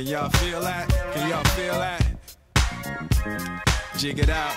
Can y'all feel that? Can y'all feel that? Jig it out.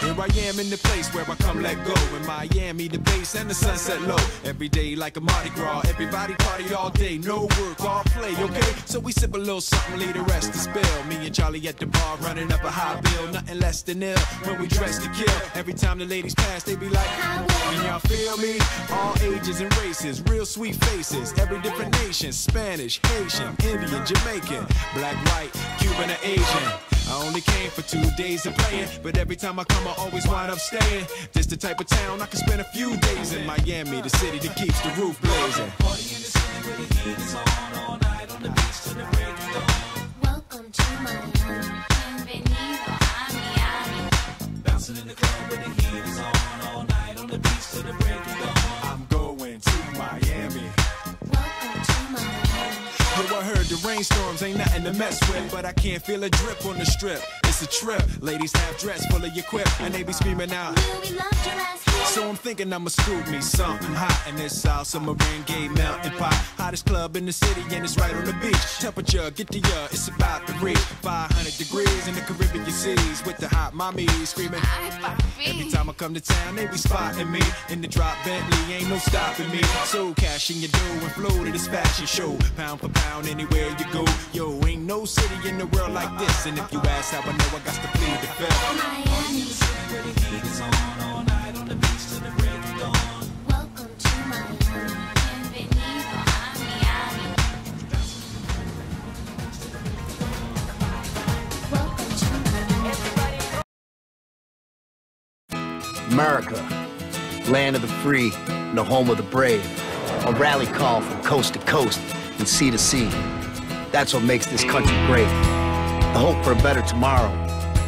Here I am in the place where I come let go. In Miami, the bass and the sunset low. Every day like a Mardi Gras. Everybody party all day. No work, all play, okay? So we sip a little something, leave the rest to spill. Me and Charlie at the bar running up a high bill. Nothing less than ill when we dress to kill. Every time the ladies pass, they be like, can y'all feel me? All ages and races, real sweet faces. Every different nation, Spanish, Haitian, Indian, Jamaican, black, white, Cuban, or Asian. I only came for 2 days of playing, but every time I come I always wind up staying. This the type of town I can spend a few days in. Miami, the city that keeps the roof blazing. Party in the city where the heat is on all night on the beach till the break of dawn. Welcome to Miami, bienvenido a Miami. Bouncing in the club where the heat is on all night on the beach till the break of dawn. I'm going to Miami. Welcome to Miami. Yo, I heard the rainstorms ain't nothing to mess with, but I can't feel a drip on the strip. It's a trip. Ladies half dressed, full of your quip, and they be screaming out, we loved your ass here. So I'm thinking I'ma scoop me something hot in this South Submarine Gay melting pot. Hottest club in the city, and it's right on the beach. Temperature, get to ya, it's about to reach 500 degrees in the Caribbean seas with the hot mommy screaming. Every time I come to town, they be spotting me in the drop Bentley, ain't no stopping me. So cash in your dough and flow to this fashion show, pound for pound anywhere you go. Yo, ain't no city in the world like this, and if you ask how I know, I got to plead the fifth. Miami, the city where the heat is on all night on the beach till the break of dawn. Welcome to Miami, bienvenido a Miami. Welcome to Miami. America, land of the free, and the home of the brave. A rally call from coast to coast and sea to sea. That's what makes this country great. The hope for a better tomorrow,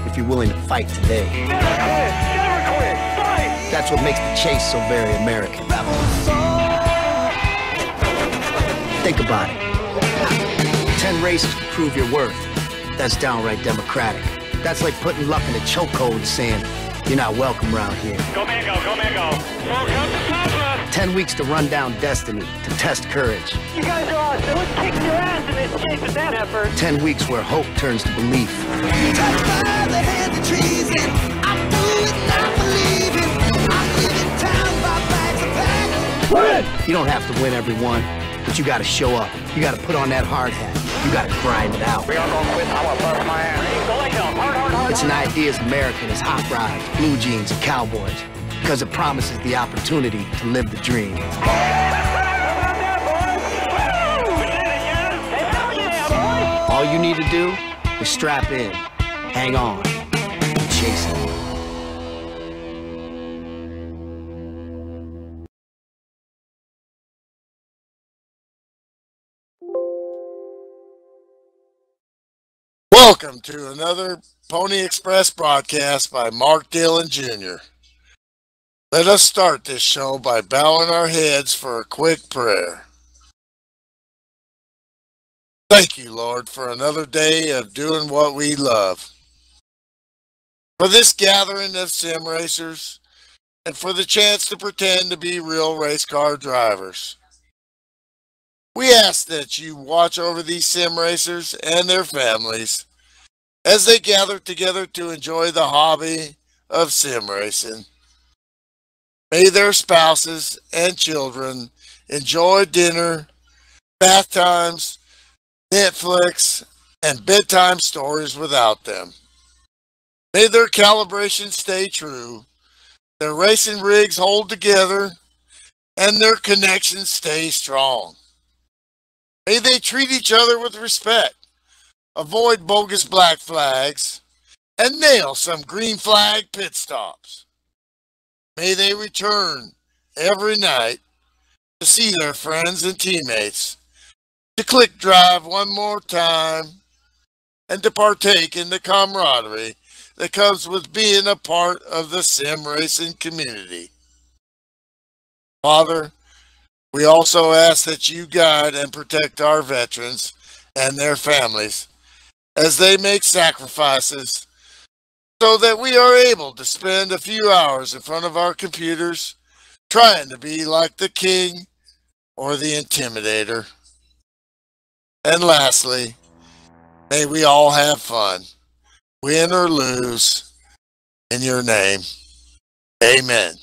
if you're willing to fight today. Never quit! Never quit! Fight! That's what makes the chase so very American. Think about it. 10 races to prove your worth. That's downright democratic. That's like putting luck in a chokehold and saying, you're not welcome around here. Go Mango, go Mango. Full come to Papa. 10 weeks to run down destiny, to test courage. You guys are awesome. Let's kick your ass in this chase with that effort. 10 weeks where hope turns to belief. You don't have to win every one, but you gotta show up. You gotta put on that hard hat. You gotta grind it out. We are gonna quit. I want to bust my ass. Go like hell. Hard, hard, hard. It's an idea as American as hot rods, blue jeans, and cowboys, because it promises the opportunity to live the dream. All you need to do is strap in, hang on, and chase it. Welcome to another Pony Express broadcast by Mark Dillon Jr. Let us start this show by bowing our heads for a quick prayer. Thank you, Lord, for another day of doing what we love. For this gathering of sim racers, and for the chance to pretend to be real race car drivers. We ask that you watch over these sim racers and their families as they gather together to enjoy the hobby of sim racing. May their spouses and children enjoy dinner, bath times, Netflix, and bedtime stories without them. May their calibration stay true, their racing rigs hold together, and their connections stay strong. May they treat each other with respect, avoid bogus black flags, and nail some green flag pit stops. May they return every night to see their friends and teammates, to click drive one more time, and to partake in the camaraderie that comes with being a part of the sim racing community. Father, we also ask that you guide and protect our veterans and their families as they make sacrifices so that we are able to spend a few hours in front of our computers trying to be like the king or the intimidator. And lastly, may we all have fun, win or lose, in your name. Amen.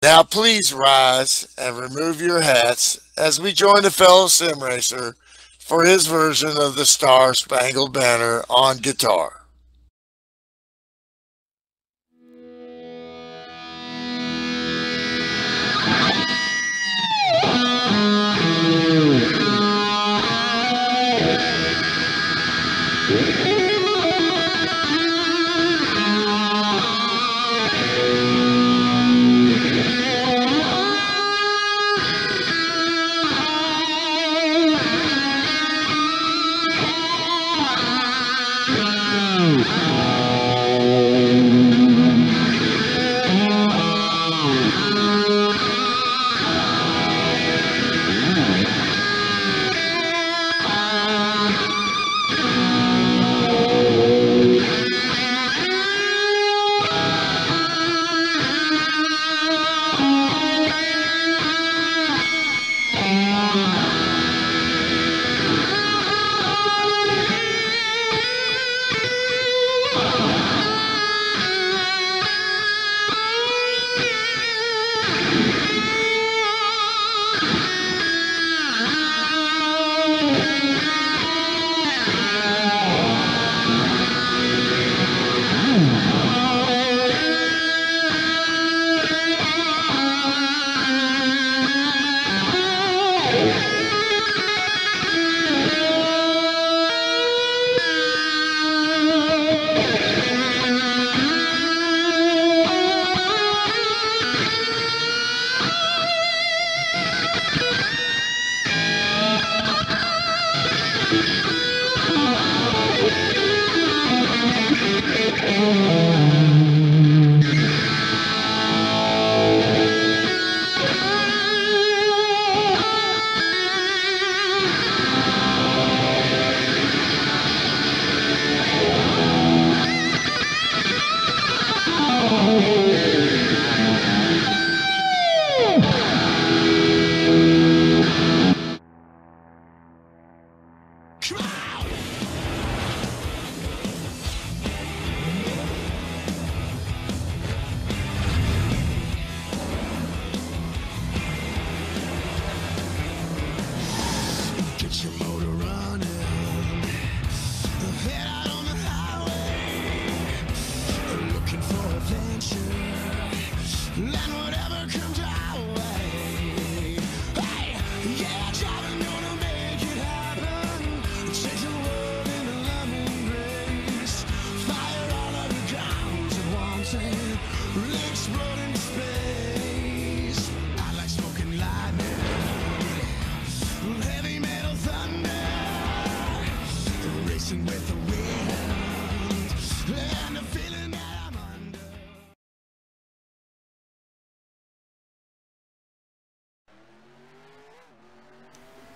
Now please rise and remove your hats as we join a fellow sim racer for his version of the Star Spangled Banner on guitar.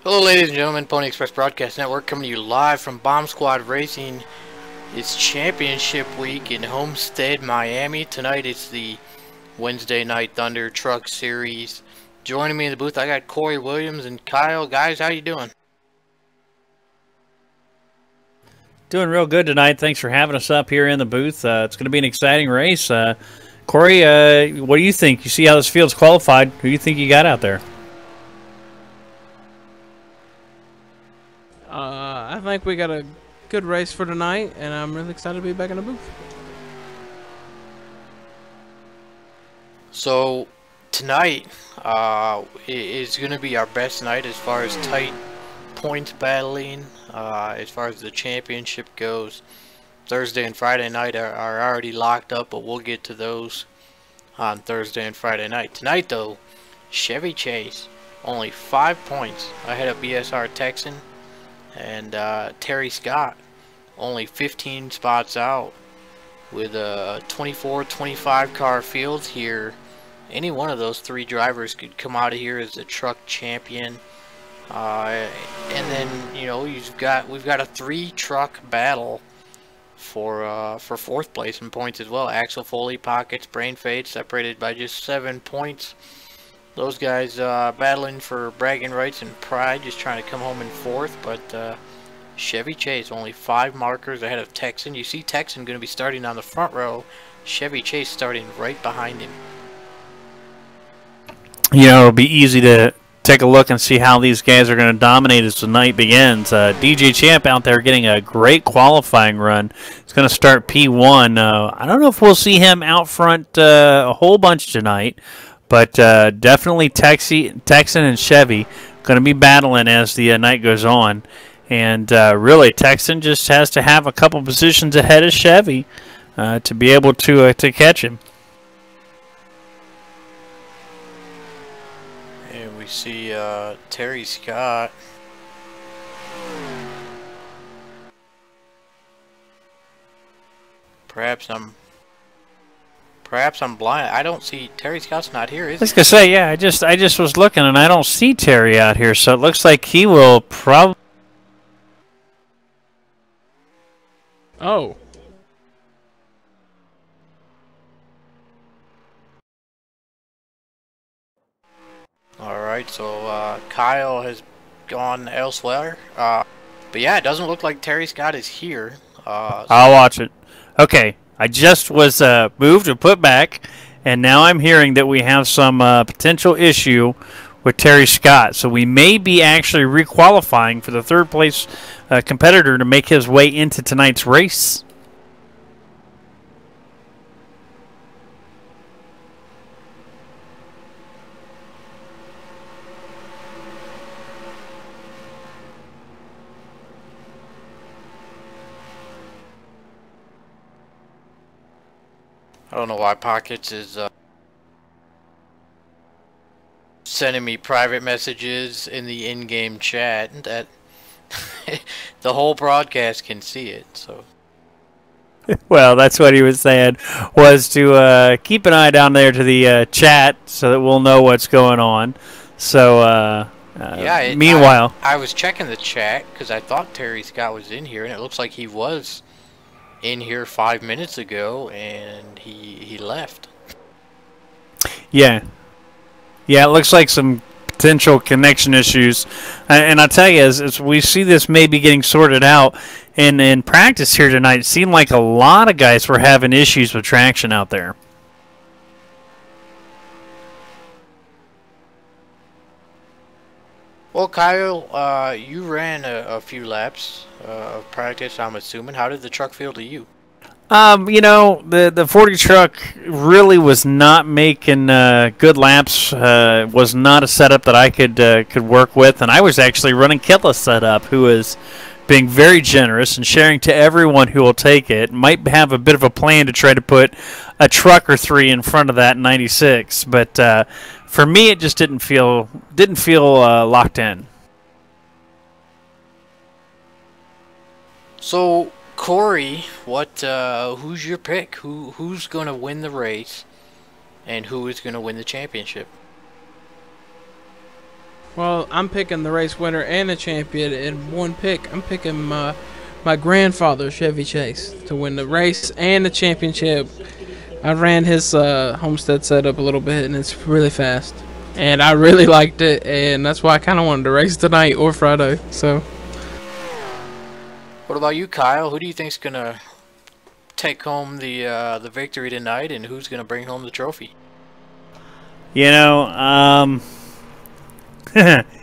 Hello ladies and gentlemen, Pony Express Broadcast Network coming to you live from Bomb Squad Racing. It's championship week in Homestead, Miami. Tonight it's the Wednesday Night Thunder Truck Series. Joining me in the booth, I got Corey Williams and Kyle. Guys, how you doing? Doing real good tonight. Thanks for having us up here in the booth. It's going to be an exciting race. Corey, what do you think? You see how this field's qualified. Who do you think you got out there? I think we got a good race for tonight, and I'm really excited to be back in the booth. So tonight is going to be our best night as far as tight points battling. As far as the championship goes, Thursday and Friday night are already locked up, but we'll get to those on Thursday and Friday night. Tonight though, Chevy Chase only 5 points ahead of BSR Texan, and Terry Scott only 15 spots out. With a 24-25 car field here, any one of those three drivers could come out of here as the truck champion. And then, you know, we've got a 3-truck battle for fourth place in points as well. Axel Foley, Pockets, Brain Fade separated by just 7 points. Those guys battling for bragging rights and pride, just trying to come home in fourth. But Chevy Chase only 5 markers ahead of Texan. You see Texan going to be starting on the front row. Chevy Chase starting right behind him. You know, it'll be easy to take a look and see how these guys are going to dominate as the night begins. DJ Champ out there getting a great qualifying run. It's going to start P1. I don't know if we'll see him out front a whole bunch tonight, but definitely Texan and Chevy going to be battling as the night goes on. And really, Texan just has to have a couple positions ahead of Chevy to be able to catch him. And we see Terry Scott. Perhaps I'm blind. I don't see Terry Scott's not here, is he? I was gonna say, yeah. I just was looking and I don't see Terry out here, so it looks like he will probably. Oh. Alright, so Kyle has gone elsewhere. But yeah, it doesn't look like Terry Scott is here. I'll watch it. Okay, I just was moved and put back, and now I'm hearing that we have some potential issue with Terry Scott. So we may be actually requalifying for the third place competitor to make his way into tonight's race. I don't know why Pockets is sending me private messages in the in-game chat that the whole broadcast can see it. So, well, that's what he was saying, was to keep an eye down there to the chat so that we'll know what's going on. So, yeah. Meanwhile, I was checking the chat because I thought Terry Scott was in here, and it looks like he was in here 5 minutes ago, and he left. Yeah, it looks like some potential connection issues, and I tell you, as we see this maybe getting sorted out in practice here tonight, it seemed like a lot of guys were having issues with traction out there. Well, Kyle, you ran a few laps of practice, I'm assuming. How did the truck feel to you? You know, the 40 truck really was not making good laps. Was not a setup that I could work with, and I was actually running Killa's setup, who is being very generous and sharing to everyone who will take it. Might have a bit of a plan to try to put a truck or 3 in front of that 96, but for me, it just didn't feel locked in. So, Corey, who's your pick? Who's going to win the race, and who is going to win the championship? Well, I'm picking the race winner and the champion in one pick. I'm picking my grandfather, Chevy Chase, to win the race and the championship. I ran his Homestead setup a little bit, and it's really fast. And I really liked it, and that's why I kind of wanted to race tonight or Friday. So, what about you, Kyle? Who do you think's going to take home the victory tonight, and who's going to bring home the trophy? You know,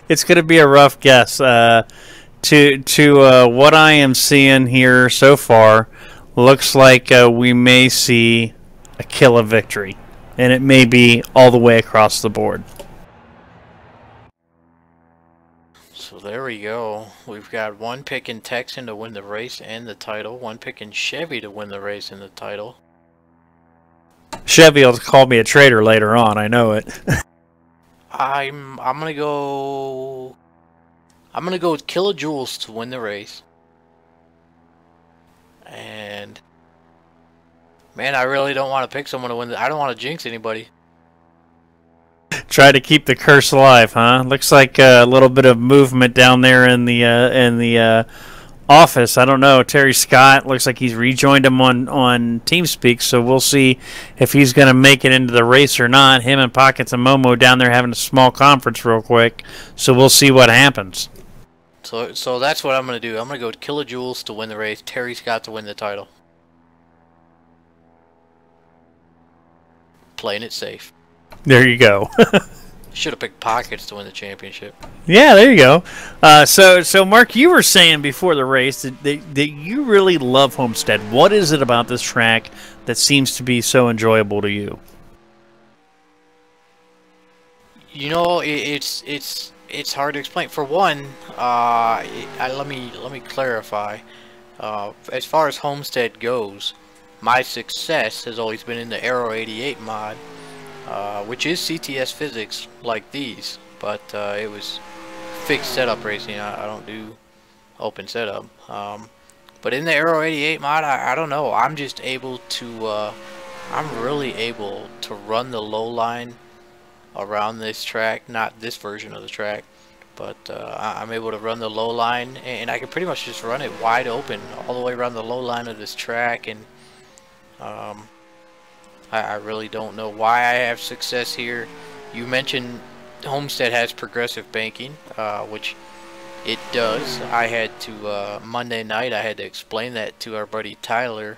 it's going to be a rough guess. To what I am seeing here so far, looks like we may see a Killa victory, and it may be all the way across the board. So there we go. We've got one pick in Texan to win the race and the title, one pick in Chevy to win the race and the title. Chevy will call me a traitor later on, I know it. I'm gonna go with Kilojoules to win the race. And man, I really don't want to pick someone to win. I don't want to jinx anybody. Try to keep the curse alive, huh? Looks like a little bit of movement down there in the office. I don't know. Terry Scott looks like he's rejoined him on TeamSpeak, so we'll see if he's going to make it into the race or not. Him and Pockets and Momo down there having a small conference real quick, so we'll see what happens. So that's what I'm going to do. I'm going to go Kilojoules to win the race, Terry Scott to win the title. Playing it safe. There you go. Should have picked Pockets to win the championship. Yeah, there you go. So Mark, you were saying before the race that you really love Homestead. What is it about this track that seems to be so enjoyable to you? You know, it's hard to explain. For one, let me clarify. As far as Homestead goes, my success has always been in the Aero 88 mod. Which is CTS physics like these, but it was fixed setup racing. I don't do open setup. But in the Aero 88 mod, I don't know. I'm just able to, I'm really able to run the low line around this track. Not this version of the track, but I'm able to run the low line, and I can pretty much just run it wide open all the way around the low line of this track. And I really don't know why I have success here. You mentioned Homestead has progressive banking, which it does. I had to, Monday night, I had to explain that to our buddy Tyler.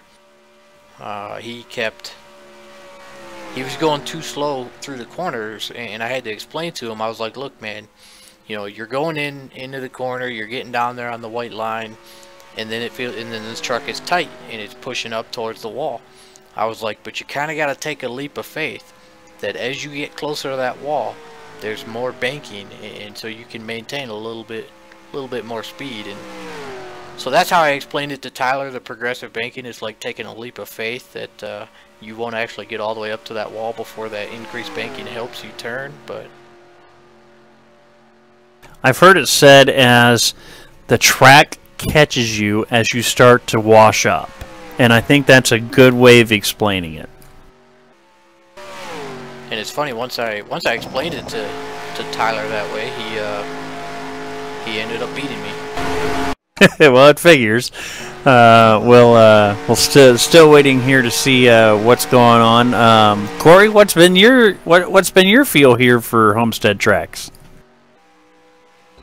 He was going too slow through the corners, and I had to explain to him. I was like, look, man, you know, you're going into the corner, you're getting down there on the white line, and then this truck is tight, and it's pushing up towards the wall. I was like, but you kind of got to take a leap of faith that as you get closer to that wall, there's more banking, and so you can maintain a little bit more speed. And so that's how I explained it to Tyler. The progressive banking is like taking a leap of faith that you won't actually get all the way up to that wall before that increased banking helps you turn. But I've heard it said as the track catches you as you start to wash up. And I think that's a good way of explaining it. And it's funny, once I explained it to Tyler that way, he ended up beating me. Well, it figures. We'll still waiting here to see what's going on. Corey, what's been your feel here for Homestead tracks?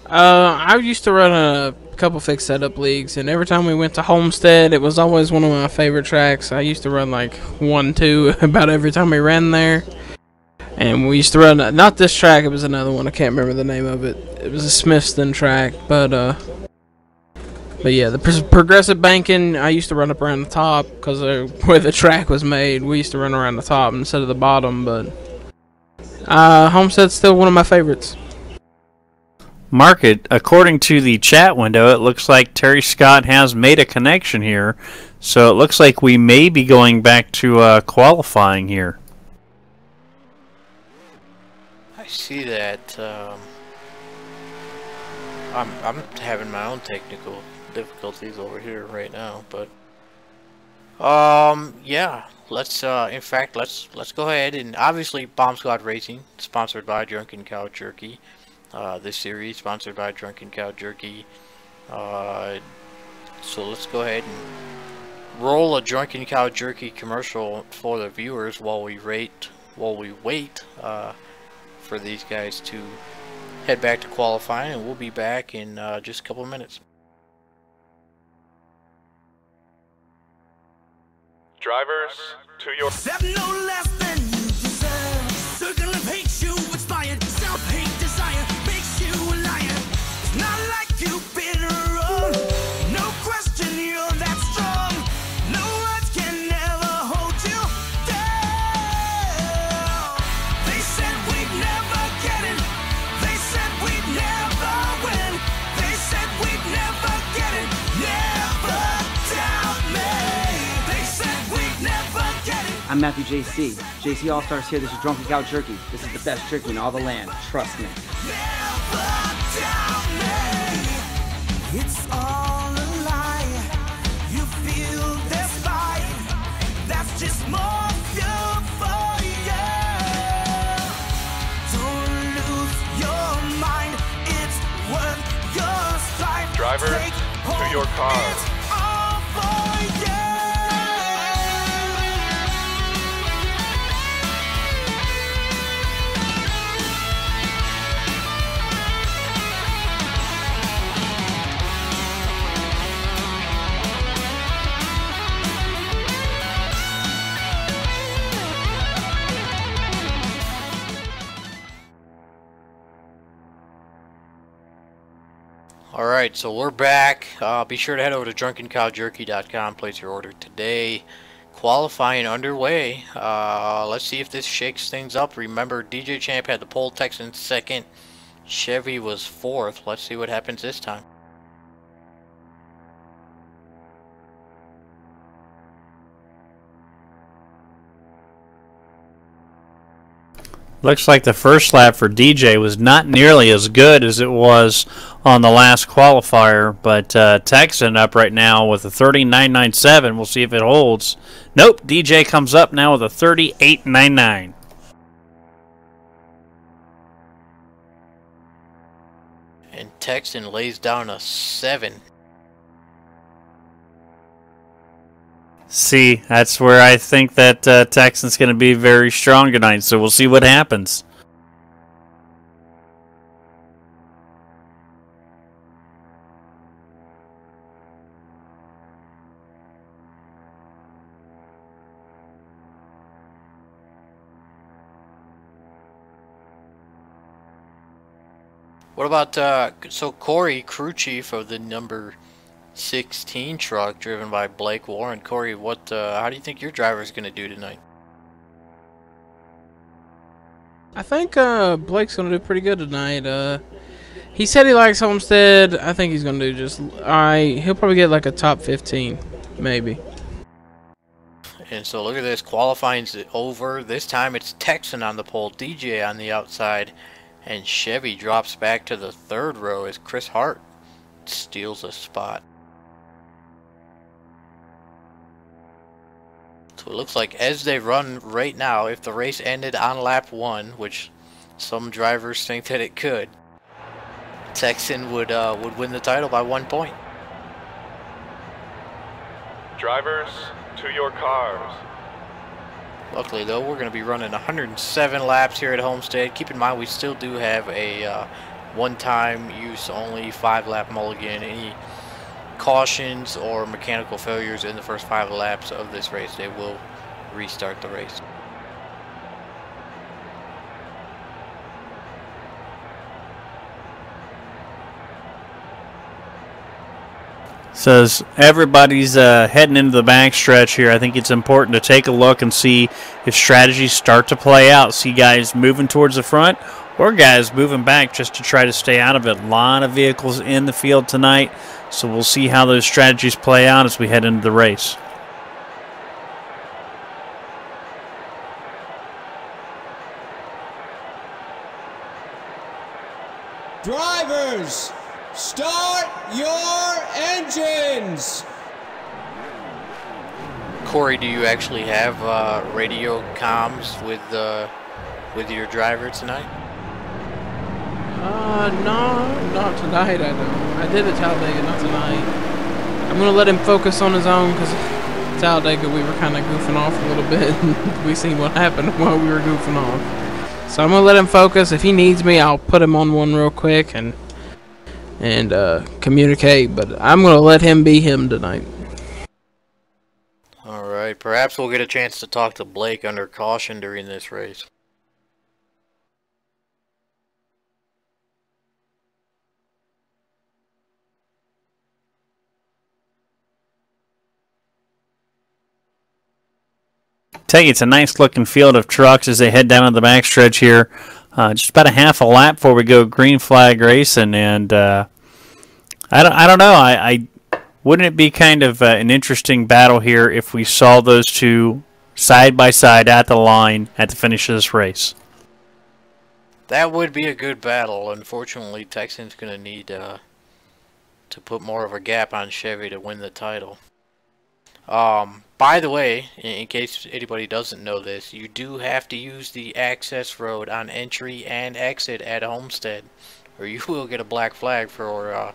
I used to run a couple fixed setup leagues, and every time we went to Homestead, it was always one of my favorite tracks. I used to run like 1-2 about every time we ran there. And we used to run, not this track, it was another one, I can't remember the name of it. It was a Smithston track, but yeah, the progressive banking, I used to run up around the top, because where the track was made, we used to run around the top instead of the bottom, but Homestead's still one of my favorites. Market, according to the chat window, it looks like Terry Scott has made a connection here, so it looks like we may be going back to qualifying here. I see that. I'm having my own technical difficulties over here right now, but yeah, let's let's go ahead, and obviously Bomb Squad Racing, sponsored by Drunken Cow Jerky. This series sponsored by Drunken Cow Jerky. So let's go ahead and roll a Drunken Cow Jerky commercial for the viewers while we wait for these guys to head back to qualifying, and we'll be back in just a couple of minutes. Drivers, to your... No less than you deserve. Circle of hate you inspired. Self-hate desire makes you a liar. It's not like you've been wrong. No question you're that strong. No words can ever hold you down. They said we'd never get it. They said we'd never win. They said we'd never get it. Never doubt me. They said we'd never get it. I'm Matthew JC. JC All-Stars here. This is Drunken Cow Jerky. This is the best jerky in all the land. Trust me. Never doubt me. It's all a lie. You feel this fight. That's just more fuel for you. Don't lose your mind. It's worth your strife. Driver, Take to your cars. All for you. Alright, so we're back. Be sure to head over to drunkencowjerky.com, place your order today. Qualifying underway. Let's see if this shakes things up. Remember, DJ Champ had the pole, Texan second, Chevy was fourth. Let's see what happens this time. Looks like the first lap for DJ was not nearly as good as it was on the last qualifier, but Texan up right now with a 39.97. We'll see if it holds. Nope, DJ comes up now with a 38.99. And Texan lays down a 7. See, that's where I think that Texan's going to be very strong tonight, so we'll see what happens. What about, so Corey, crew chief of the number 16 truck driven by Blake Warren. Corey, what? How do you think your driver is going to do tonight? I think Blake's going to do pretty good tonight. He said he likes Homestead. I think he's going to do just alright. He'll probably get like a top 15, maybe. And so look at this. Qualifying's over. This time it's Texan on the pole, DJ on the outside, and Chevy drops back to the third row as Chris Hart steals a spot. So it looks like as they run right now, if the race ended on lap 1, which some drivers think that it could, Texan would win the title by 1 point. Drivers, to your cars. Luckily though, we're going to be running 107 laps here at Homestead. Keep in mind we still do have a one-time use only 5-lap mulligan. Any cautions or mechanical failures in the first 5 laps of this race, they will restart the race. Says everybody's heading into the backstretch here. I think it's important to take a look and see if strategies start to play out. See guys moving towards the front or guys moving back just to try to stay out of it. A lot of vehicles in the field tonight, so we'll see how those strategies play out as we head into the race. Drivers, start your engines! Corey, do you actually have radio comms with your driver tonight? No, not tonight. I don't. I did at Talladega, not tonight. I'm gonna let him focus on his own because Talladega we were kind of goofing off a little bit. And we seen what happened while we were goofing off. So I'm gonna let him focus. If he needs me, I'll put him on one real quick and communicate. But I'm gonna let him be him tonight. All right. Perhaps we'll get a chance to talk to Blake under caution during this race. Tell you, it's a nice looking field of trucks as they head down to the backstretch here. Just about a half a lap before we go green flag racing, and I don't know. I wouldn't it be kind of an interesting battle here if we saw those two side by side at the line at the finish of this race? That would be a good battle. Unfortunately, Texan's going to need to put more of a gap on Chevy to win the title. By the way, in case anybody doesn't know this, you do have to use the access road on entry and exit at Homestead, or you will get a black flag for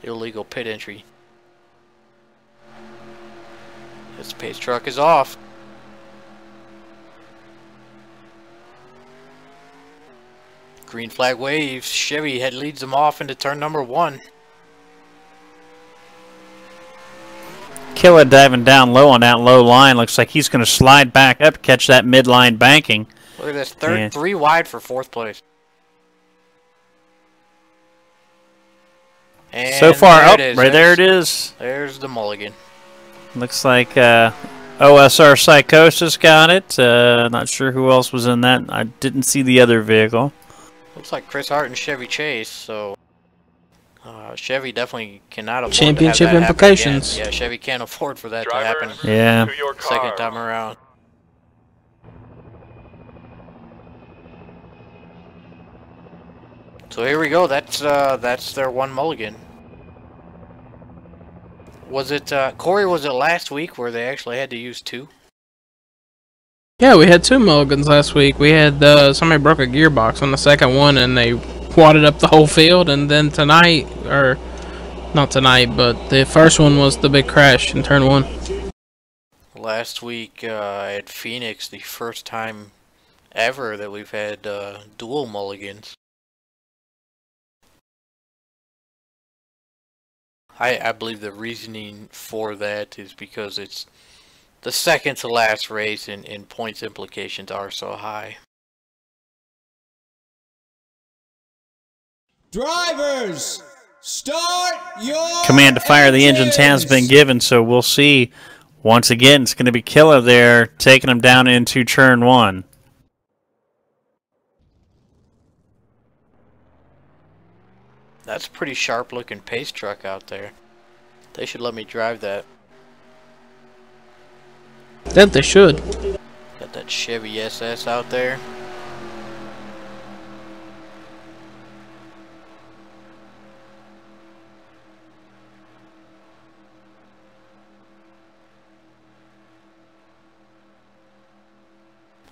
illegal pit entry. This pace truck is off. Green flag waves. Chevy leads them off into turn number 1. Killer diving down low on that low line. Looks like he's going to slide back up, catch that midline banking. Look at this, 3 wide for 4th place. And so far up, right there it is. There's the mulligan. Looks like OSR Psychosis got it. Not sure who else was in that. I didn't see the other vehicle. Looks like Chris Hart and Chevy Chase, so Chevy definitely cannot afford championship to have that implications. Yeah, Chevy can't afford for that Drivers, to happen. Yeah. to your Second cars. time around. So here we go. That's their 1 mulligan. Was it Corey? Was it last week where they actually had to use 2? Yeah, we had 2 mulligans last week. We had somebody broke a gearbox on the second one, and they wadded up the whole field. And then tonight, or not tonight, but the first one was the big crash in turn 1. Last week at Phoenix, the first time ever that we've had dual mulligans. I believe the reasoning for that is because it's the second to last race and points implications are so high. Drivers, start your Command to fire the engines has been given, so we'll see. Once again, it's going to be Killer there, taking them down into turn 1. That's a pretty sharp looking pace truck out there. They should let me drive that. That they should. Got that Chevy SS out there.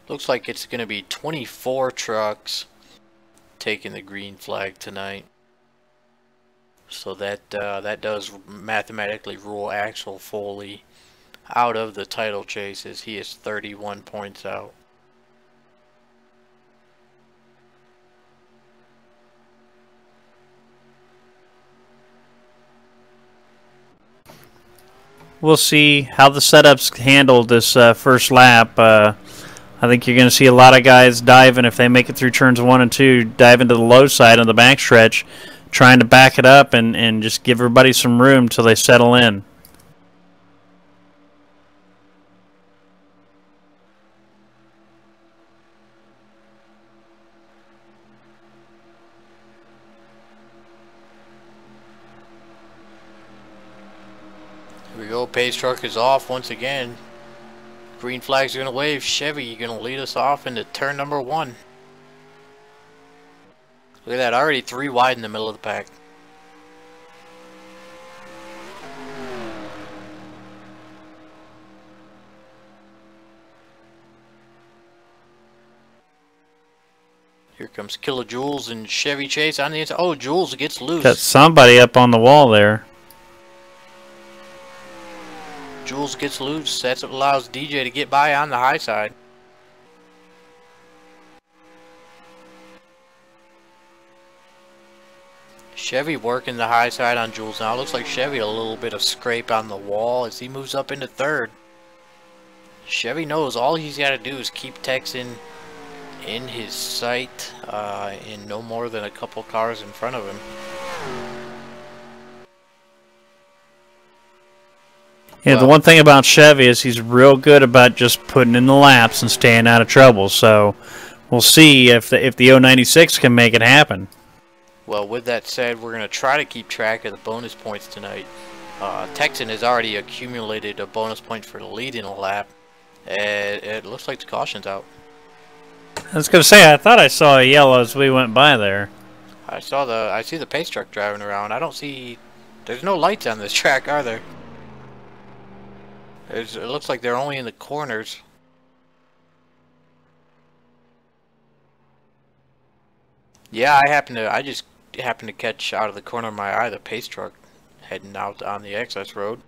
Looks like it's going to be 24 trucks taking the green flag tonight. So that does mathematically rule Axel Foley out of the title chases. He is 31 points out. We'll see how the setup's handled this first lap. I think you're going to see a lot of guys diving, if they make it through turns 1 and 2, dive into the low side on the backstretch, trying to back it up and just give everybody some room till they settle in. Here we go, pace truck is off once again. Green flag's gonna wave. Chevy, you're gonna lead us off into turn number 1. Look at that, already 3 wide in the middle of the pack. Here comes Kilojoules and Chevy Chase on the inside. Oh, Jules gets loose. Got somebody up on the wall there. Jules gets loose. That's what allows DJ to get by on the high side. Chevy working the high side on Jules now. Looks like Chevy a little bit of scrape on the wall as he moves up into 3rd. Chevy knows all he's got to do is keep Texan in his sight in no more than a couple cars in front of him. Yeah, the one thing about Chevy is he's real good about just putting in the laps and staying out of trouble. So we'll see if the 096 can make it happen. Well, with that said, we're going to try to keep track of the bonus points tonight. Texan has already accumulated a bonus point for the lead in a lap. It looks like the caution's out. I was going to say, I thought I saw a yellow as we went by there. I see the pace truck driving around. I don't see... There's no lights on this track, are there? It looks like they're only in the corners. Yeah, I just happened to catch out of the corner of my eye the pace truck heading out on the access road.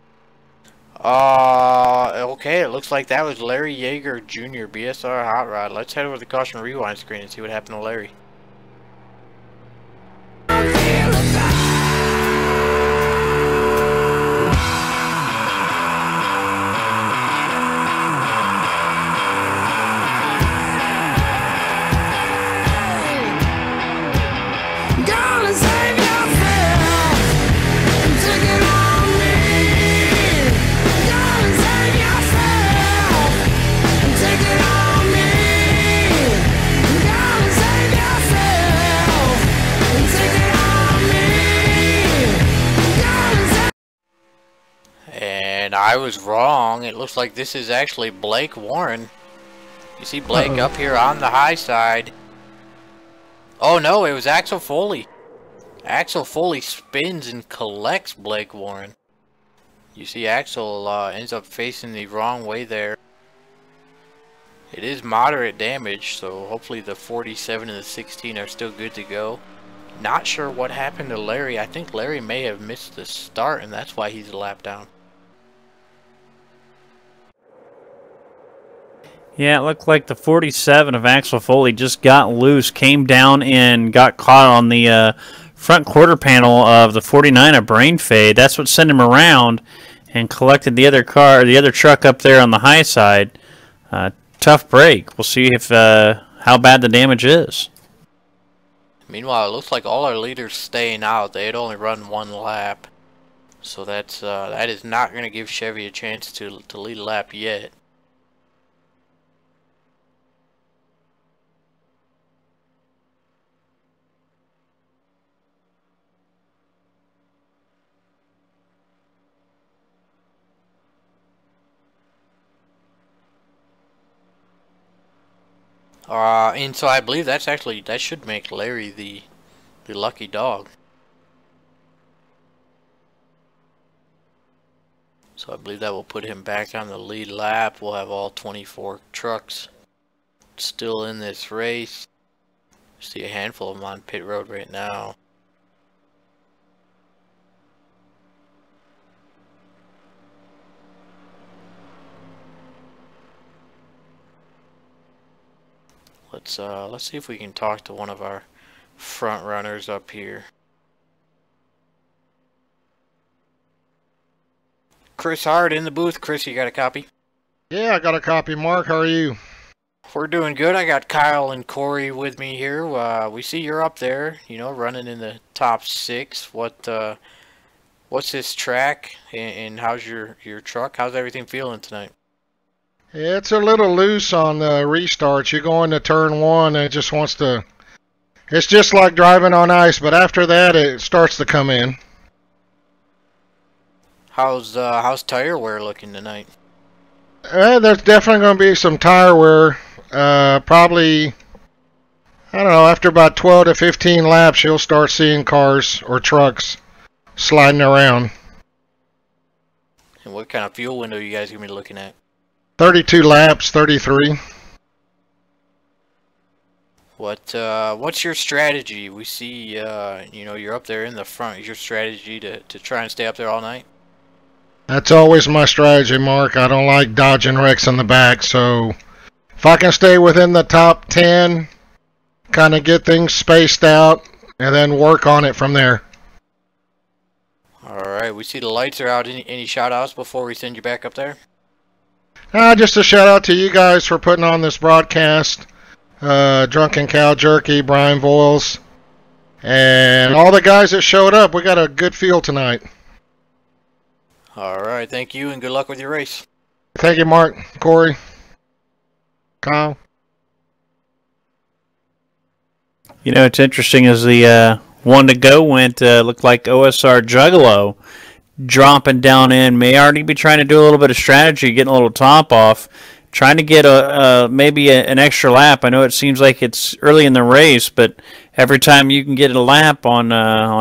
Okay, it looks like that was Larry Yeager Jr. BSR Hot Rod. Let's head over to the caution rewind screen and see what happened to Larry. And I was wrong. It looks like this is actually Blake Warren. You see Blake up here on the high side. Oh no, it was Axel Foley. Axel Foley spins and collects Blake Warren. You see Axel ends up facing the wrong way there. It is moderate damage, so hopefully the 47 and the 16 are still good to go. Not sure what happened to Larry. I think Larry may have missed the start, and that's why he's a lap down. Yeah, it looked like the 47 of Axel Foley just got loose, came down and got caught on the front quarter panel of the 49 of Brain Fade. That's what sent him around and collected the other car, the other truck up there on the high side. Tough break. We'll see if how bad the damage is. Meanwhile, it looks like all our leaders staying out. They had only run one lap, so that's that is not going to give Chevy a chance to lead a lap yet. And so I believe that's actually, that should make Larry the lucky dog. So I believe that will put him back on the lead lap. We'll have all 24 trucks still in this race. See a handful of them on pit road right now. Let's see if we can talk to one of our front runners up here. Chris Hart in the booth. Chris, you got a copy? Yeah, I got a copy. Mark, how are you? We're doing good. I got Kyle and Corey with me here. We see you're up there, you know, running in the top 6. What's this track, and how's your truck? How's everything feeling tonight? It's a little loose on the restarts. You go into turn 1 and it just wants to... It's just like driving on ice, but after that it starts to come in. How's tire wear looking tonight? There's definitely going to be some tire wear. Probably, I don't know, after about 12 to 15 laps you'll start seeing cars or trucks sliding around. And what kind of fuel window are you guys going to be looking at? 32 laps, 33. What's your strategy? We see, you know, you're up there in the front. Is your strategy to try and stay up there all night? That's always my strategy, Mark. I don't like dodging wrecks in the back, so if I can stay within the top 10, kind of get things spaced out, and then work on it from there. Alright, we see the lights are out. Any shout-outs before we send you back up there? Just a shout out to you guys for putting on this broadcast. Drunken Cow Jerky, Brian Voiles, and all the guys that showed up. We got a good field tonight. Alright, thank you and good luck with your race. Thank you, Mark, Corey, Kyle. You know, it's interesting as the one to go went, looked like OSR Juggalo dropping down in, may already be trying to do a little bit of strategy, getting a little top off, trying to get maybe an extra lap. I know it seems like it's early in the race, but every time you can get a lap on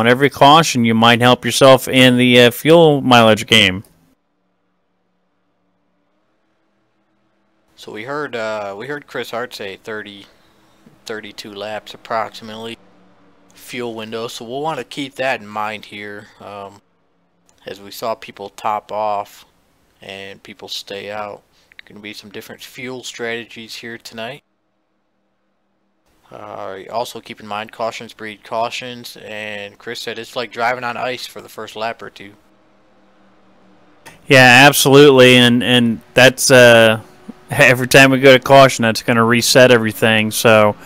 every caution, you might help yourself in the fuel mileage game. So we heard Chris Hart say 32 laps approximately fuel window, so we'll want to keep that in mind here. As we saw people top off and people stay out. Going to be some different fuel strategies here tonight. Also keep in mind, cautions breed cautions, and Chris said it's like driving on ice for the first lap or two. Yeah, absolutely, and that's every time we go to caution, that's going to reset everything. So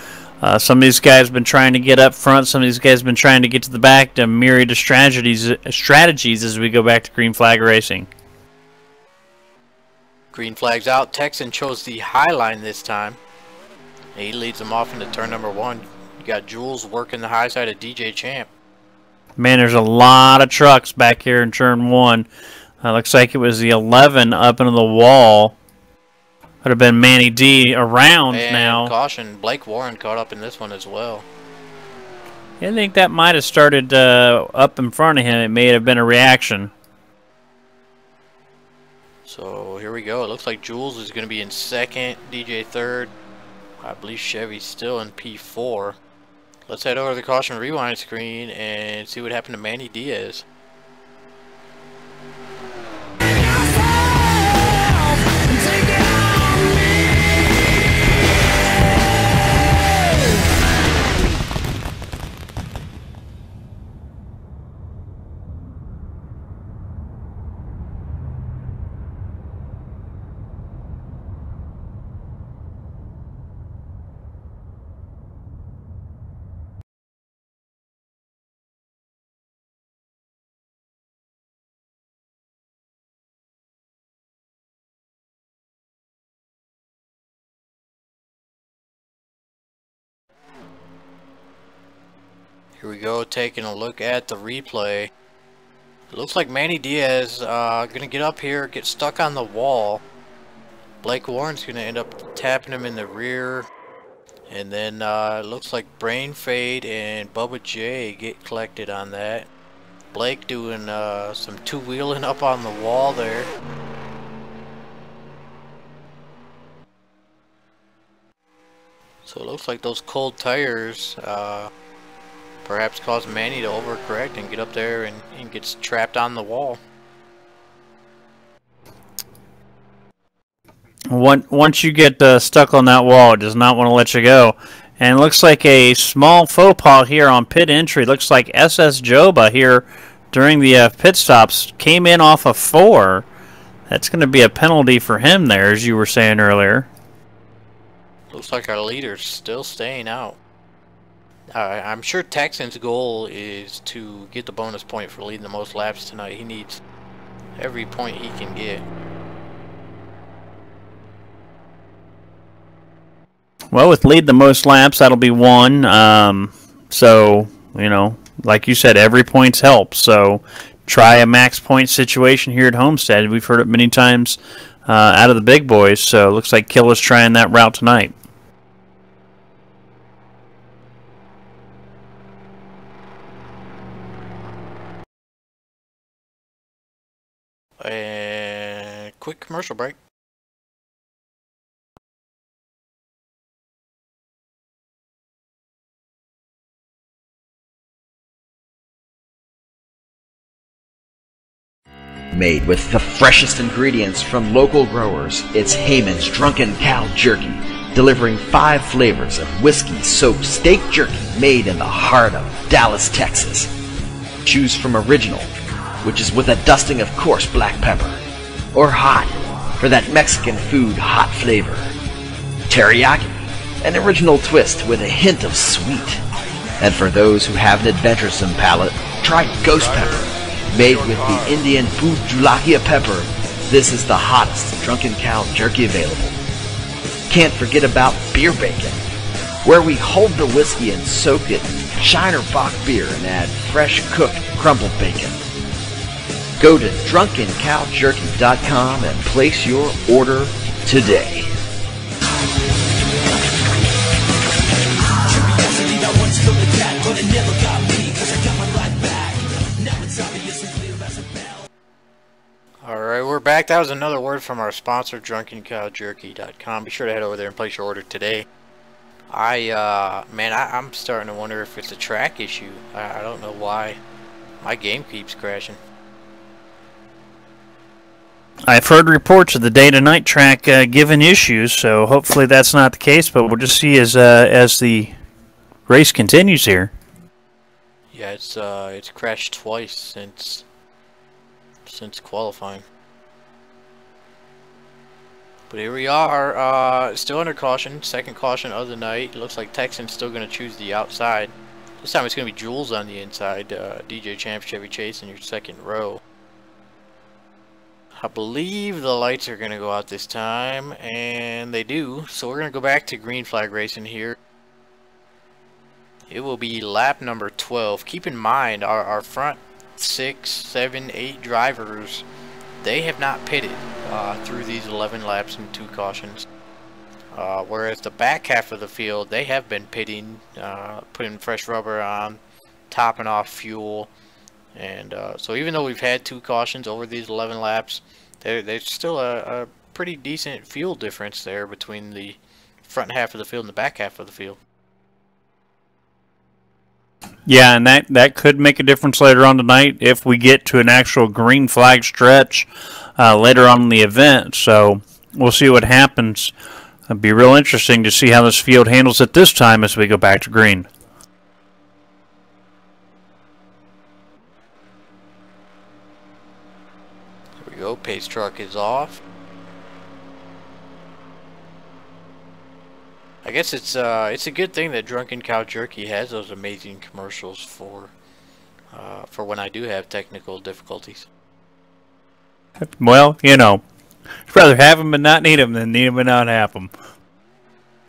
some of these guys have been trying to get up front, some of these guys have been trying to get to the back, to myriad of strategies as we go back to green flag racing. Green flag's out. Texan chose the high line this time. He leads them off into turn number 1. You got Jules working the high side of DJ Champ. Man, there's a lot of trucks back here in turn 1. Looks like it was the 11 up into the wall. Would have been Manny D around and now. Caution, Blake Warren caught up in this one as well. I think that might have started up in front of him. It may have been a reaction. So here we go. It looks like Jules is going to be in second, DJ third. I believe Chevy's still in P4. Let's head over to the caution rewind screen and see what happened to Manny Diaz. Here we go, taking a look at the replay. It looks like Manny Diaz gonna get up here, get stuck on the wall. Blake Warren's gonna end up tapping him in the rear, and then it looks like Brain Fade and Bubba J get collected on that. Blake doing some two-wheeling up on the wall there. So it looks like those cold tires perhaps cause Manny to overcorrect and get up there and gets trapped on the wall. Once you get stuck on that wall, it does not want to let you go. And it looks like a small faux pas here on pit entry. Looks like SS Joba here during the pit stops came in off of 4. That's going to be a penalty for him there, as you were saying earlier. Looks like our leader's still staying out. I'm sure Texan's goal is to get the bonus point for leading the most laps tonight. He needs every point he can get. Well, with lead the most laps, that'll be 1. So, you know, like you said, every point's help. So try a max point situation here at Homestead. We've heard it many times out of the big boys. So it looks like Killer's trying that route tonight. And quick commercial break. Made with the freshest ingredients from local growers, it's Heyman's Drunken Cow Jerky, delivering 5 flavors of whiskey-soaked steak jerky made in the heart of Dallas, Texas. Choose from original, which is with a dusting of coarse black pepper, or hot, for that Mexican food hot flavor. Teriyaki, an original twist with a hint of sweet. And for those who have an adventuresome palate, try Ghost Pepper. Made with the Indian food julakia pepper, this is the hottest Drunken Cow jerky available. Can't forget about beer bacon, where we hold the whiskey and soak it in Shiner Bock beer and add fresh cooked crumbled bacon. Go to drunkencowjerky.com and place your order today. Alright, we're back. That was another word from our sponsor, drunkencowjerky.com. Be sure to head over there and place your order today. I'm starting to wonder if it's a track issue. I don't know why my game keeps crashing. I've heard reports of the day to night track giving issues, so hopefully that's not the case. But we'll just see as the race continues here. Yeah, it's crashed twice since qualifying. But here we are, still under caution, second caution of the night. It looks like Texan's still going to choose the outside. This time it's going to be Jules on the inside, DJ Champ, Chevy Chase in your second row. I believe the lights are going to go out this time, and they do. So we're going to go back to green flag racing here. It will be lap number 12. Keep in mind, our front 6, 7, 8 drivers, they have not pitted through these 11 laps and 2 cautions. Whereas the back half of the field, they have been pitting, putting fresh rubber on, topping off fuel. And so even though we've had 2 cautions over these 11 laps, there's still a pretty decent fuel difference there between the front half of the field and the back half of the field. Yeah, and that could make a difference later on tonight if we get to an actual green flag stretch later on in the event. So we'll see what happens. It'll be real interesting to see how this field handles it this time as we go back to green. There we go. Pace truck is off. I guess it's a good thing that Drunken Cow Jerky has those amazing commercials for when I do have technical difficulties. Well, you know, I'd rather have them and not need them than need them and not have them.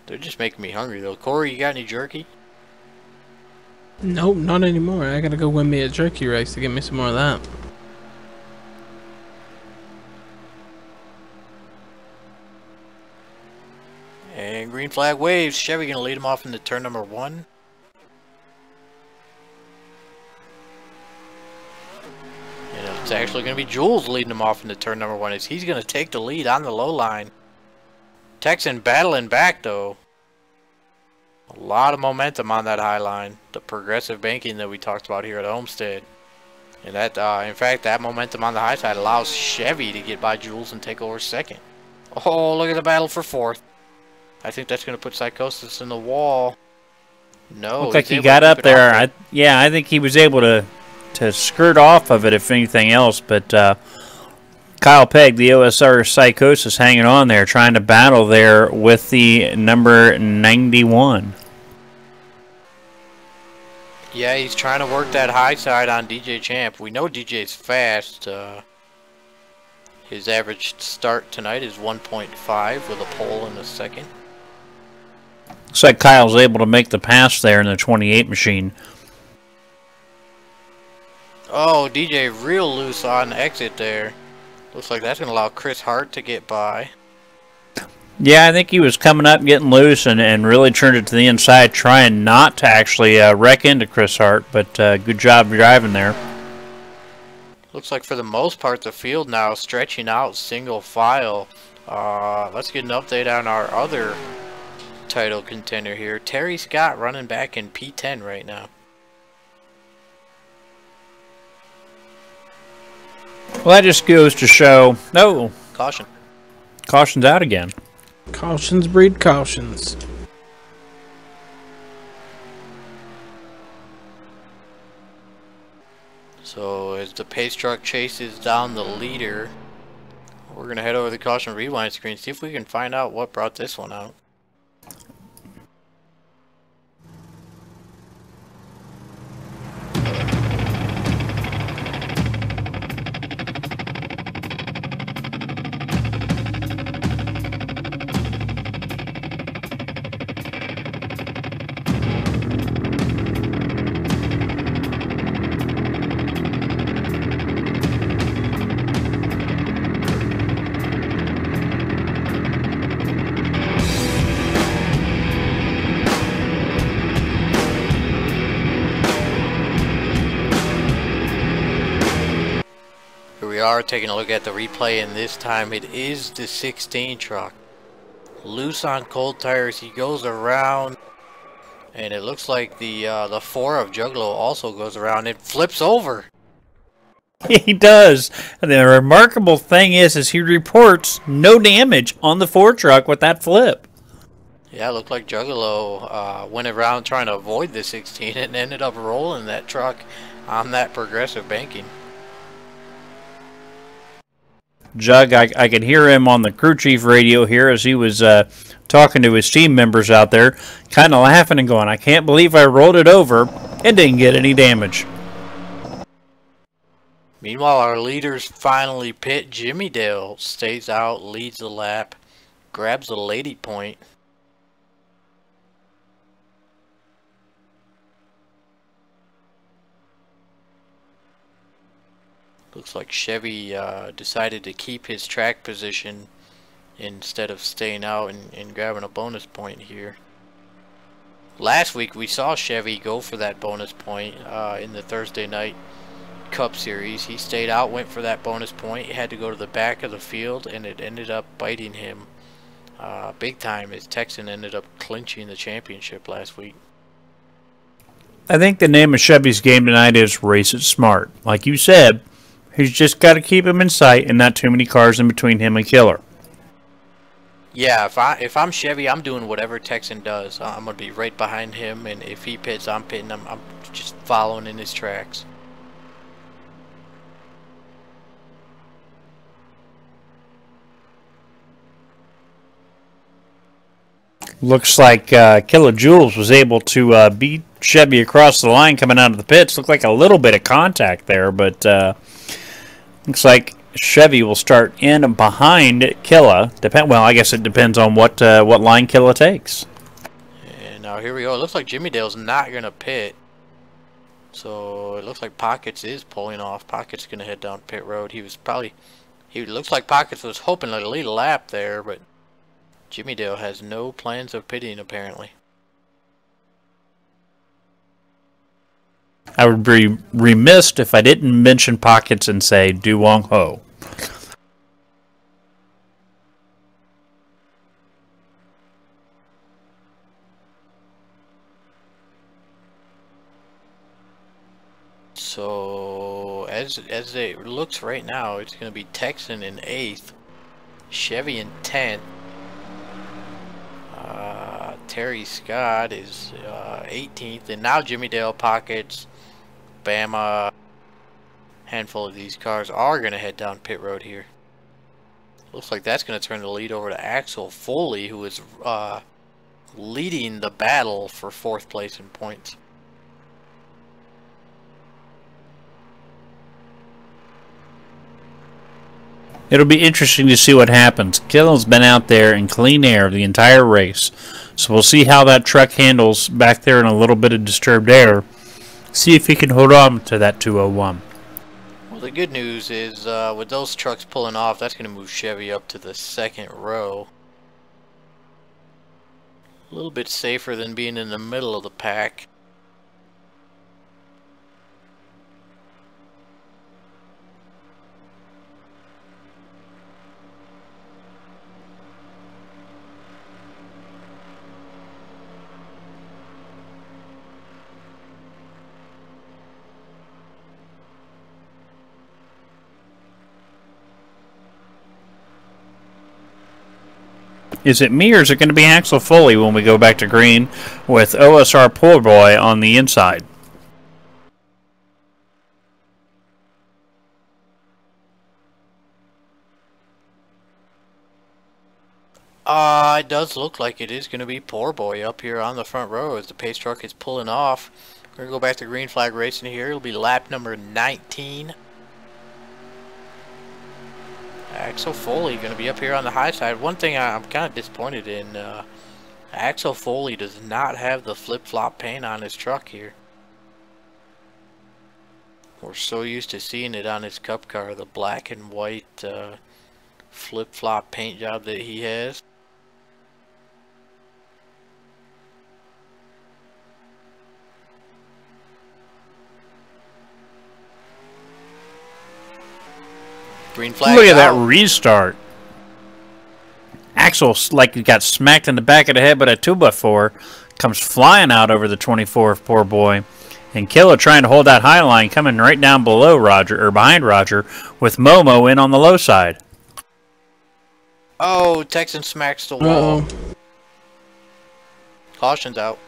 They're just making me hungry though. Corey, you got any jerky? Nope, not anymore. I gotta go win me a jerky race to get me some more of that. And green flag waves. Chevy gonna lead him off into turn number 1. And it's actually gonna be Jules leading him off into turn number 1 as he's gonna take the lead on the low line. Texan battling back though. A lot of momentum on that high line. The progressive banking that we talked about here at Homestead. And that, in fact, that momentum on the high side allows Chevy to get by Jules and take over second. Oh, look at the battle for 4th. I think that's going to put Psychosis in the wall. No. Looks like he got up there. I think he was able to skirt off of it, if anything else. But Kyle Pegg, the OSR Psychosis, hanging on there, trying to battle there with the number 91. Yeah, he's trying to work that high side on DJ Champ. We know DJ's fast. His average start tonight is 1.5 with a pole in the second. Looks like Kyle's able to make the pass there in the 28 machine. Oh, DJ real loose on exit there. Looks like that's going to allow Chris Hart to get by. Yeah, I think he was coming up, getting loose, and really turned it to the inside, trying not to actually wreck into Chris Hart, but good job driving there. Looks like for the most part the field now stretching out single file. Let's get an update on our other title contender here. Terry Scott running back in P10 right now. Well, that just goes to show... No. Caution. Caution's out again. Cautions breed cautions. So as the pace truck chases down the leader, we're going to head over the caution rewind screen, see if we can find out what brought this one out. We are taking a look at the replay, and this time it is the 16 truck. Loose on cold tires, he goes around, and it looks like the 4 of Juggalo also goes around and flips over. He does. And the remarkable thing is he reports no damage on the Ford truck with that flip. Yeah, it looked like Juggalo went around trying to avoid the 16 and ended up rolling that truck on that progressive banking. Jug, I could hear him on the crew chief radio here as he was talking to his team members out there, kind of laughing and going, I can't believe I rolled it over and didn't get any damage. Meanwhile, our leaders finally pit. Jimmy Dale stays out, leads the lap, grabs the lady point. Looks like Chevy decided to keep his track position instead of staying out and grabbing a bonus point here. Last week we saw Chevy go for that bonus point in the Thursday night Cup Series. He stayed out, went for that bonus point. He had to go to the back of the field, and it ended up biting him big time as Texan ended up clinching the championship last week. I think the name of Chevy's game tonight is Race It Smart. Like you said, he's just got to keep him in sight and not too many cars in between him and Killer. Yeah, if I'm Chevy, I'm doing whatever Texan does. I'm going to be right behind him, and if he pits, I'm pitting. I'm just following in his tracks. Looks like Killer Jules was able to beat Chevy across the line coming out of the pits. Looked like a little bit of contact there, but looks like Chevy will start in behind Killa. Well, I guess it depends on what line Killa takes. And now here we go. It looks like Jimmy Dale's not going to pit. So it looks like Pockets is pulling off. Pockets going to head down pit road. He looks like Pockets was hoping to lead a lap there, but Jimmy Dale has no plans of pitting apparently. I would be remiss if I didn't mention Pockets and say Du Wong Ho. So as it looks right now, it's going to be Texan in 8th, Chevy in 10th. Terry Scott is 18th, and now Jimmy Dale, Pockets, Bama, handful of these cars are going to head down pit road here. Looks like that's going to turn the lead over to Axel Foley, who is leading the battle for 4th place in points. It'll be interesting to see what happens. Killa's been out there in clean air the entire race, so we'll see how that truck handles back there in a little bit of disturbed air. See if he can hold on to that 201. Well, the good news is with those trucks pulling off, that's going to move Chevy up to the 2nd row. A little bit safer than being in the middle of the pack. Is it me or is it going to be Axel Foley when we go back to green with OSR Poor Boy on the inside? It does look like it is going to be Poor Boy up here on the front row as the pace truck is pulling off. We're going to go back to green flag racing here. It'll be lap number 19. Axel Foley going to be up here on the high side. One thing I'm kind of disappointed in, Axel Foley does not have the flip-flop paint on his truck here. We're so used to seeing it on his cup car, the black and white flip-flop paint job that he has. Green flag. Look at that restart. Axel, like he got smacked in the back of the head by a 2x4, comes flying out over the 24 of Poor Boy And Killa trying to hold that high line, coming right down below Roger, or behind Roger, with Momo in on the low side. Oh, Texan smacks the wall. Uh-oh. Caution's out.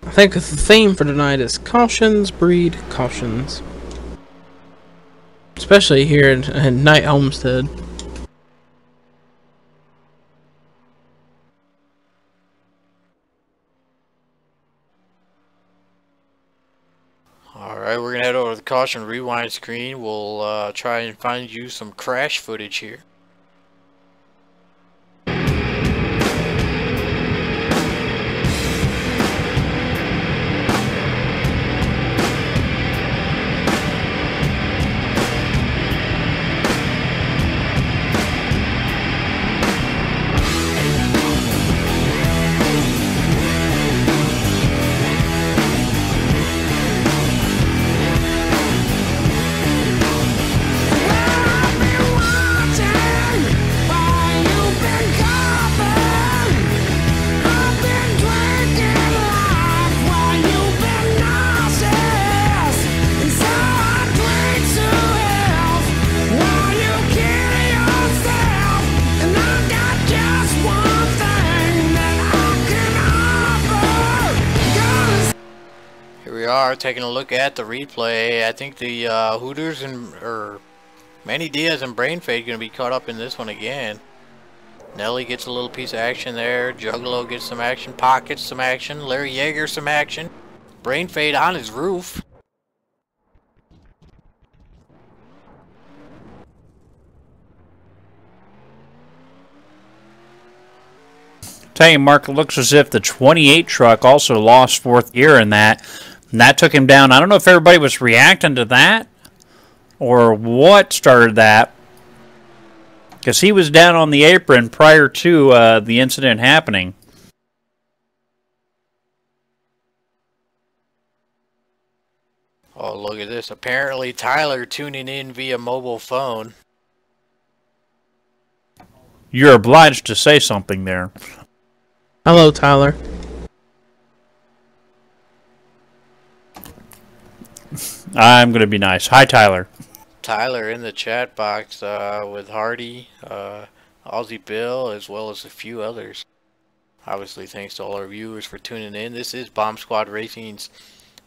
I think the theme for tonight is cautions breed cautions. Especially here in Night Homestead. Alright, we're gonna head over to the caution rewind screen. We'll try and find you some crash footage here. Taking a look at the replay. I think the Hooters or Manny Diaz and Brain Fade going to be caught up in this one again. Nelly gets a little piece of action there. Juggalo gets some action. Pac gets some action. Larry Yeager some action. Brain Fade on his roof. Tell you, Mark, it looks as if the 28 truck also lost fourth gear in that. And that took him down. I don't know if everybody was reacting to that or what started that, because he was down on the apron prior to the incident happening. Oh, look at this. Apparently Tyler tuning in via mobile phone. You're obliged to say something there. Hello, Tyler. I'm going to be nice. Hi, Tyler. Tyler in the chat box with Hardy, Aussie Bill, as well as a few others. Obviously, thanks to all our viewers for tuning in. This is Bomb Squad Racing's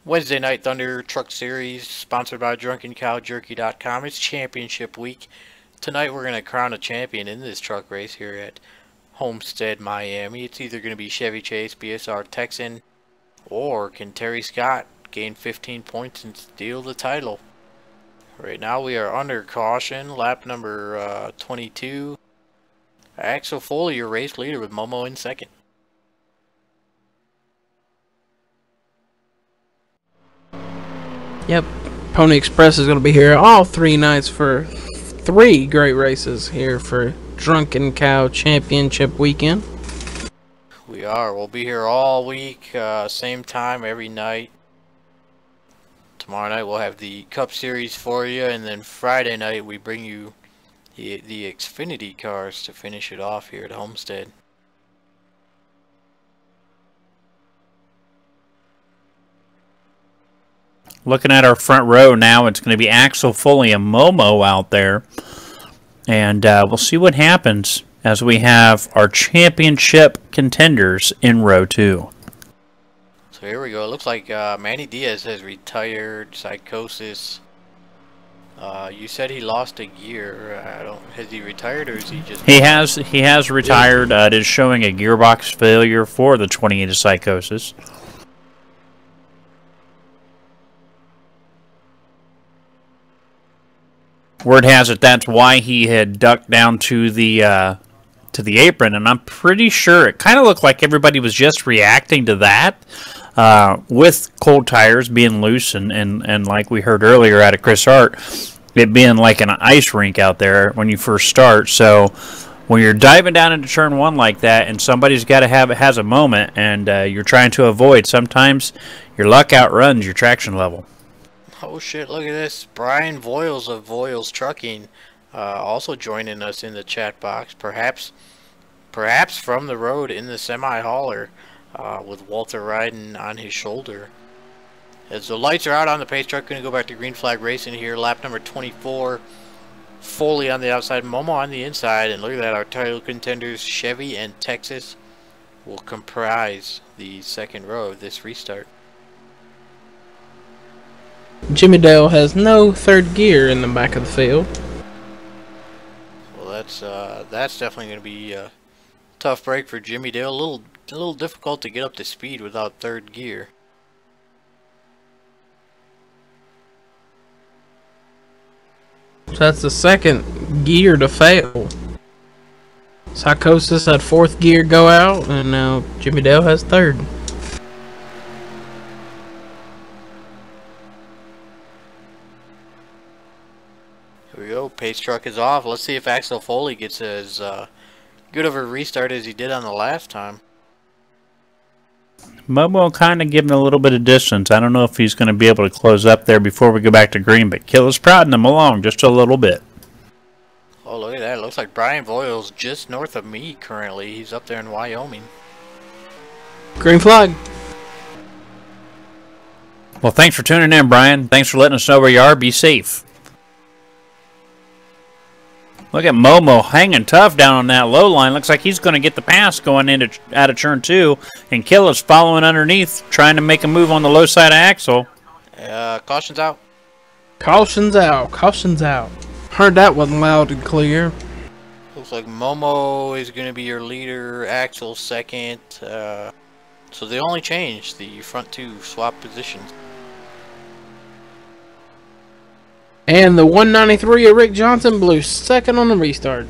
Wednesday Night Thunder Truck Series, sponsored by DrunkenCowJerky.com. It's championship week. Tonight, we're going to crown a champion in this truck race here at Homestead, Miami. It's either going to be Chevy Chase, BSR Texan, or can Terry Scott gain 15 points and steal the title. Right now we are under caution, lap number 22. Axel Foley, your race leader, with Momo in second. Yep, Pony Express is going to be here all 3 nights for 3 great races here for Drunken Cow Championship weekend. We are. We'll be here all week, same time every night. Tomorrow night we'll have the Cup Series for you, and then Friday night we bring you the Xfinity cars to finish it off here at Homestead. Looking at our front row now, it's going to be Axel Foley and Momo out there. And we'll see what happens as we have our championship contenders in row 2. So here we go. It looks like Manny Diaz has retired. Psychosis. You said he lost a gear. Has he retired, or is he just? He has retired. It is showing a gearbox failure for the 28 of Psychosis. Word has it that's why he had ducked down to the apron, and I'm pretty sure it kind of looked like everybody was just reacting to that. With cold tires being loose and like we heard earlier out of Chris Hart, it being like an ice rink out there when you first start. So when you're diving down into turn 1 like that and somebody's got to has a moment and you're trying to avoid, sometimes your luck outruns your traction level. Oh shit, look at this. Brian Voiles of Voiles Trucking also joining us in the chat box. Perhaps from the road in the semi-hauler with Walter riding on his shoulder. As the lights are out on the pace truck, going to go back to green flag racing here. Lap number 24. Foley on the outside, Momo on the inside. And look at that, our title contenders, Chevy and Texas, will comprise the second row of this restart. Jimmy Dale has no third gear in the back of the field. Well, that's definitely going to be a tough break for Jimmy Dale. A little difficult to get up to speed without third gear. So that's the second gear to fail. Psychosis had fourth gear go out, and now Jimmy Dale has third. Here we go, pace truck is off. Let's see if Axel Foley gets as good of a restart as he did on the last time. Momo kind of giving a little bit of distance. I don't know if he's going to be able to close up there before we go back to green, but Killer's prodding him along just a little bit. Oh, look at that. It looks like Brian Voiles just north of me currently. He's up there in Wyoming. Green flag. Well, thanks for tuning in, Brian. Thanks for letting us know where you are. Be safe. Look at Momo hanging tough down on that low line. Looks like he's going to get the pass going out of turn 2. And Killer's following underneath, trying to make a move on the low side of Axel. Caution's out. Caution's out. Caution's out. Heard that one loud and clear. Looks like Momo is going to be your leader. Axel second. So they only changed the front two swap positions. And the 193 of Rick Johnson blew second on the restart.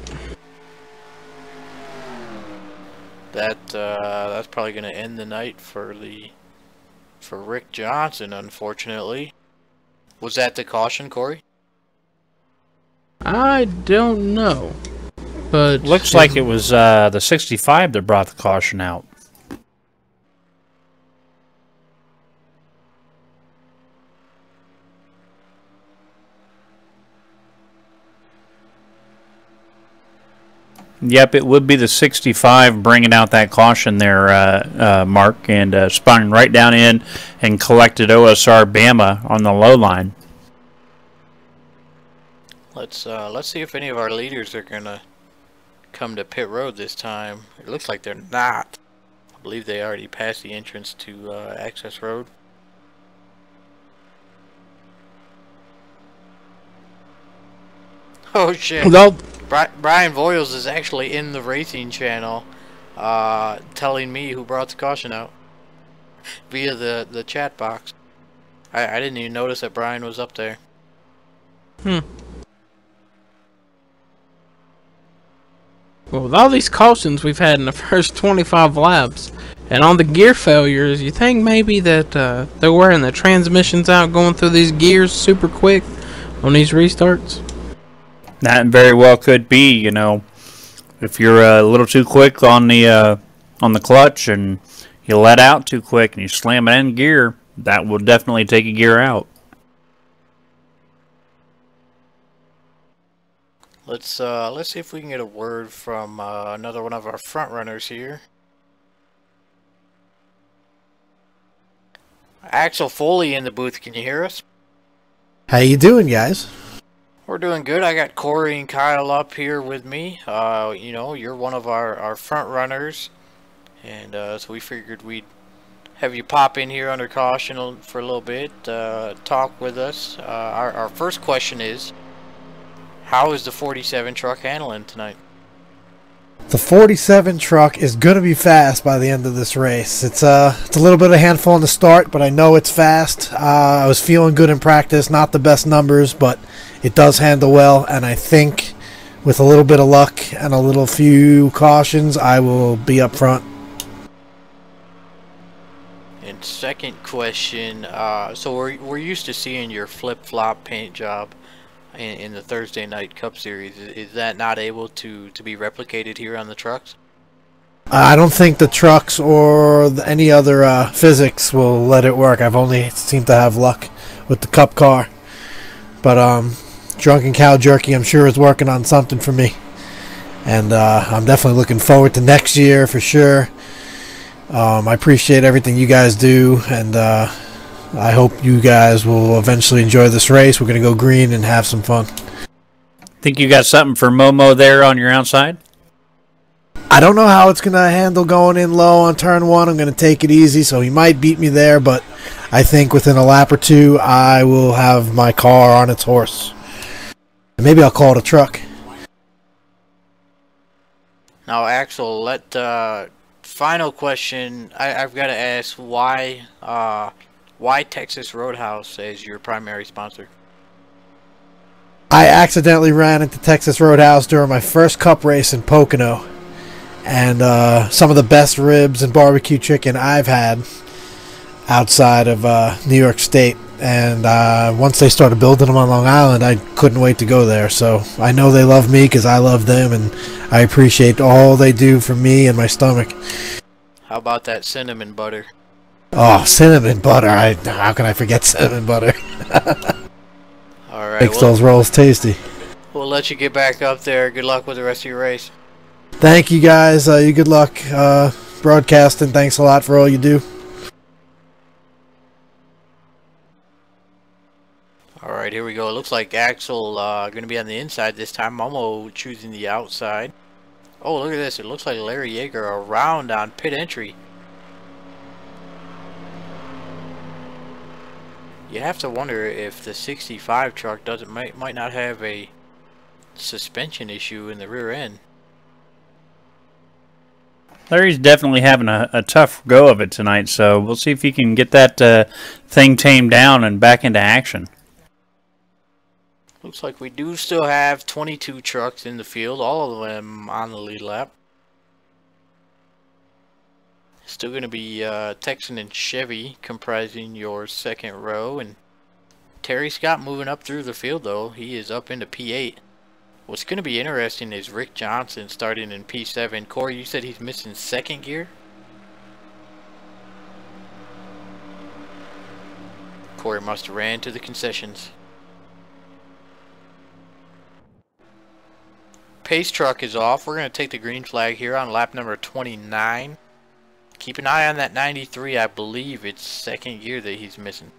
That's probably going to end the night for Rick Johnson, unfortunately. Was that the caution, Corey? I don't know, but looks like it was the 65 that brought the caution out. Yep, it would be the 65 bringing out that caution there, Mark, and spun right down in and collected OSR Bama on the low line. Let's see if any of our leaders are gonna come to pit road this time. It looks like they're not. I believe they already passed the entrance to access road. Oh shit! No. Brian Voiles is actually in the racing channel, telling me who brought the caution out via the chat box. I didn't even notice that Brian was up there. Well, with all these cautions we've had in the first 25 laps, and on the gear failures, you think maybe that they're wearing the transmissions out, going through these gears super quick on these restarts? That very well could be, you know, if you're a little too quick on the clutch and you let out too quick and you slam it in gear, that will definitely take a gear out. Let's see if we can get a word from another one of our front runners here. Axel Foley in the booth. Can you hear us? How you doing, guys? We're doing good. I got Corey and Kyle up here with me. You know, you're one of our front runners, and so we figured we'd have you pop in here under caution for a little bit, talk with us. Our first question is, how is the 47 truck handling tonight? The 47 truck is going to be fast by the end of this race. It's a little bit of a handful in the start, but I know it's fast. I was feeling good in practice, not the best numbers, but it does handle well, and I think with a little bit of luck and a little few cautions, I will be up front. And second question, so we're used to seeing your flip-flop paint job in the Thursday Night Cup Series. Is that not able to be replicated here on the trucks? I don't think the trucks or any other physics will let it work. I've only seemed to have luck with the Cup car. But Drunken Cow Jerky, I'm sure, is working on something for me. And I'm definitely looking forward to next year for sure. I appreciate everything you guys do, and I hope you guys will eventually enjoy this race. We're going to go green and have some fun. Think you got something for Momo there on your outside? I don't know how it's going to handle going in low on turn 1. I'm going to take it easy, so he might beat me there, but I think within a lap or two, I will have my car on its horse. And maybe I'll call it a truck. Now, Axel, final question. I've got to ask, why Texas Roadhouse as your primary sponsor? I accidentally ran into Texas Roadhouse during my first Cup race in Pocono. And some of the best ribs and barbecue chicken I've had outside of New York State. And once they started building them on Long Island, I couldn't wait to go there. So I know they love me because I love them, and I appreciate all they do for me and my stomach. How about that cinnamon butter? Oh, cinnamon butter. How can I forget cinnamon butter? All right. Makes those rolls tasty. We'll let you get back up there. Good luck with the rest of your race. Thank you, guys. You good luck broadcasting. Thanks a lot for all you do. All right, here we go. It looks like Axel going to be on the inside this time. Momo choosing the outside. Oh, look at this. It looks like Larry Yeager around on pit entry. You have to wonder if the 65 truck might not have a suspension issue in the rear end. Larry's definitely having a tough go of it tonight, so we'll see if he can get that thing tamed down and back into action. Looks like we do still have 22 trucks in the field, all of them on the lead lap. Still going to be Texan and Chevy comprising your second row, and Terry Scott moving up through the field though. He is up into P8. What's going to be interesting is Rick Johnson starting in P7. Corey, you said he's missing second gear? Corey must have ran to the concessions. Pace truck is off. We're going to take the green flag here on lap number 29. Keep an eye on that 93. I believe it's second gear that he's missing.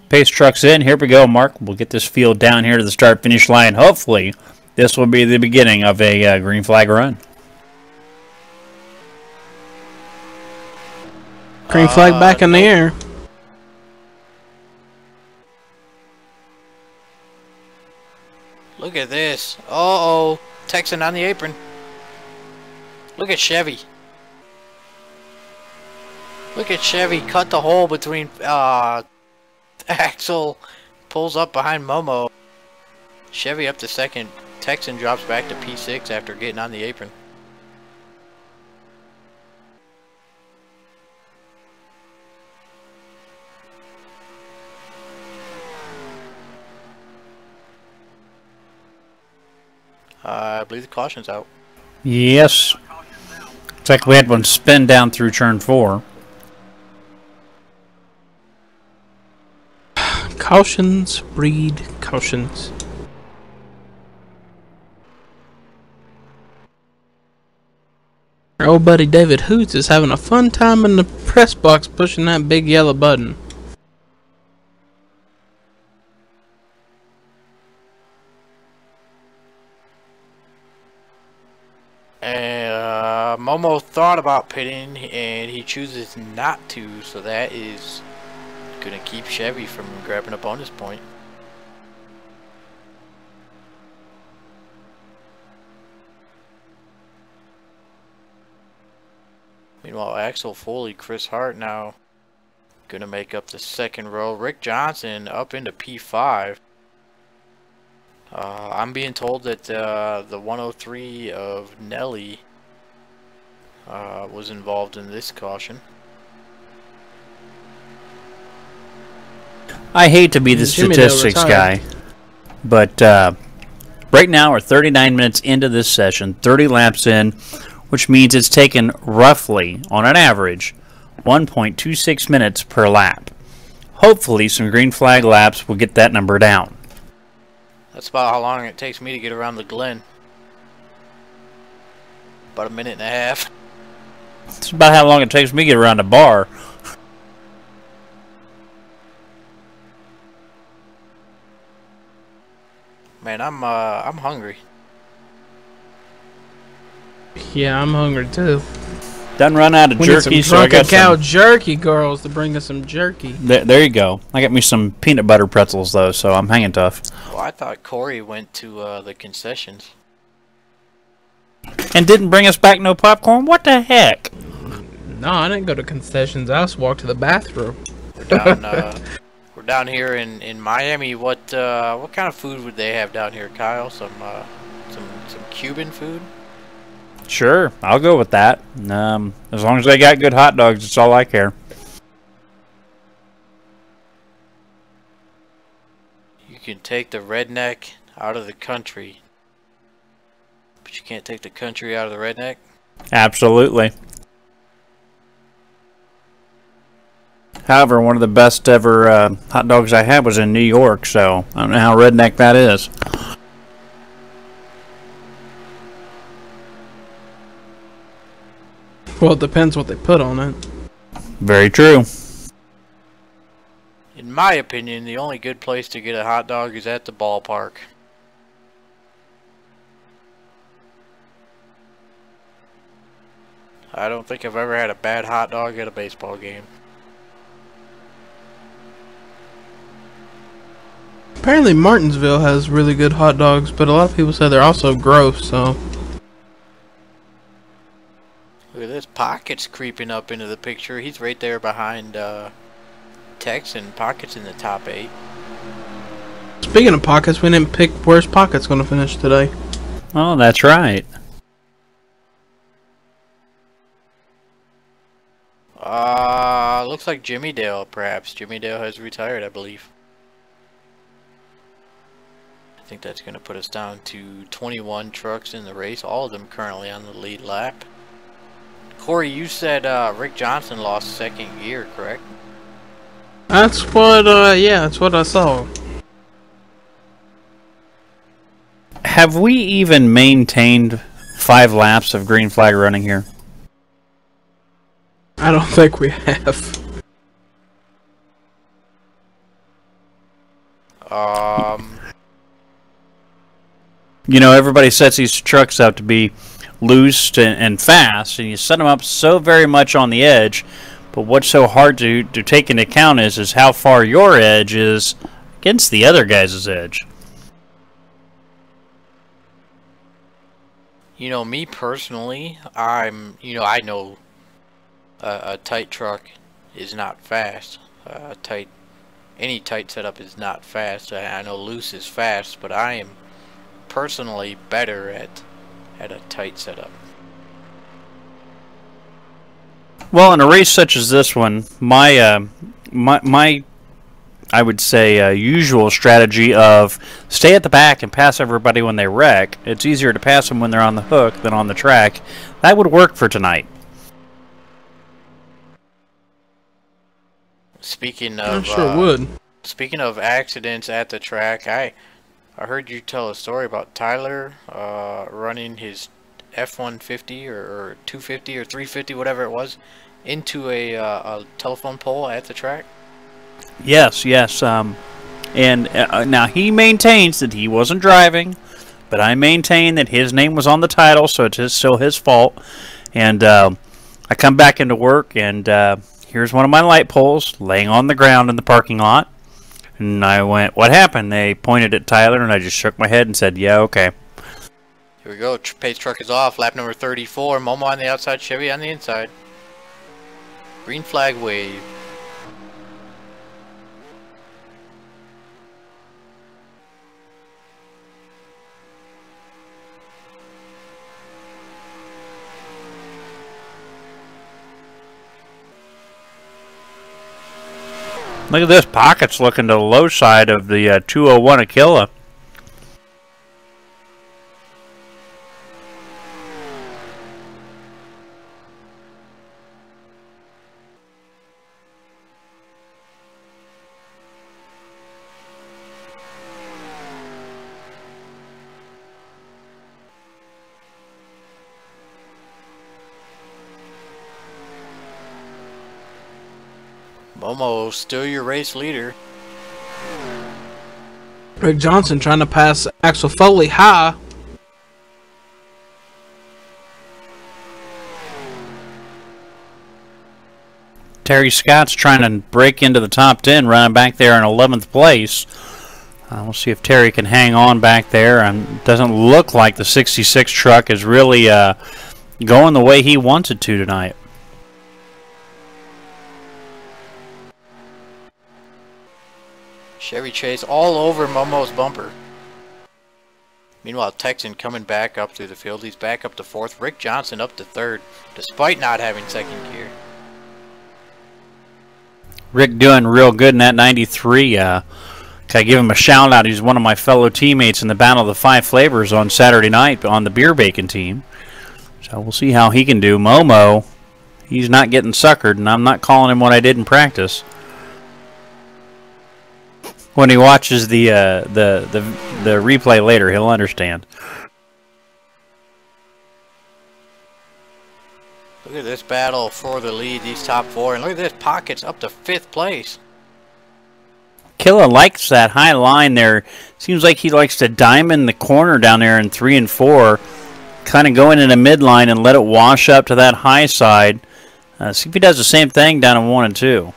Pace truck's in. Here we go, Mark. We'll get this field down here to the start-finish line. Hopefully, this will be the beginning of a green flag run. Green flag back in the air. Look at this. Uh-oh. Texan on the apron. Look at Chevy. Look at Chevy cut the hole between Axel. Pulls up behind Momo. Chevy up to second. Texan drops back to P6 after getting on the apron. I believe the caution's out. Yes. Looks like we had one spin down through turn 4. Cautions breed cautions. Our old buddy David Hoots is having a fun time in the press box pushing that big yellow button. Momo thought about pitting and he chooses not to, so that is going to keep Chevy from grabbing a bonus point. Meanwhile, Axel Foley, Chris Hart now going to make up the second row. Rick Johnson up into P5. I'm being told that the 103 of Nelly was involved in this caution. I hate to be the statistics guy, But right now we're 39 minutes into this session, 30 laps in, which means it's taken roughly, on an average, 1.26 minutes per lap. Hopefully some green flag laps will get that number down. That's about how long it takes me to get around the Glen. About a minute and a half. It's about how long it takes me to get around the bar. Man, I'm hungry. Yeah, I'm hungry too. Done run out of jerky, so I got cow jerky, girls, to bring us some jerky. There you go. I got me some peanut butter pretzels though, so I'm hanging tough. Well, I thought Corey went to the concessions. And didn't bring us back no popcorn? What the heck? No, I didn't go to concessions. I just walked to the bathroom. We're down here in Miami. What kind of food would they have down here, Kyle? Some Cuban food? Sure, I'll go with that. As long as they got good hot dogs, that's all I care. You can take the redneck out of the country, but you can't take the country out of the redneck? Absolutely. However, one of the best ever hot dogs I had was in New York, so I don't know how redneck that is. Well, it depends what they put on it. Very true. In my opinion, the only good place to get a hot dog is at the ballpark. I don't think I've ever had a bad hot dog at a baseball game. Apparently Martinsville has really good hot dogs, but a lot of people say they're also gross, so... Look at this, Pocket's creeping up into the picture. He's right there behind Tex, and Pocket's in the top 8. Speaking of Pockets, we didn't pick where's Pocket's going to finish today. Oh, that's right. Looks like Jimmy Dale, perhaps. Jimmy Dale has retired, I believe. I think that's going to put us down to 21 trucks in the race, all of them currently on the lead lap. Corey, you said Rick Johnson lost second gear, correct? That's what, yeah, that's what I saw. Have we even maintained 5 laps of green flag running here? I don't think we have. You know, everybody sets these trucks up to be loose and fast, and you set them up so very much on the edge, but what's so hard to take into account is how far your edge is against the other guy's edge. You know, me personally, I know a tight truck is not fast. Any tight setup is not fast. I know loose is fast, but I am personally better at a tight setup. Well, in a race such as this one, my I would say usual strategy of stay at the back and pass everybody when they wreck. It's easier to pass them when they're on the hook than on the track. That would work for tonight. Speaking of, sure would. Speaking of accidents at the track, I heard you tell a story about Tyler running his F-150 or 250 or 350, whatever it was, into a telephone pole at the track. Yes. And now he maintains that he wasn't driving, but I maintain that his name was on the title, so it's still his fault. And I come back into work, and here's one of my light poles laying on the ground in the parking lot. And I went, "What happened?" They pointed at Tyler, and I just shook my head and said, "Yeah, okay." Here we go. Pace truck is off. Lap number 34. Momo on the outside, Chevy on the inside. Green flag wave. Look at this. Pocket's looking to the low side of the 201 Aquila. Momo still your race leader. Rick Johnson trying to pass Axel Foley high. Terry Scott's trying to break into the top 10, running back there in 11th place. We'll see if Terry can hang on back there. And doesn't look like the 66 truck is really going the way he wants it to tonight. Chevy Chase all over Momo's bumper. Meanwhile, Texan coming back up through the field. He's back up to 4th. Rick Johnson up to 3rd, despite not having 2nd gear. Rick doing real good in that 93. Can I give him a shout out? He's one of my fellow teammates in the Battle of the Five Flavors on Saturday night on the beer bacon team. So we'll see how he can do. Momo, he's not getting suckered, and I'm not calling him what I did in practice. When he watches the replay later, he'll understand. Look at this battle for the lead, these top 4, and look at this, Pockets up to 5th place. Killa likes that high line there. Seems like he likes to diamond the corner down there in 3 and 4, kind of go in a midline and let it wash up to that high side. See if he does the same thing down in 1 and 2.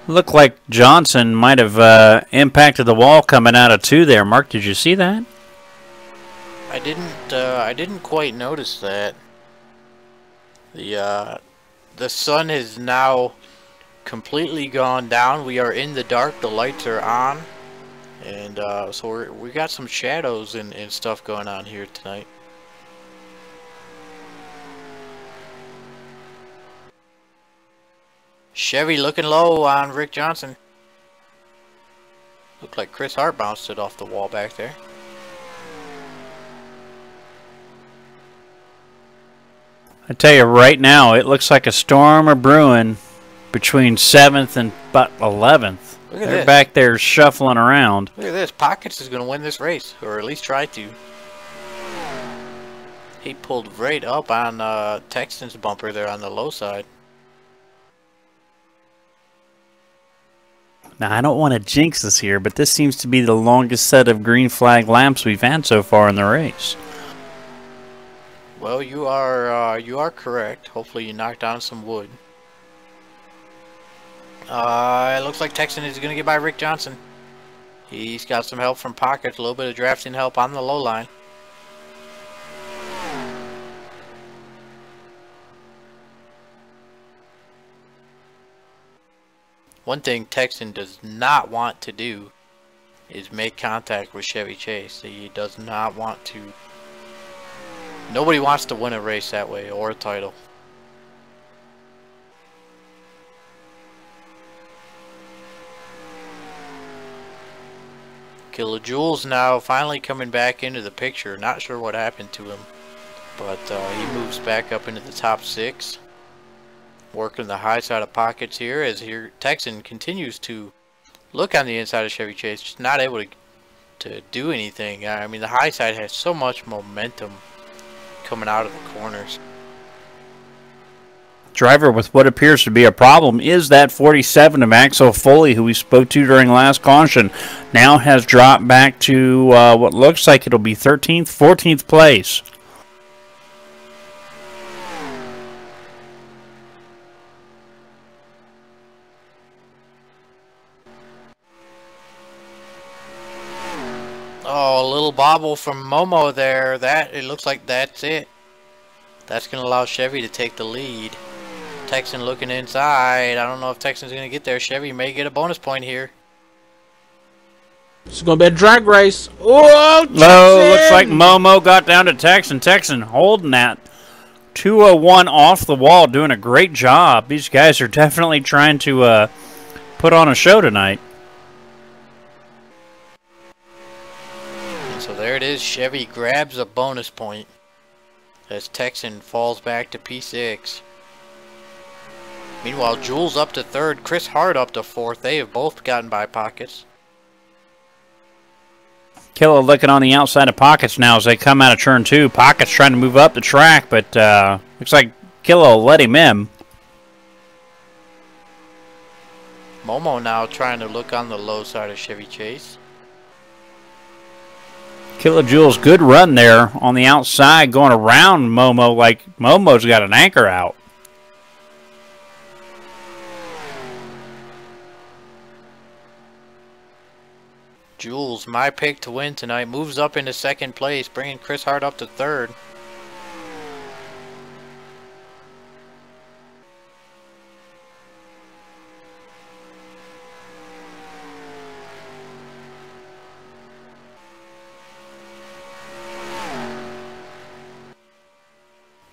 Looked like Johnson might have impacted the wall coming out of 2 there. Mark, did you see that? I didn't quite notice that. The sun has now completely gone down. We are in the dark. The lights are on, and so we got some shadows and stuff going on here tonight. Chevy looking low on Rick Johnson. Looked like Chris Hart bounced it off the wall back there. I tell you right now, it looks like a storm are brewing between 7th and 11th. Look at They're this. back there shuffling around. Look at this. Pockets is going to win this race, or at least try to. He pulled right up on Texan's bumper there on the low side. Now, I don't want to jinx this here, but this seems to be the longest set of green flag laps we've had so far in the race. Well, you are correct. Hopefully you knocked down some wood. It looks like Texan is going to get by Rick Johnson. He's got some help from Pockets, a little bit of drafting help on the low line. One thing Texan does not want to do is make contact with Chevy Chase. He does not want to. Nobody wants to win a race that way, or a title. Kilojoules now finally coming back into the picture. Not sure what happened to him, but he moves back up into the top 6. Working the high side of Pockets here as here Texan continues to look on the inside of Chevy Chase, just not able to do anything. I mean, the high side has so much momentum coming out of the corners. Driver with what appears to be a problem is that 47 of Axel Foley, who we spoke to during last caution, now has dropped back to what looks like it'll be 13th, 14th place. Oh, a little bobble from Momo there. It looks like that's it. That's going to allow Chevy to take the lead. Texan looking inside. I don't know if Texan's going to get there. Chevy may get a bonus point here. It's going to be a drag race. Oh, looks like Momo got down to Texan. Texan holding that 201 off the wall, doing a great job. These guys are definitely trying to put on a show tonight. So there it is. Chevy grabs a bonus point as Texan falls back to P6. Meanwhile, Jules up to 3rd. Chris Hart up to 4th. They have both gotten by Pockets. Killa looking on the outside of Pockets now as they come out of turn 2. Pockets trying to move up the track, but looks like Killa will let him in. Momo now trying to look on the low side of Chevy Chase. Killajules, good run there on the outside going around Momo like Momo's got an anchor out. Jules, my pick to win tonight, moves up into second place, bringing Chris Hart up to third.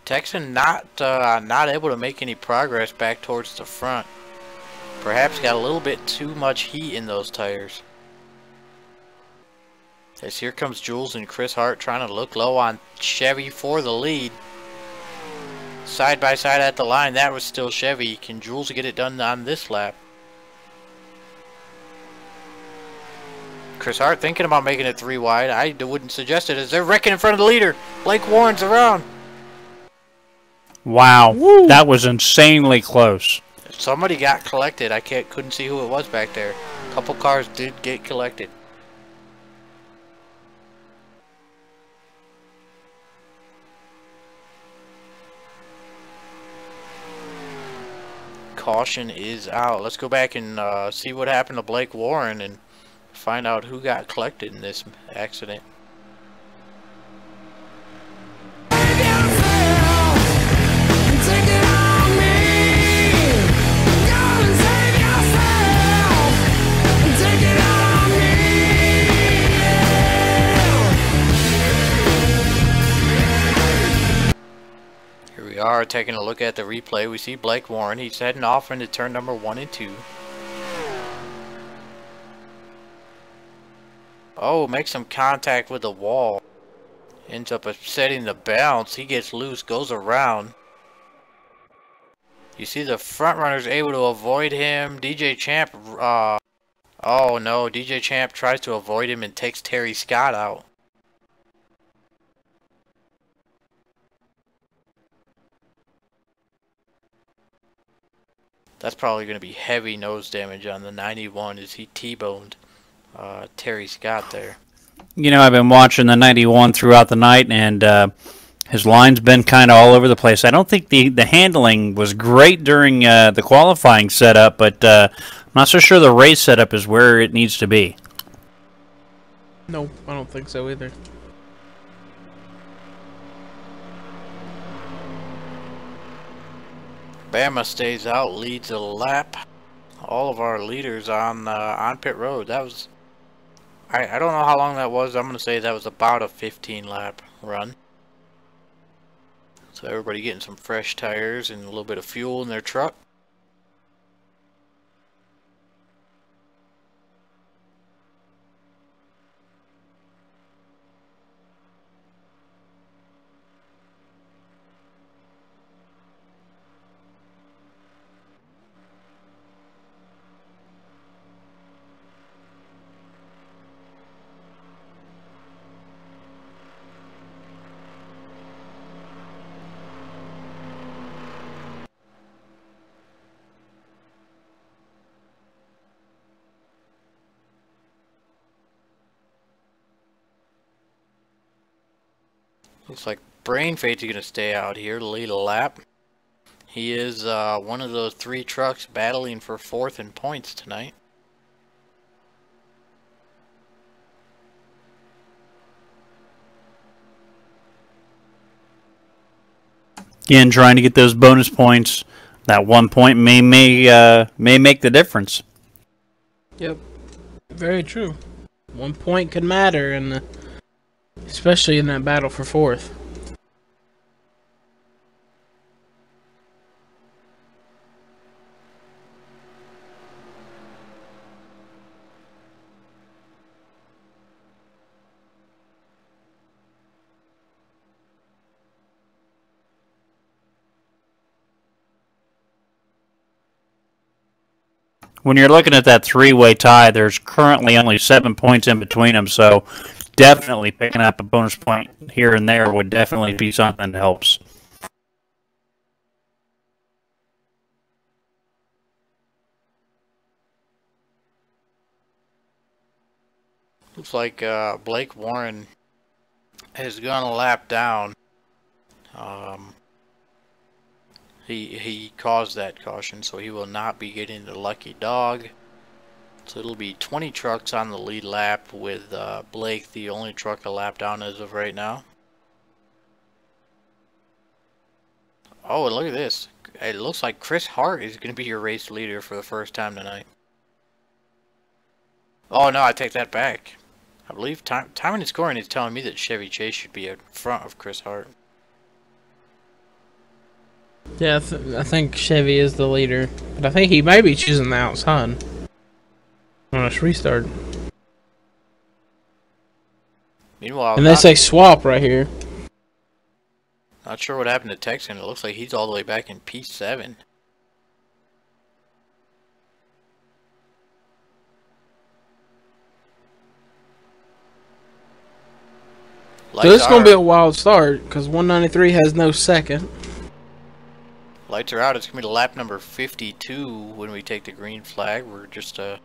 Texan not able to make any progress back towards the front. Perhaps got a little bit too much heat in those tires. As here comes Jules and Chris Hart trying to look low on Chevy for the lead. Side by side at the line, that was still Chevy. Can Jules get it done on this lap? Chris Hart thinking about making it 3 wide. I wouldn't suggest it as they're wrecking in front of the leader. Blake Warren's around. Wow, that was insanely close. Somebody got collected. I couldn't see who it was back there. A couple cars did get collected. Caution is out. Let's go back and see what happened to Blake Warren and find out who got collected in this accident. We are taking a look at the replay. We see Blake Warren. He's heading off into turn number 1 and 2. Oh, makes some contact with the wall. Ends up upsetting the bounce. He gets loose, goes around. You see the front runner's able to avoid him. DJ Champ, oh no, DJ Champ tries to avoid him and takes Terry Scott out. That's probably going to be heavy nose damage on the 91 as he T-boned Terry Scott there. You know, I've been watching the 91 throughout the night, and his line's been kind of all over the place. I don't think the handling was great during the qualifying setup, but I'm not so sure the race setup is where it needs to be. No, I don't think so either. Bama stays out, leads a lap. All of our leaders on pit road. That was, I don't know how long that was. I'm gonna say that was about a 15 lap run. So everybody getting some fresh tires and a little bit of fuel in their truck. Looks like Brain Fade's going to stay out here to lead a lap. He is one of those 3 trucks battling for 4th in points tonight. Again, trying to get those bonus points. That 1 point may make the difference. Yep, very true. 1 point could matter, and especially in that battle for 4th. When you're looking at that 3-way tie, there's currently only 7 points in between them, so definitely picking up a bonus point here and there would definitely be something that helps. Looks like Blake Warren has gone a lap down. He caused that caution, so he will not be getting the lucky dog. So it'll be 20 trucks on the lead lap with Blake the only truck a lap down as of right now. Oh, and look at this. It looks like Chris Hart is going to be your race leader for the first time tonight. Oh no, I take that back. I believe timing and scoring is telling me that Chevy Chase should be in front of Chris Hart. Yeah, I think Chevy is the leader, but I think he may be choosing the outside. Let's restart. Meanwhile, and they say swap right here. Not sure what happened to Texan. It looks like he's all the way back in P7. So this is going to be a wild start because 193 has no second. Lights are out. It's going to be lap number 52 when we take the green flag. We're just a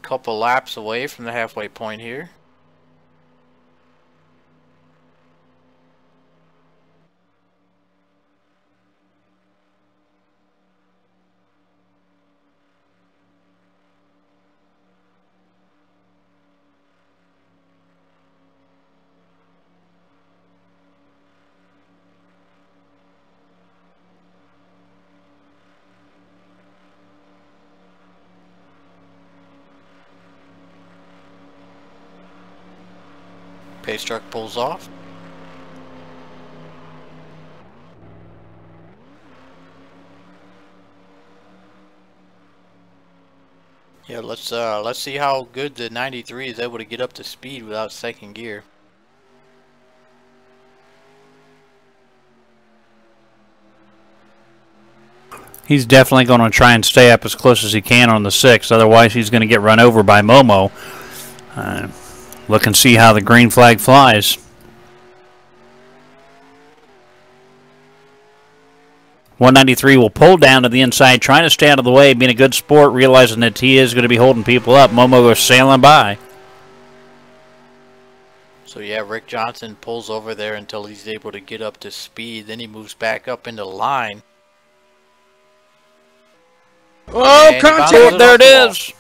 couple laps away from the halfway point here. Pace truck pulls off. Yeah, let's see how good the 93 is able to get up to speed without second gear. He's definitely going to try and stay up as close as he can on the 6. Otherwise, he's going to get run over by Momo. Look and see how the green flag flies. 193 will pull down to the inside, trying to stay out of the way, being a good sport, realizing that he is going to be holding people up. Momo goes sailing by. So yeah, Rick Johnson pulls over there until he's able to get up to speed. Then he moves back up into line. Oh, contact! There it is.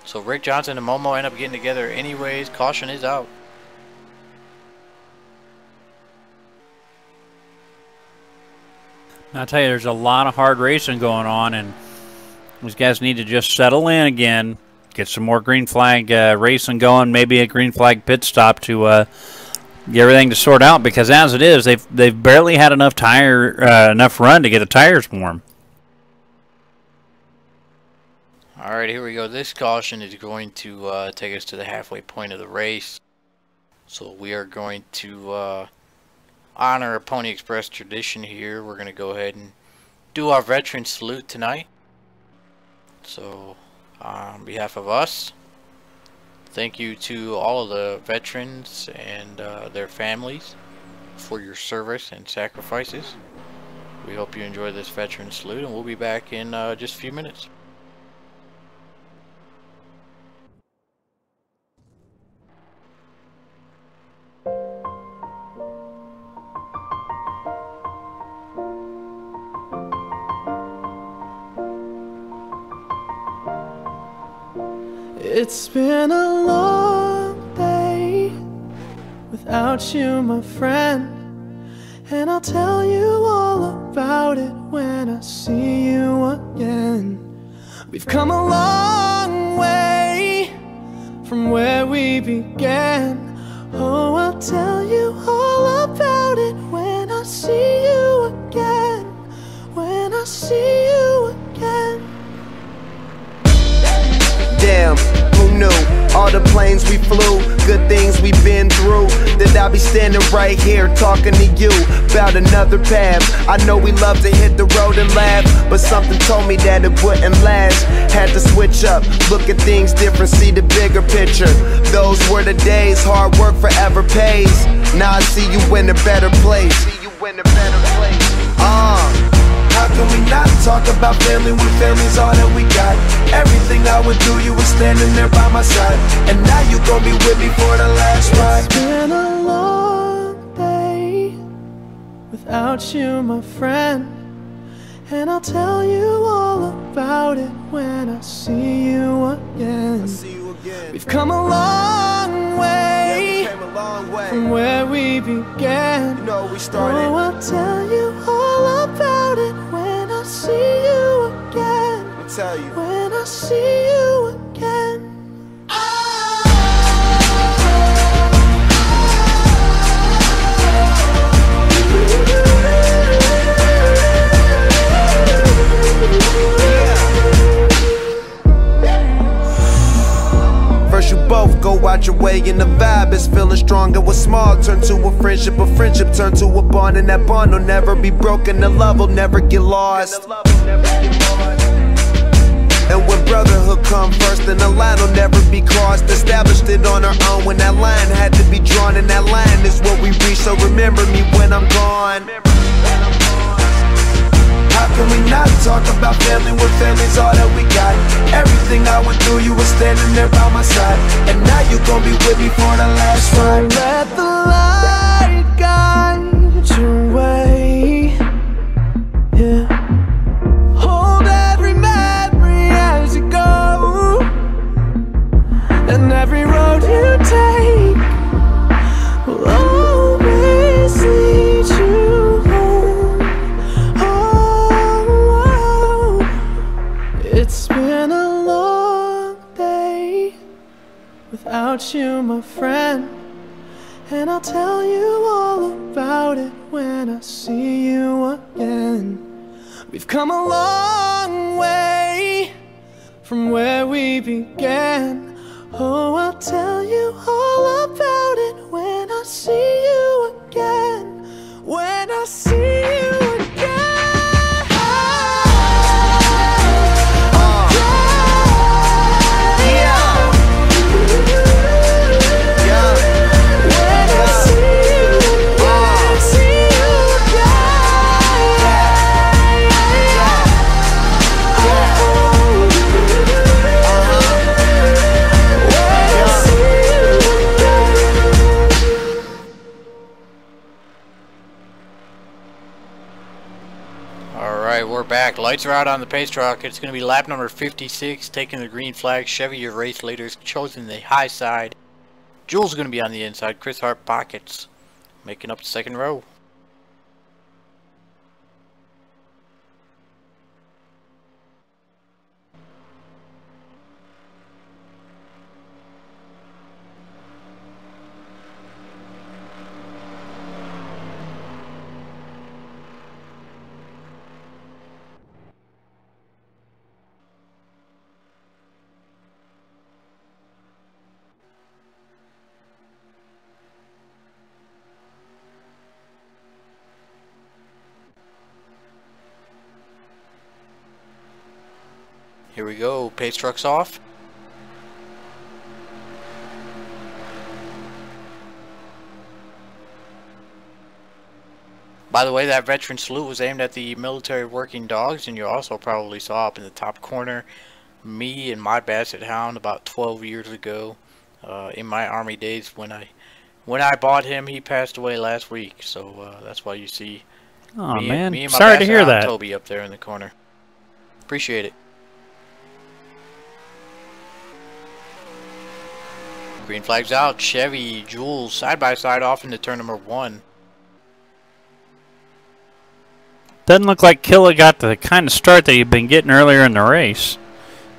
So Rick Johnson and Momo end up getting together anyways. Caution is out. I'll tell you, there's a lot of hard racing going on, and these guys need to just settle in again, get some more green flag racing going, maybe a green flag pit stop to get everything to sort out. Because as it is, they've barely had enough enough run to get the tires warm. Alright, here we go. This caution is going to take us to the halfway point of the race. So we are going to honor a Pony Express tradition here. We're going to go ahead and do our veteran salute tonight. So on behalf of us, thank you to all of the veterans and their families for your service and sacrifices. We hope you enjoy this veteran salute, and we'll be back in just a few minutes. It's been a long day without you, my friend, and I'll tell you all about it when I see you again. We've come a long way from where we began. Oh, I'll tell you all about it when I see you again. When I see you again. Damn, who knew? All the planes we flew, good things we've been through. The but I'll be standing right here talking to you about another path. I know we love to hit the road and laugh, but something told me that it wouldn't last. Had to switch up, look at things different, see the bigger picture. Those were the days, hard work forever pays. Now I see you in a better place. How can we not talk about family when family's all that we got? Everything I would do, you were standing there by my side, and now you gon' be with me for the last ride. It's been a long day without you, my friend, and I'll tell you all about it when I see you again. We've come a long way from where we began. You know, we started. Oh, I'll tell you all about it when I see you again. Let me tell you. When I see you again. First you both go out your way and the vibe is feeling strong. And what's small turn to a friendship turn to a bond, and that bond will never be broken. The love will never get lost. And when brotherhood come first, then the line will never be crossed. Established it on our own when that line had to be drawn, and that line is what we reach. So remember me when I'm gone. How can we not talk about family when family's all that we got? Everything I went through, you were standing there by my side, and now you gon' be with me for the last ride. Let the light guide your way. Yeah. Hold every memory as you go, and every road you take will always lead you home. It's been a long day without you, my friend, and I'll tell you all about it when I see you again. We've come a long way from where we began. Oh, I'll tell you all about it when I see you again. When I see you again. We're back. Lights are out on the pace truck. It's going to be lap number 56, taking the green flag. Chevy, your race leaders, chosen the high side. Jules going to be on the inside. Chris Hart pockets, making up the second row. Here we go, pace truck's off. By the way, that veteran salute was aimed at the military working dogs, and you also probably saw up in the top corner me and my basset hound about 12 years ago in my army days. When I bought him, he passed away last week, so that's why you see oh, me man. and my Sorry to basset hear hound that. Toby up there in the corner. Appreciate it. Green flag's out. Chevy, Jules, side by side off into turn number 1. Doesn't look like Killa got the kind of start that he'd been getting earlier in the race.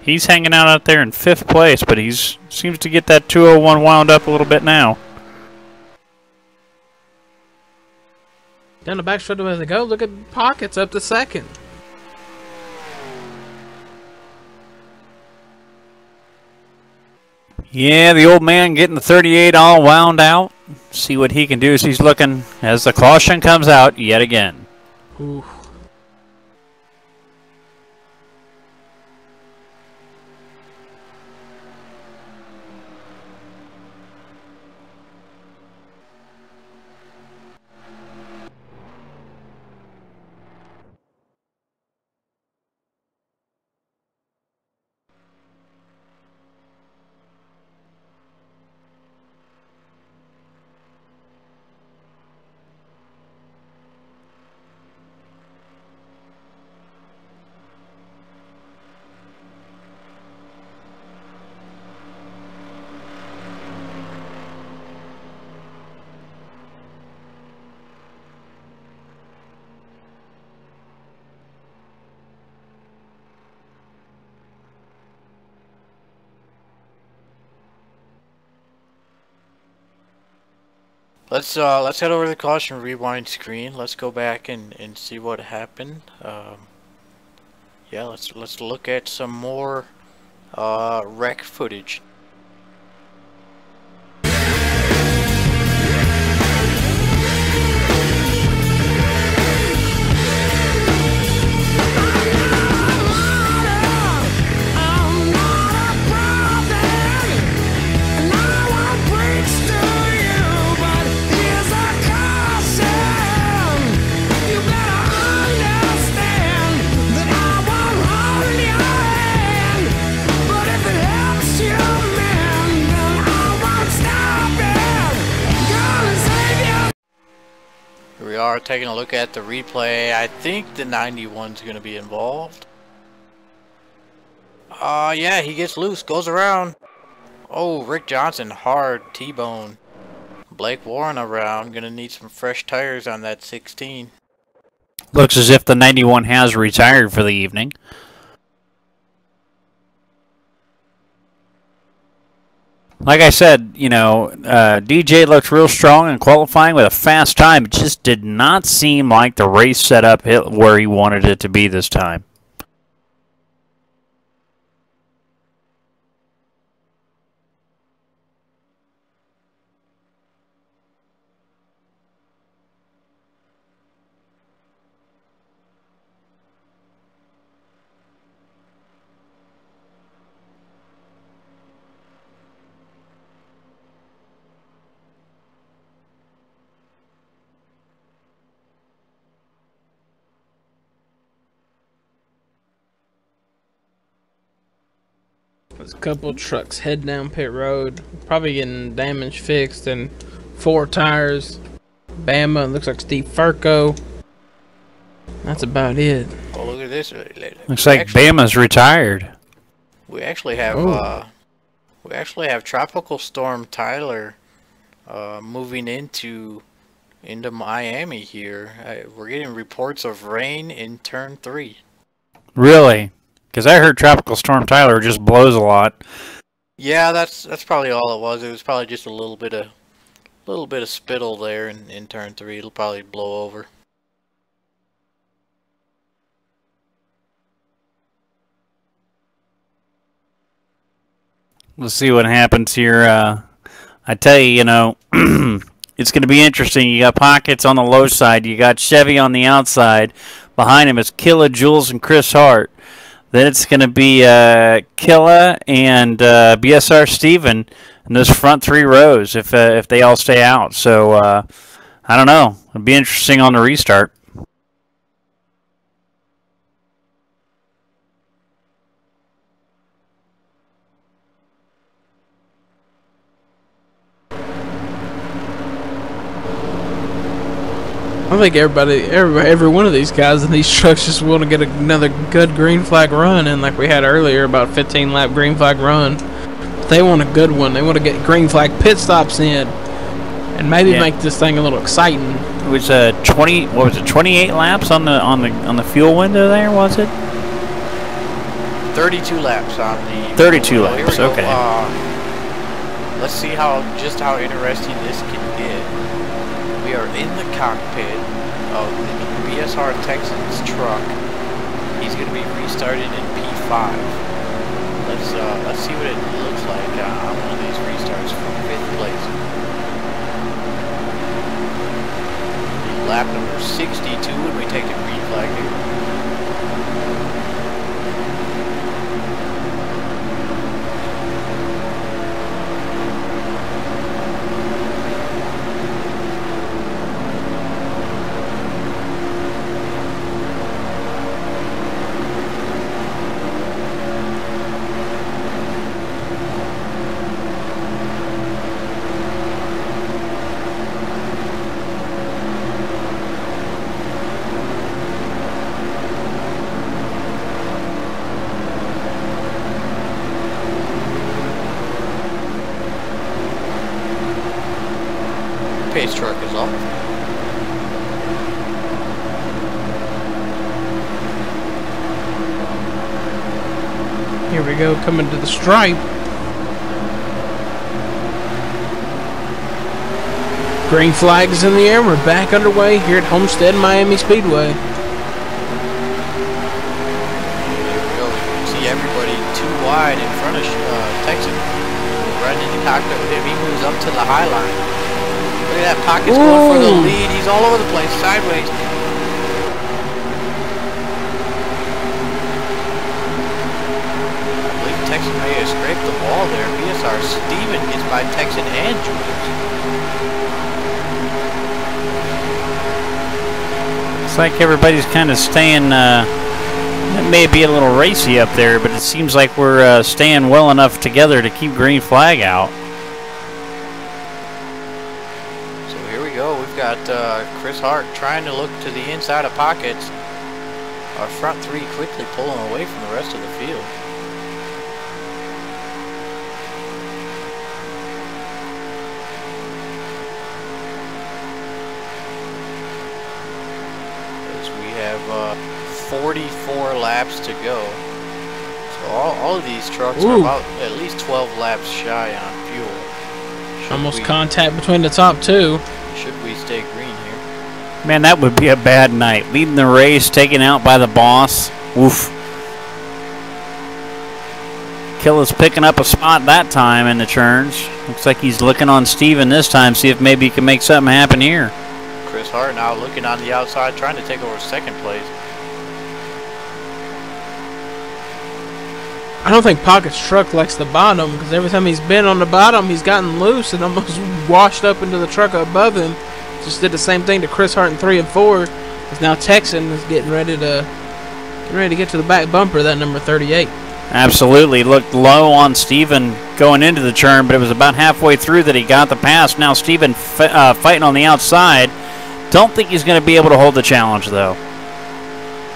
He's hanging out there in 5th place, but he's seems to get that 201 wound up a little bit now. Down the back straight away they go. Look at Pockets up to 2nd. Yeah, the old man getting the 38 all wound out. See what he can do as he's looking as the caution comes out yet again. Ooh. Let's head over to the caution rewind screen. Let's go back and see what happened. Yeah, let's look at some more wreck footage. We are taking a look at the replay. I think the 91's going to be involved. Yeah, he gets loose, goes around. Oh, Rick Johnson, hard T-bone. Blake Warren around, going to need some fresh tires on that 16. Looks as if the 91 has retired for the evening. Like I said, you know, DJ looked real strong in qualifying with a fast time. It just did not seem like the race set up where he wanted it to be this time. There's a couple of trucks head down pit road, probably getting damage fixed, and 4 tires. Bama, looks like Steve Furco. That's about it. Oh, look at this. Looks like Bama's retired. We actually have Tropical Storm Tyler moving into Miami here. We're getting reports of rain in turn 3. Really? Because I heard Tropical Storm Tyler just blows a lot. Yeah, that's probably all it was. It was probably just a little bit of spittle there in turn 3. It'll probably blow over. Let's see what happens here. I tell you, you know, it's going to be interesting. You got Pockets on the low side. You got Chevy on the outside. Behind him is Killa, Jules, and Chris Hart. Then it's going to be Killa and BSR Steven in those front 3 rows if they all stay out. So, I don't know. It'll be interesting on the restart. I think every one of these guys in these trucks just want to get another good green flag run in, like we had earlier, about 15-lap green flag run. But they want a good one. They want to get green flag pit stops in, and maybe make this thing a little exciting. It was 28 laps on the fuel window there, was it? 32 laps on the. 32 laps. Okay. Let's see how interesting this can get. We are in the cockpit of the BSR Texans truck. He's going to be restarted in P5. Let's see what it looks like on one of these restarts from 5th place. Lap number 62 when we take the green flag here. Pace truck is off. Here we go, coming to the stripe. Green flag is in the air. We're back underway here at Homestead Miami Speedway. Here we go. See everybody too wide in front of Texan. Right in the cockpit with him. He moves up to the high line. Look at that, Pocket's going for the lead. He's all over the place, sideways. I believe Texan may have scraped the wall there. BSR Steven gets by Texan and Julius. Looks like everybody's kind of staying, it may be a little racy up there, but it seems like we're staying well enough together to keep green flag out. We've got Chris Hart trying to look to the inside of Pockets. Our front three quickly pulling away from the rest of the field. As we have 44 laps to go. So all of these trucks are about at least 12 laps shy on fuel. Almost contact between the top two. Should we stay green here? Man, that would be a bad night. Leading the race, taken out by the boss. Woof. Killa's picking up a spot that time in the turns. Looks like he's looking on Steven this time, see if maybe he can make something happen here. Chris Hart now looking on the outside, trying to take over 2nd place. I don't think Pocket's truck likes the bottom, because every time he's been on the bottom, he's gotten loose and almost washed up into the truck above him. Just did the same thing to Chris Hart in 3 and 4. Because now Texan is getting ready to get to the back bumper, that number 38. Absolutely. Looked low on Steven going into the turn, but it was about halfway through that he got the pass. Now Steven fighting on the outside. Don't think he's going to be able to hold the challenge, though.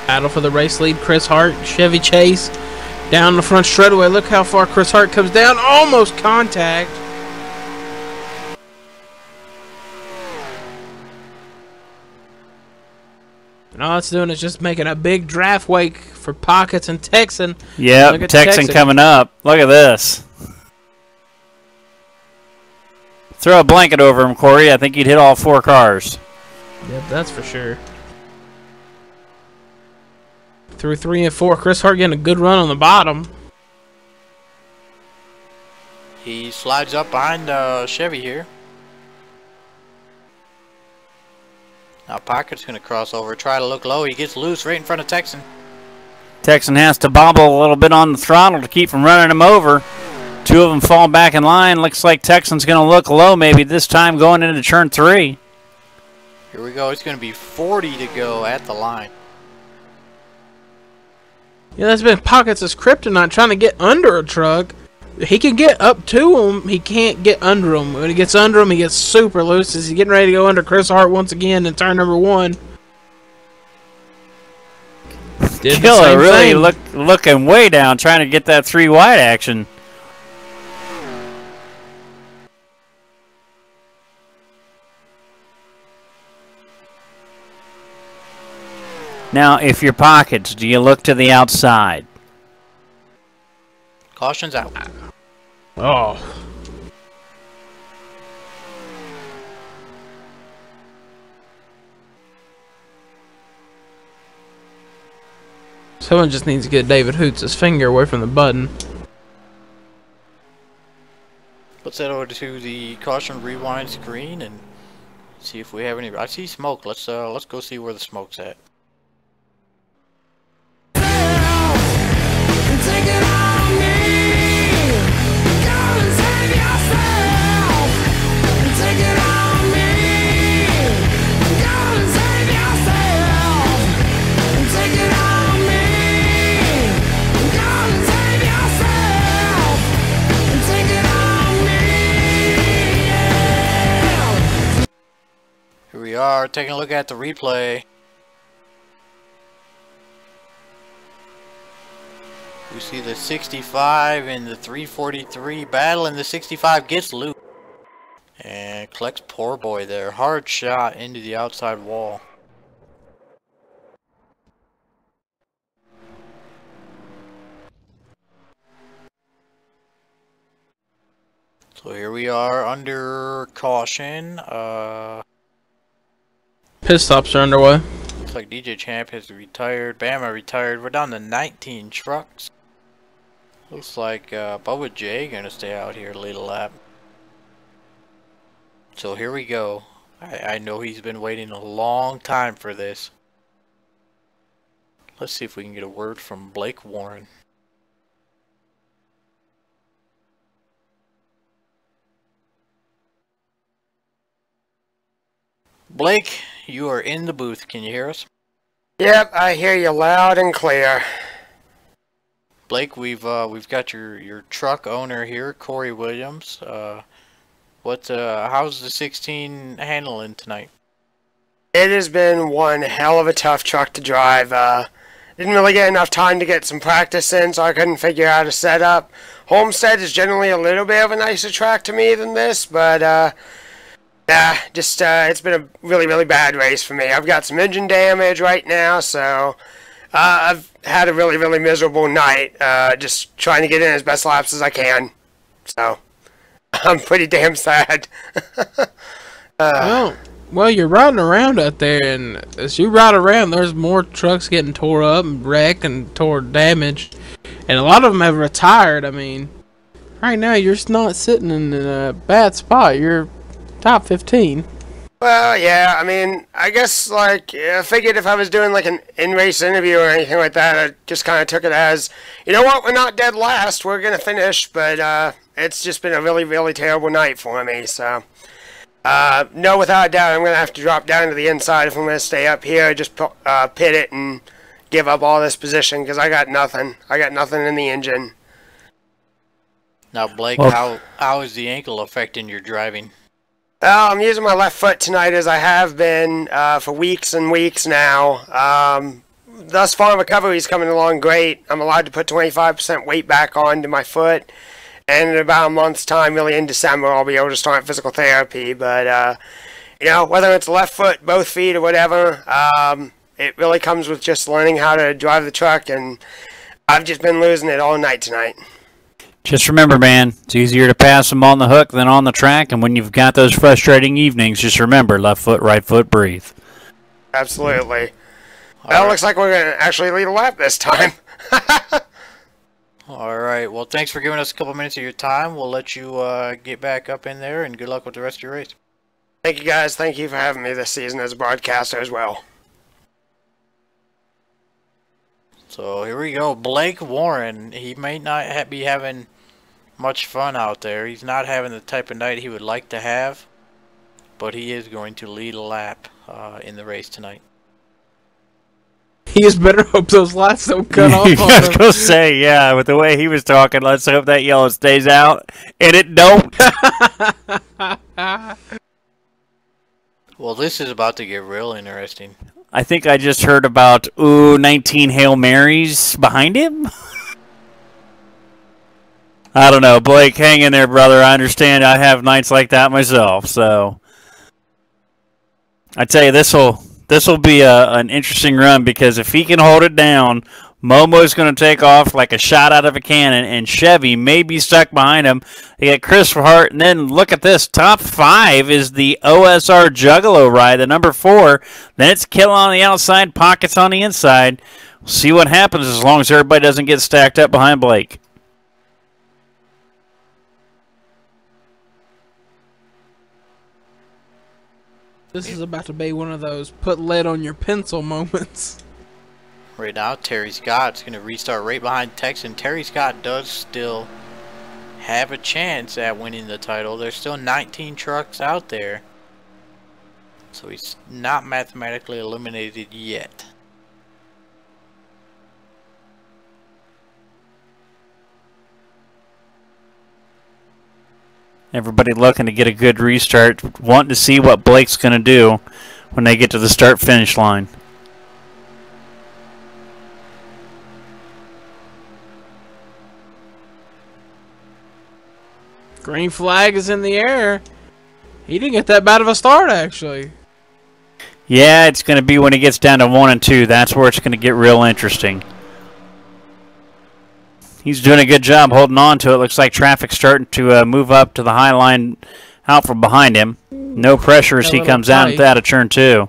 Battle for the race lead, Chris Hart, Chevy Chase. Down the front straightaway. Look how far Chris Hart comes down. Almost contact. And all it's doing is just making a big draft wake for Pockets and Texan. Yep, Texan coming up. Look at this. Throw a blanket over him, Corey. I think he'd hit all 4 cars. Yep, that's for sure. Through 3 and 4, Chris Hart getting a good run on the bottom. He slides up behind Chevy here. Now Pocket's going to cross over, try to look low. He gets loose right in front of Texan. Texan has to bobble a little bit on the throttle to keep from running him over. 2 of them fall back in line. Looks like Texan's going to look low maybe this time going into turn 3. Here we go. It's going to be 40 to go at the line. Yeah, that's been Pockets' kryptonite, trying to get under a truck. He can get up to him. He can't get under him. When he gets under him, he gets super loose. He's getting ready to go under Chris Hart once again in turn number 1. Killer really looking way down, trying to get that 3 wide action. Now, if you're Pockets, do you look to the outside? Caution's out. Oh. Someone just needs to get David Hoots' finger away from the button. Let's head over to the caution rewind screen and see if we have any. I see smoke. Let's go see where the smoke's at. Here we are, taking a look at the replay. We see the 65 and the 343 battle, and the 65 gets loose. And collects poor boy there. Hard shot into the outside wall. So here we are under caution. Pit stops are underway. Looks like DJ Champ has retired. Bama retired. We're down to 19 trucks. Looks like Bubba J gonna stay out here lead a lap. So here we go. I know he's been waiting a long time for this. Let's see if we can get a word from Blake Warren. Blake, you are in the booth. Can you hear us? Yep, I hear you loud and clear. Blake, we've got your truck owner here, Corey Williams. How's the 16 handling tonight? It has been one hell of a tough truck to drive. Didn't really get enough time to get some practice in, so I couldn't figure out a setup. Homestead is generally a little bit of a nicer track to me than this, but it's been a really, really bad race for me. I've got some engine damage right now, so I've had a really, really miserable night, just trying to get in as best laps as I can. So I'm pretty damn sad. Well, you're riding around out there, and as you ride around, there's more trucks getting tore up and wrecked and damaged, and a lot of them have retired. I mean, right now you're not sitting in a bad spot. You're top 15. Well, yeah, I mean, I guess, like, I figured if I was doing, like, an in-race interview or anything like that, I just kind of took it as, you know what, we're not dead last, we're going to finish, but it's just been a really, really terrible night for me, so. No, without a doubt, I'm going to have to drop down to the inside if I'm going to stay up here, just pit it and give up all this position, because I got nothing. I got nothing in the engine. Now, Blake, how is the ankle affecting your driving? I'm using my left foot tonight as I have been for weeks and weeks now. Thus far, recovery's coming along great. I'm allowed to put 25% weight back onto my foot. And in about a month's time, really in December, I'll be able to start physical therapy. But, you know, whether it's left foot, both feet, or whatever, it really comes with just learning how to drive the truck. And I've just been losing it all night tonight. Just remember, man, it's easier to pass them on the hook than on the track. And when you've got those frustrating evenings, just remember, left foot, right foot, breathe. Absolutely. Well, it looks like we're going to actually lead a lap this time. All right. Well, thanks for giving us a couple minutes of your time. We'll let you get back up in there, and good luck with the rest of your race. Thank you, guys. Thank you for having me this season as a broadcaster as well. So here we go. Blake Warren. He may not be having much fun out there. He's not having the type of night he would like to have, but he is going to lead a lap in the race tonight. He just better hope those lights don't cut off on him. I was going to say, yeah, with the way he was talking, let's hope that yellow stays out, and it don't. Well, this is about to get real interesting. I think I just heard about, 19 Hail Marys behind him? I don't know. Blake, hang in there, brother. I understand I have nights like that myself, so. I tell you, this will be an interesting run, because if he can hold it down, Momo's going to take off like a shot out of a cannon, and Chevy may be stuck behind him. They got Christopher Hart, and then look at this. Top 5 is the OSR Juggalo ride, the number 4. Then it's Kill on the outside, Pockets on the inside. We'll see what happens as long as everybody doesn't get stacked up behind Blake. This is about to be one of those put lead on your pencil moments. Right now, Terry Scott's going to restart right behind Texan. Terry Scott does still have a chance at winning the title. There's still 19 trucks out there. So he's not mathematically eliminated yet. Everybody looking to get a good restart, wanting to see what Blake's going to do when they get to the start-finish line. Green flag is in the air. He didn't get that bad of a start, actually. Yeah, it's going to be when he gets down to 1 and 2. That's where it's going to get real interesting. He's doing a good job holding on to it. Looks like traffic's starting to move up to the high line out from behind him. No pressure as he comes out of turn 2.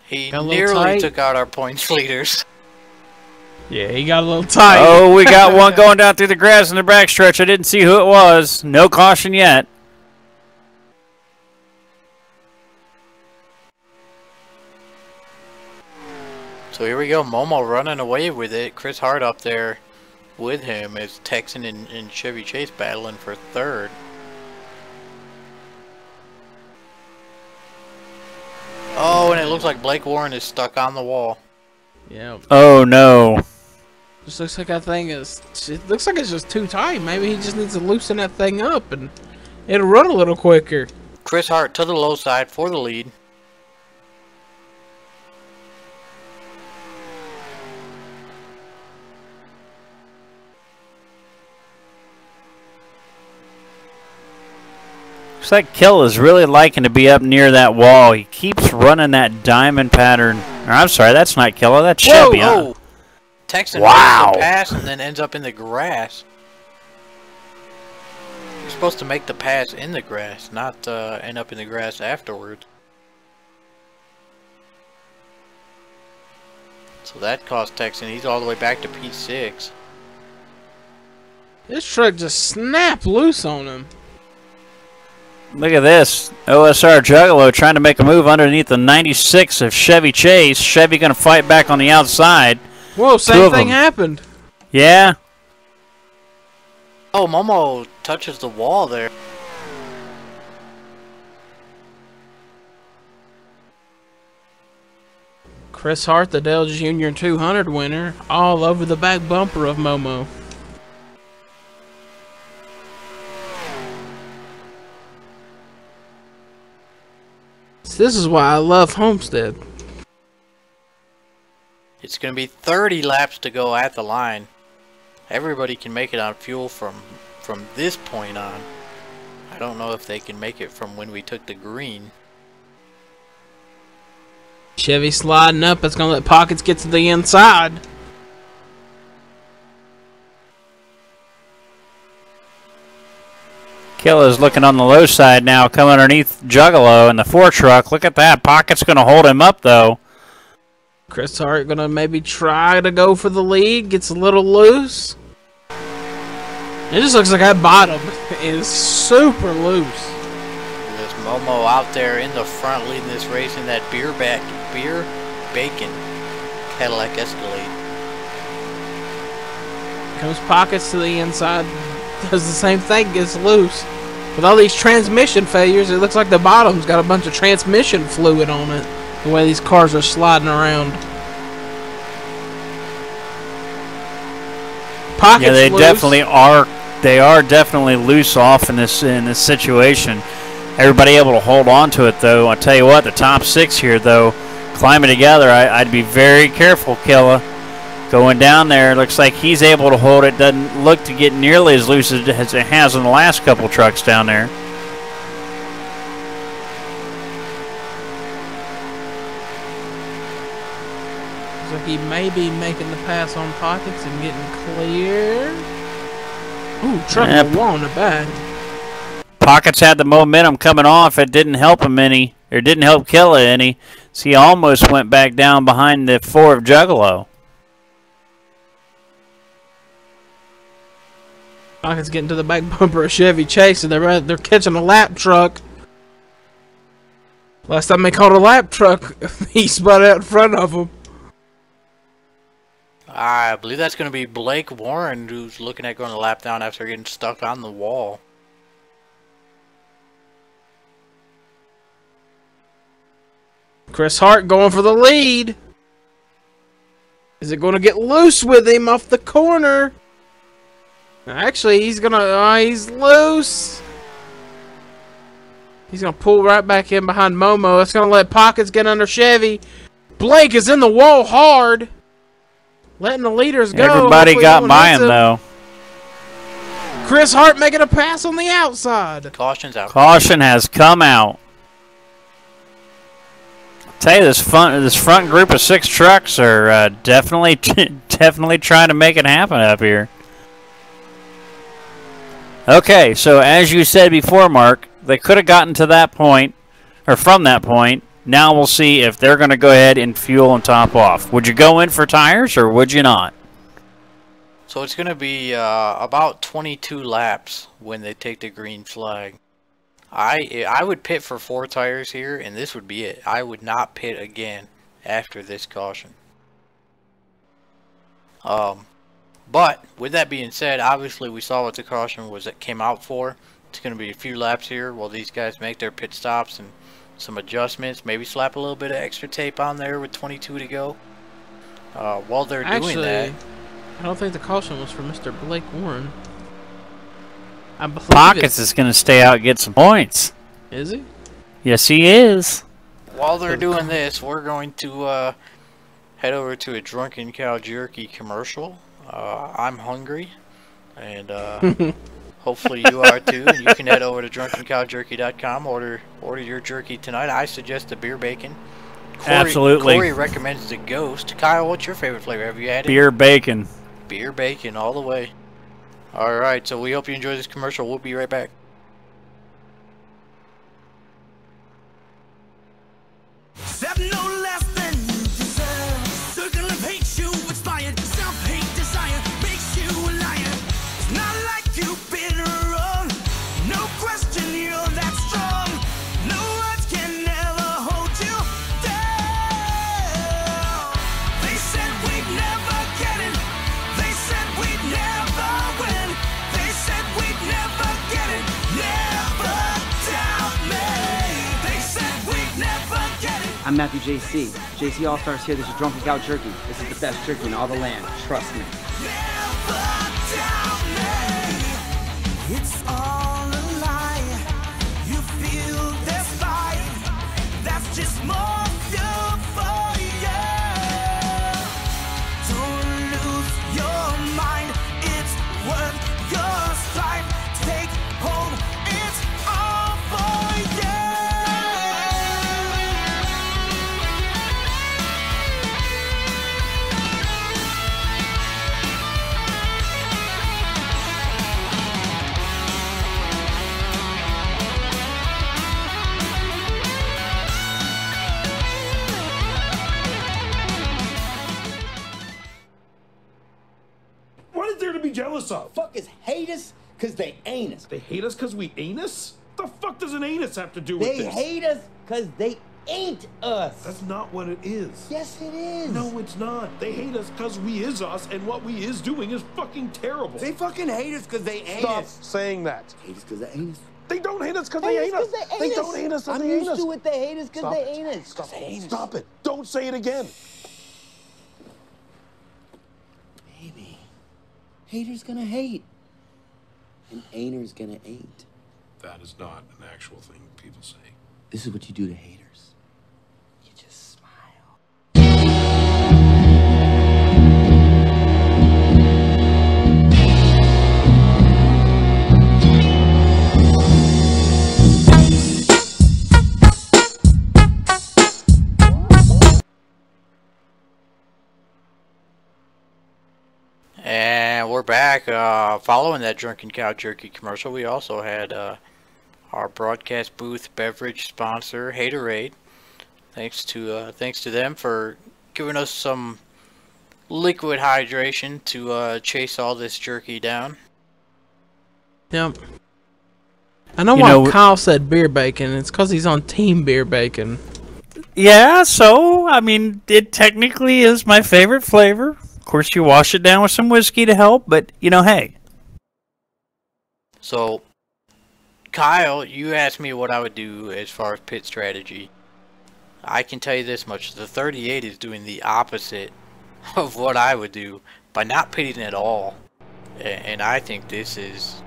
He nearly took out our points leaders. Yeah, he got a little tight. Oh, we got one going down through the grass in the backstretch. I didn't see who it was. No caution yet. So here we go. Momo running away with it. Chris Hart up there with him as Texan and Chevy Chase battling for third. Oh, and it looks like Blake Warren is stuck on the wall. Yeah. Oh no. Just looks like that thing is. It looks like it's just too tight. Maybe he just needs to loosen that thing up and it'll run a little quicker. Chris Hart to the low side for the lead. Looks like Kill is really liking to be up near that wall. He keeps running that diamond pattern. Or, I'm sorry, that's not Killer. That's Chevy. Oh, Texan makes the pass and then ends up in the grass. You're supposed to make the pass in the grass, not end up in the grass afterwards. So that cost Texan. He's all the way back to P6. This truck just snapped loose on him. Look at this. OSR Juggalo trying to make a move underneath the 96 of Chevy Chase. Chevy going to fight back on the outside. Whoa, same thing happened. Yeah. Oh, Momo touches the wall there. Chris Hart, the Dale Jr. 200 winner, all over the back bumper of Momo. This is why I love Homestead. It's going to be 30 laps to go at the line. Everybody can make it on fuel from this point on. I don't know if they can make it from when we took the green. Chevy sliding up. It's going to let Pockets get to the inside. Killa's looking on the low side now, coming underneath Juggalo in the 4 truck. Look at that. Pocket's going to hold him up, though. Chris Hart going to maybe try to go for the lead. Gets a little loose. It just looks like that bottom is super loose. There's Momo out there in the front leading this race in that beer bacon Cadillac Escalade. Comes Pockets to the inside. Does the same thing, gets loose. With all these transmission failures, it looks like the bottom's got a bunch of transmission fluid on it. The way these cars are sliding around. Pockets yeah, they loose. definitely are. They are definitely loose off in this situation. Everybody able to hold on to it though. I tell you what, the top 6 here though, climbing together. I'd be very careful, Killa. Going down there, looks like he's able to hold it. Doesn't look to get nearly as loose as it has in the last couple trucks down there. Looks like he may be making the pass on Pockets and getting clear. Ooh, truck wall in the back. Pockets had the momentum coming off. It didn't help him any, or didn't help Killa any. So he almost went back down behind the 4 of Juggalo. Pockets getting to the back bumper of Chevy Chase, and they're catching a lap truck. Last time they caught a lap truck, he spun out in front of him. I believe that's going to be Blake Warren, who's looking at going a lap down after getting stuck on the wall. Chris Hart going for the lead. Is it going to get loose with him off the corner? Actually, he's loose. He's going to pull right back in behind Momo. That's going to let Pockets get under Chevy. Blake is in the wall hard. Letting the leaders go. Everybody got by him, though. Chris Hart making a pass on the outside. Caution's out. Caution has come out. Tell you, this front group of 6 trucks are definitely trying to make it happen up here. Okay, so as you said before, Mark, they could have gotten to that point, or from that point. Now we'll see if they're going to go ahead and fuel and top off. Would you go in for tires, or would you not? So it's going to be about 22 laps when they take the green flag. I would pit for 4 tires here, and this would be it. I would not pit again after this caution. But with that being said, obviously we saw what the caution was that came out for. It's going to be a few laps here while these guys make their pit stops and some adjustments. Maybe slap a little bit of extra tape on there with 22 to go. While they're doing that, I don't think the caution was for Mr. Blake Warren. I believe Pockets is going to stay out and get some points. Is he? Yes, he is. while they're doing this, we're going to head over to a Drunken Cow Jerky commercial. I'm hungry, and hopefully you are too. And you can head over to drunkencowjerky.com, order your jerky tonight. I suggest the beer bacon. Absolutely. Corey recommends the Ghost. Kyle, what's your favorite flavor? Have you had it? Beer bacon. Beer bacon all the way. Alright, so we hope you enjoy this commercial. We'll be right back. No less than you deserve. Circle of hate you inspired. Self-hate desire makes you a liar. It's not like you've been wrong. No question you're that strong. No words can ever hold you down. They said we'd never get it. They said we'd never win. They said we'd never get it. Never doubt me. They said we'd never get it. I'm Matthew JC. JC All-Stars here. This is Drunken Cow Jerky. This is the best jerky in all the land. Trust me. It's all a lie. You feel this fight. That's just more fuel for you. Don't lose your mind. It's worth your strife. Take hold. It's all for you. What is there to be jealous of? Fuckers hate us because they ain't us. They hate us because we ain't us? The fuck does an anus have to do with this? They hate us because they ain't us. That's not what it is. Yes, it is. No, it's not. They hate us because we is us, and what we is doing is fucking terrible. They fucking hate us because they ain't Stop us. saying that. Hate us because they ain't us. They don't hate us because they ain't us. They don't hate us because I'm they ain't used us. to it. They hate us because Stop they it. ain't us. Stop it. Stop it. Don't say it again. Baby, haters gonna hate, and ain'ters gonna ain't. That is not an actual thing people say. This is what you do to haters. You just smile. And we're back. Following that Drunken Cow Jerky commercial, we also had our broadcast booth beverage sponsor, Haterade. Thanks to them for giving us some liquid hydration to chase all this jerky down. Yep. I know why Kyle said beer bacon. It's because he's on Team Beer Bacon. Yeah, so, I mean, it technically is my favorite flavor. Of course, you wash it down with some whiskey to help, but, you know, hey. So, Kyle, you asked me what I would do as far as pit strategy. I can tell you this much. The 38 is doing the opposite of what I would do by not pitting at all. And I think this is...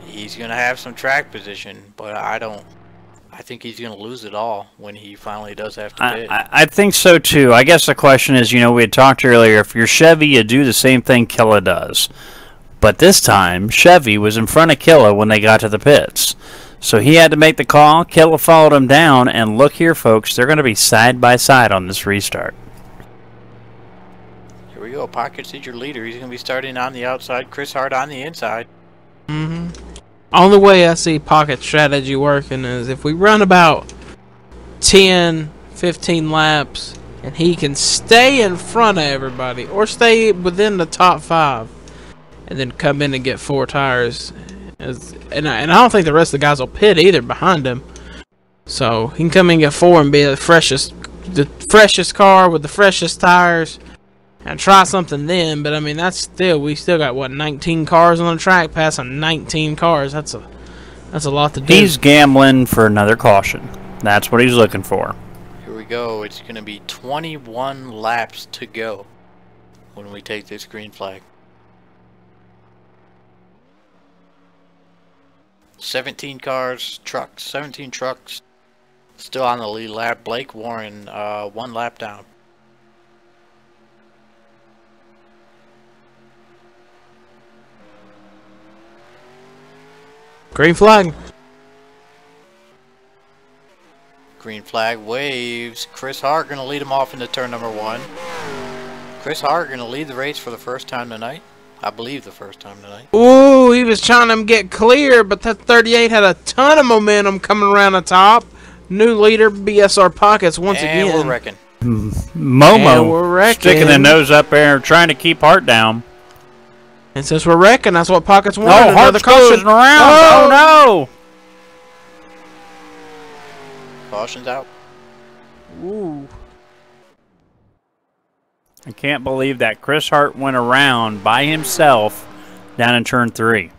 He's going to have some track position, but I think he's going to lose it all when he finally does have to pit. I think so, too. I guess the question is, you know, we had talked earlier, if you're Chevy, you do the same thing Killa does. But this time, Chevy was in front of Killa when they got to the pits. So he had to make the call. Killa followed him down, and look here, folks, they're going to be side by side on this restart. Here we go. Pockets is your leader. He's going to be starting on the outside. Chris Hart on the inside. Only way I see Pocket strategy working is if we run about 10, 15 laps, and he can stay in front of everybody, or stay within the top 5, and then come in and get 4 tires. And I don't think the rest of the guys will pit either behind him. So he can come in and get 4 and be the freshest car with the freshest tires, and try something then. But I mean, we still got what, 19 cars on the track, passing 19 cars. That's a lot to do. He's gambling for another caution. That's what he's looking for. Here we go. It's going to be 21 laps to go when we take this green flag. 17 trucks, still on the lead lap. Blake Warren, 1 lap down. Green flag. Green flag waves. Chris Hart going to lead him off into turn number 1. Chris Hart going to lead the race for the first time tonight. I believe the first time tonight. Ooh, he was trying to get clear, but that 38 had a ton of momentum coming around the top. New leader, BSR Pockets, once again. And we're wrecking. Momo sticking the nose up there, trying to keep Hart down. And since we're wrecking, that's what Pockets wanted. Oh, Hart's closing around. Oh, no. Caution's out. Ooh. I can't believe that Chris Hart went around by himself down in turn 3.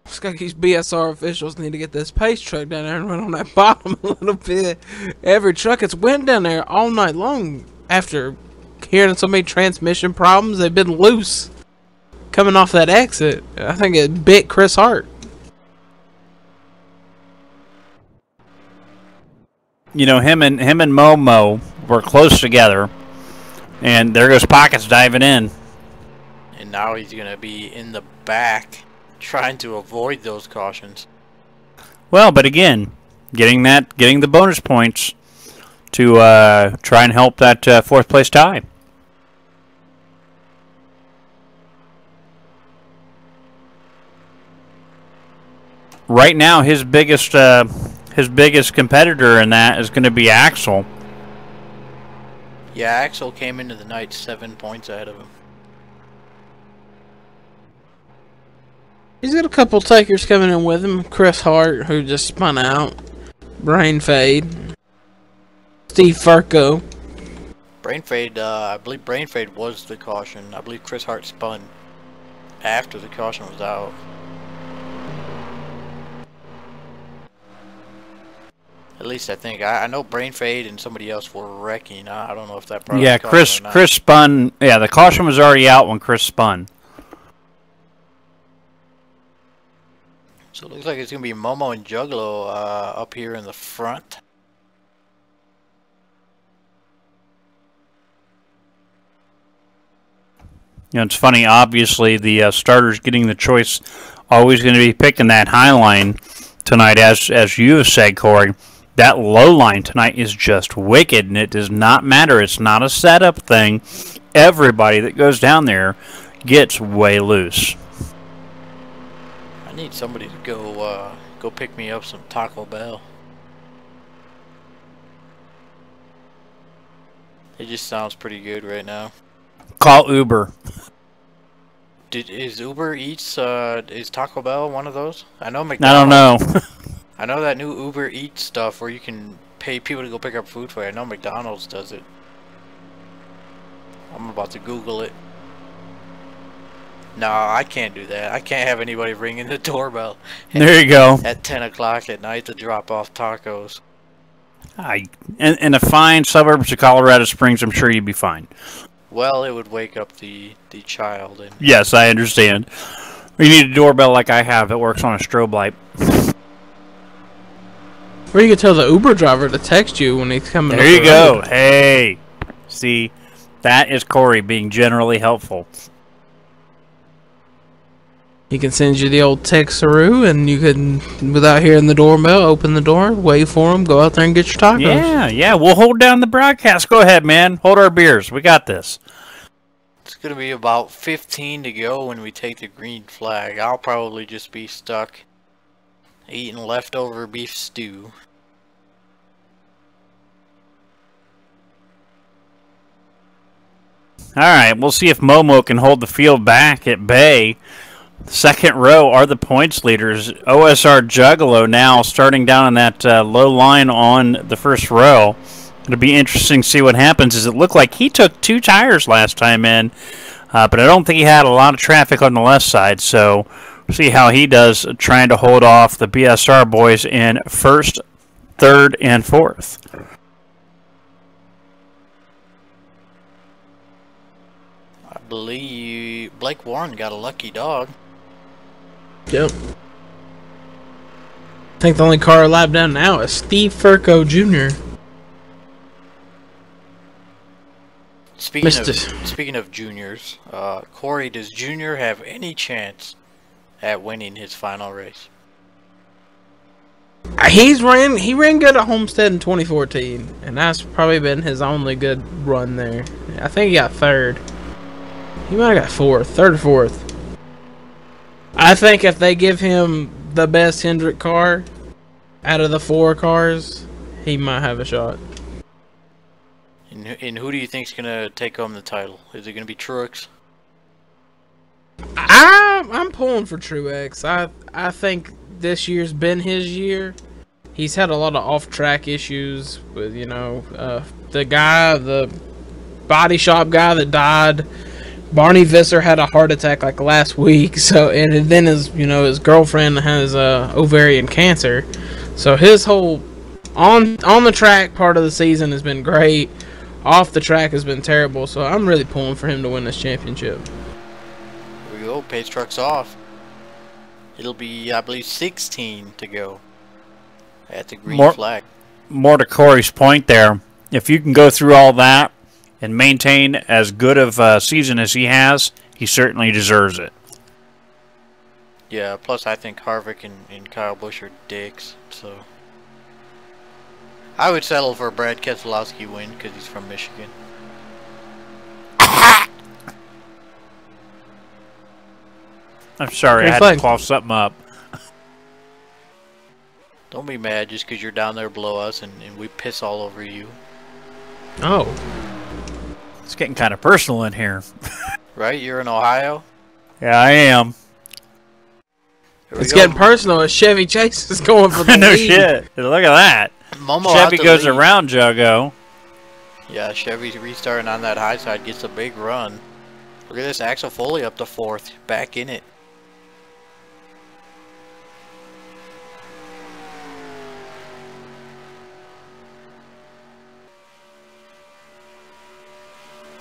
Looks like these BSR officials need to get this pace truck down there and run on that bottom a little bit. Every truck has went down there all night long after hearing so many transmission problems. They've been loose coming off that exit. I think it bit Chris Hart. You know, him and Momo were close together, and there goes Pockets diving in. And now he's going to be in the back, trying to avoid those cautions. Well, but again, getting the bonus points to try and help that 4th place tie. Right now, his biggest competitor in that is going to be Axel. Yeah, Axel came into the night 7 points ahead of him. He's got a couple takers coming in with him. Chris Hart, who just spun out. Brain Fade. Steve Furco. Brain Fade, I believe Brain Fade was the caution. I believe Chris Hart spun after the caution was out. At least I think. I know Brain Fade and somebody else were wrecking. I don't know if that probably. Yeah, Chris spun. Yeah, the caution was already out when Chris spun. So it looks like it's going to be Momo and Juggalo up here in the front. You know, it's funny. Obviously, the starters getting the choice, always going to be picking that high line tonight, as you have said, Corey. That low line tonight is just wicked, and it does not matter. It's not a setup thing. Everybody that goes down there gets way loose. I need somebody to go pick me up some Taco Bell. It just sounds pretty good right now. Call Uber. Is Uber Eats, is Taco Bell one of those? I know I McDonald's. don't know. I know that new Uber Eats stuff where you can pay people to go pick up food for you. I know McDonald's does it. I'm about to Google it. No, I can't do that. I can't have anybody ringing the doorbell. There you go. At 10 o'clock at night to drop off tacos. In the fine suburbs of Colorado Springs, I'm sure you'd be fine. Well, it would wake up the child. And Yes, I understand. You need a doorbell like I have that works on a strobe light. Or you could tell the Uber driver to text you when he's coming. There you go. Hey, see, that is Corey being generally helpful. He can send you the old text-aroo, and you can, without hearing the doorbell, open the door, wait for him, go out there and get your tacos. Yeah, we'll hold down the broadcast. Go ahead, man. Hold our beers. We got this. it's going to be about 15 to go when we take the green flag. I'll probably just be stuck eating leftover beef stew. All right, we'll see if Momo can hold the field back at bay. Second row are the points leaders. OSR Juggalo now starting down in that low line on the first row. It'll be interesting to see what happens. As it looked like he took 2 tires last time in, but I don't think he had a lot of traffic on the left side. So we'll see how he does trying to hold off the BSR boys in first, third, and fourth. I believe Blake Warren got a lucky dog. Yep. I think the only car allowed down now is Steve Furco Jr. Speaking of juniors, Corey, does Junior have any chance at winning his final race? He ran good at Homestead in 2014, and that's probably been his only good run there. I think he got third. He might have got third or fourth. I think if they give him the best Hendrick car out of the 4 cars, he might have a shot. And who do you think's gonna take home the title? Is it gonna be Truex? I'm pulling for Truex. I think this year's been his year. He's had a lot of off-track issues with, the body shop guy that died. Barney Visser had a heart attack like last week, and then his girlfriend has ovarian cancer. So his whole on the track part of the season has been great. Off the track has been terrible. So I'm really pulling for him to win this championship. Here we go, pace truck's off. It'll be, I believe, 16 to go at the green flag. More to Corey's point there. If you can go through all that and maintain as good of a season as he has, he certainly deserves it. Yeah, plus I think Harvick and Kyle Busch are dicks, so I would settle for a Brad Keselowski win because he's from Michigan. I'm sorry, I had to cough something up. Don't be mad just because you're down there below us and we piss all over you. Oh. It's getting kind of personal in here. Right? You're in Ohio? Yeah, I am. It's getting personal as Chevy Chase is going for the no lead. shit. Look at that. Momo Chevy goes around Juggo. Yeah, Chevy's restarting on that high side, gets a big run. Look at this, Axel Foley up to 4th, back in it.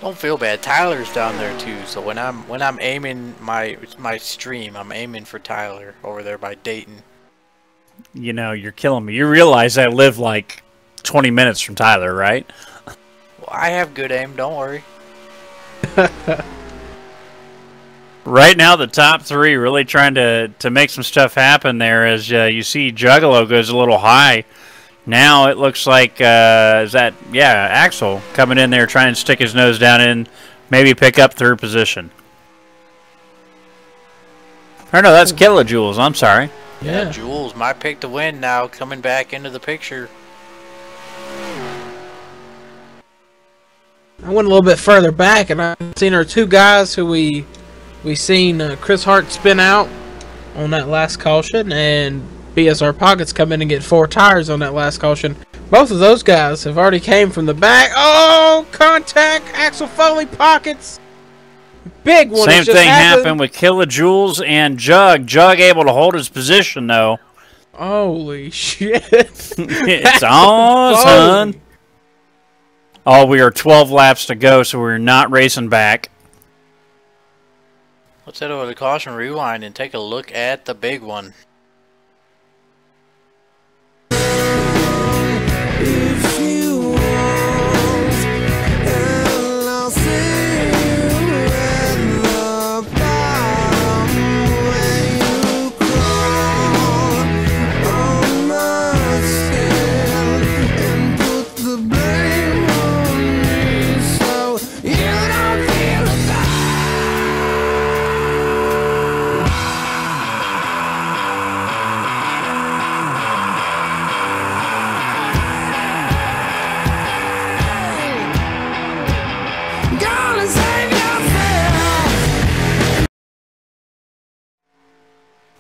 Don't feel bad. Tyler's down there too. So when I'm aiming my stream, I'm aiming for Tyler over there by Dayton. You know, you're killing me. You realize I live like 20 minutes from Tyler, right? Well, I have good aim. Don't worry. Right now, the top 3 really trying to make some stuff happen there. As you see, Juggalo goes a little high. Now it looks like, Axel coming in there trying to stick his nose down in, maybe pick up 3rd position. Or no, that's Kilojoules, I'm sorry. Yeah, Jules, my pick to win now, coming back into the picture. I went a little bit further back, and I've seen our two guys who we seen Chris Hart spin out on that last caution, and BSR Pockets come in and get 4 tires on that last caution. Both of those guys have already came from the back. Oh, contact, Axel Foley, Pockets. Big one. Same thing happened with Kilojoules and Jug. Jug able to hold his position, though. Holy shit. It's on, son. Oh, we are 12 laps to go, so we're not racing back. Let's head over to Caution Rewind and take a look at the big one.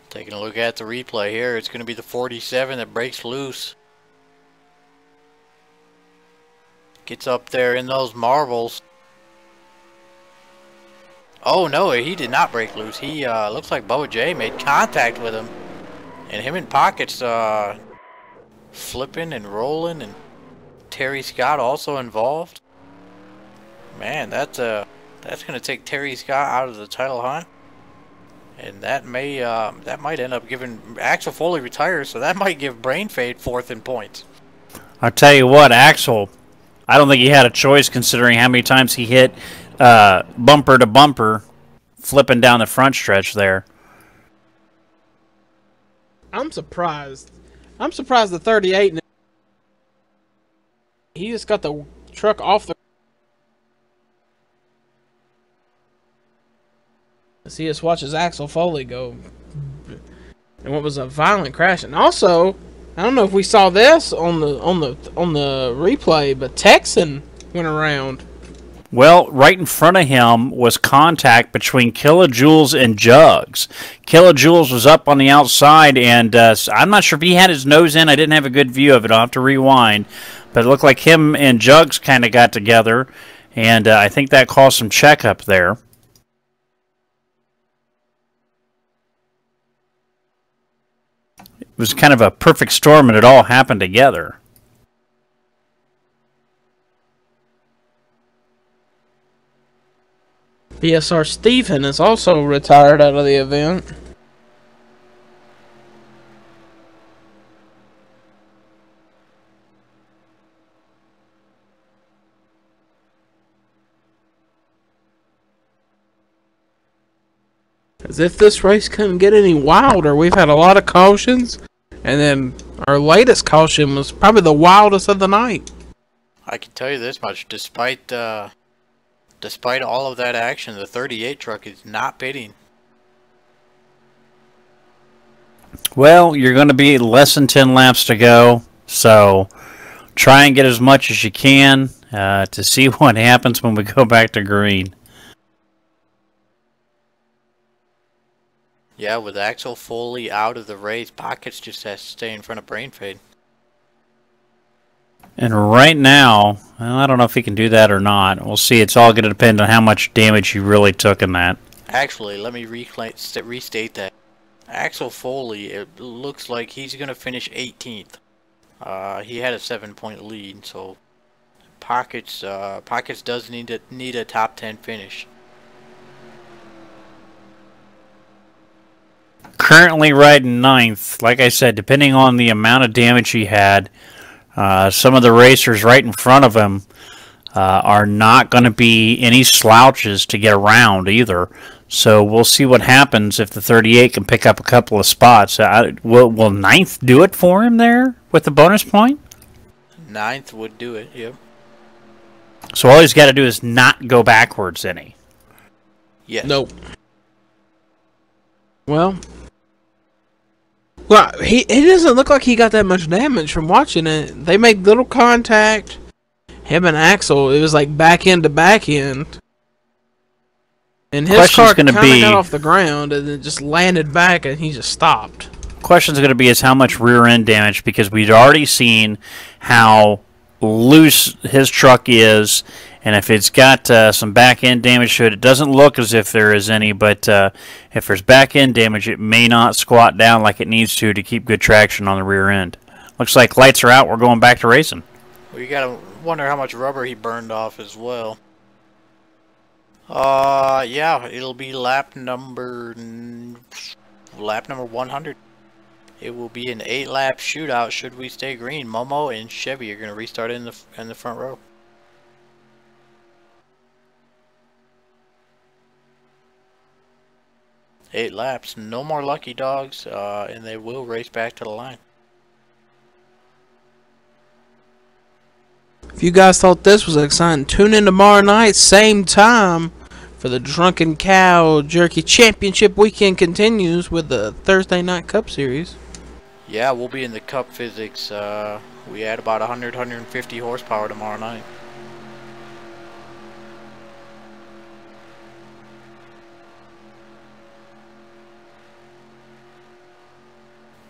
Taking a look at the replay here, it's going to be the 47 that breaks loose. Gets up there in those marbles. Oh no, he did not break loose. He looks like Bubba J made contact with him. And him and Pockets flipping and rolling, and Terry Scott also involved. Man, that's going to take Terry Scott out of the title hunt. And that might end up giving Axel Foley retires, so that might give Brain Fade 4th in points. I'll tell you what, Axel, I don't think he had a choice considering how many times he hit bumper to bumper, flipping down the front stretch there. I'm surprised. I'm surprised the 38. He just got the truck off the. See us watches Axel Foley go, and what was a violent crash. And also, I don't know if we saw this on the replay, but Texan went around. Well, right in front of him was contact between Kilojoules and Jugs. Kilojoules was up on the outside, and I'm not sure if he had his nose in. I didn't have a good view of it. I'll have to rewind. But it looked like him and Jugs kind of got together, and I think that caused some checkup there. It was kind of a perfect storm, and it all happened together. BSR Stephen is also retired out of the event. As if this race couldn't get any wilder. We've had a lot of cautions, and then our latest caution was probably the wildest of the night. I can tell you this much: despite all of that action, the 38 truck is not pitting. Well, you're going to be less than 10 laps to go, so try and get as much as you can to see what happens when we go back to green. Yeah, with Axel Foley out of the race, Pockets just has to stay in front of Brain Fade. And right now, well, I don't know if he can do that or not. We'll see. It's all going to depend on how much damage he really took in that. Actually, let me restate that. Axel Foley, it looks like he's going to finish 18th. He had a 7-point lead, so Pockets does need a top 10 finish. Currently riding 9th. Like I said, depending on the amount of damage he had, some of the racers right in front of him are not going to be any slouches to get around either. So we'll see what happens if the 38 can pick up a couple of spots. Will 9th do it for him there with the bonus point? 9th would do it, yep. So all he's got to do is not go backwards any. Yes. Nope. Well, it doesn't look like he got that much damage from watching it. They made little contact. him and Axel, it was like back end to back end. And his Question's car gonna kind of be- got off the ground and then just landed back and he just stopped. Question's going to be is how much rear end damage, because we'd already seen how loose his truck is, and if it's got some back end damage to it, it doesn't look as if there is any, but if there's back end damage, it may not squat down like it needs to keep good traction on the rear end. Looks like lights are out. We're going back to racing. We gotta wonder how much rubber he burned off as well. Yeah, it'll be lap number 100. It will be an 8-lap shootout should we stay green. Momo and Chevy are gonna restart in the front row. Eight laps, no more lucky dogs, and they will race back to the line. If you guys thought this was exciting, tune in tomorrow night, same time, for the Drunken Cow Jerky Championship weekend continues with the Thursday Night Cup Series. Yeah, we'll be in the Cup Physics. We add about 150 horsepower tomorrow night.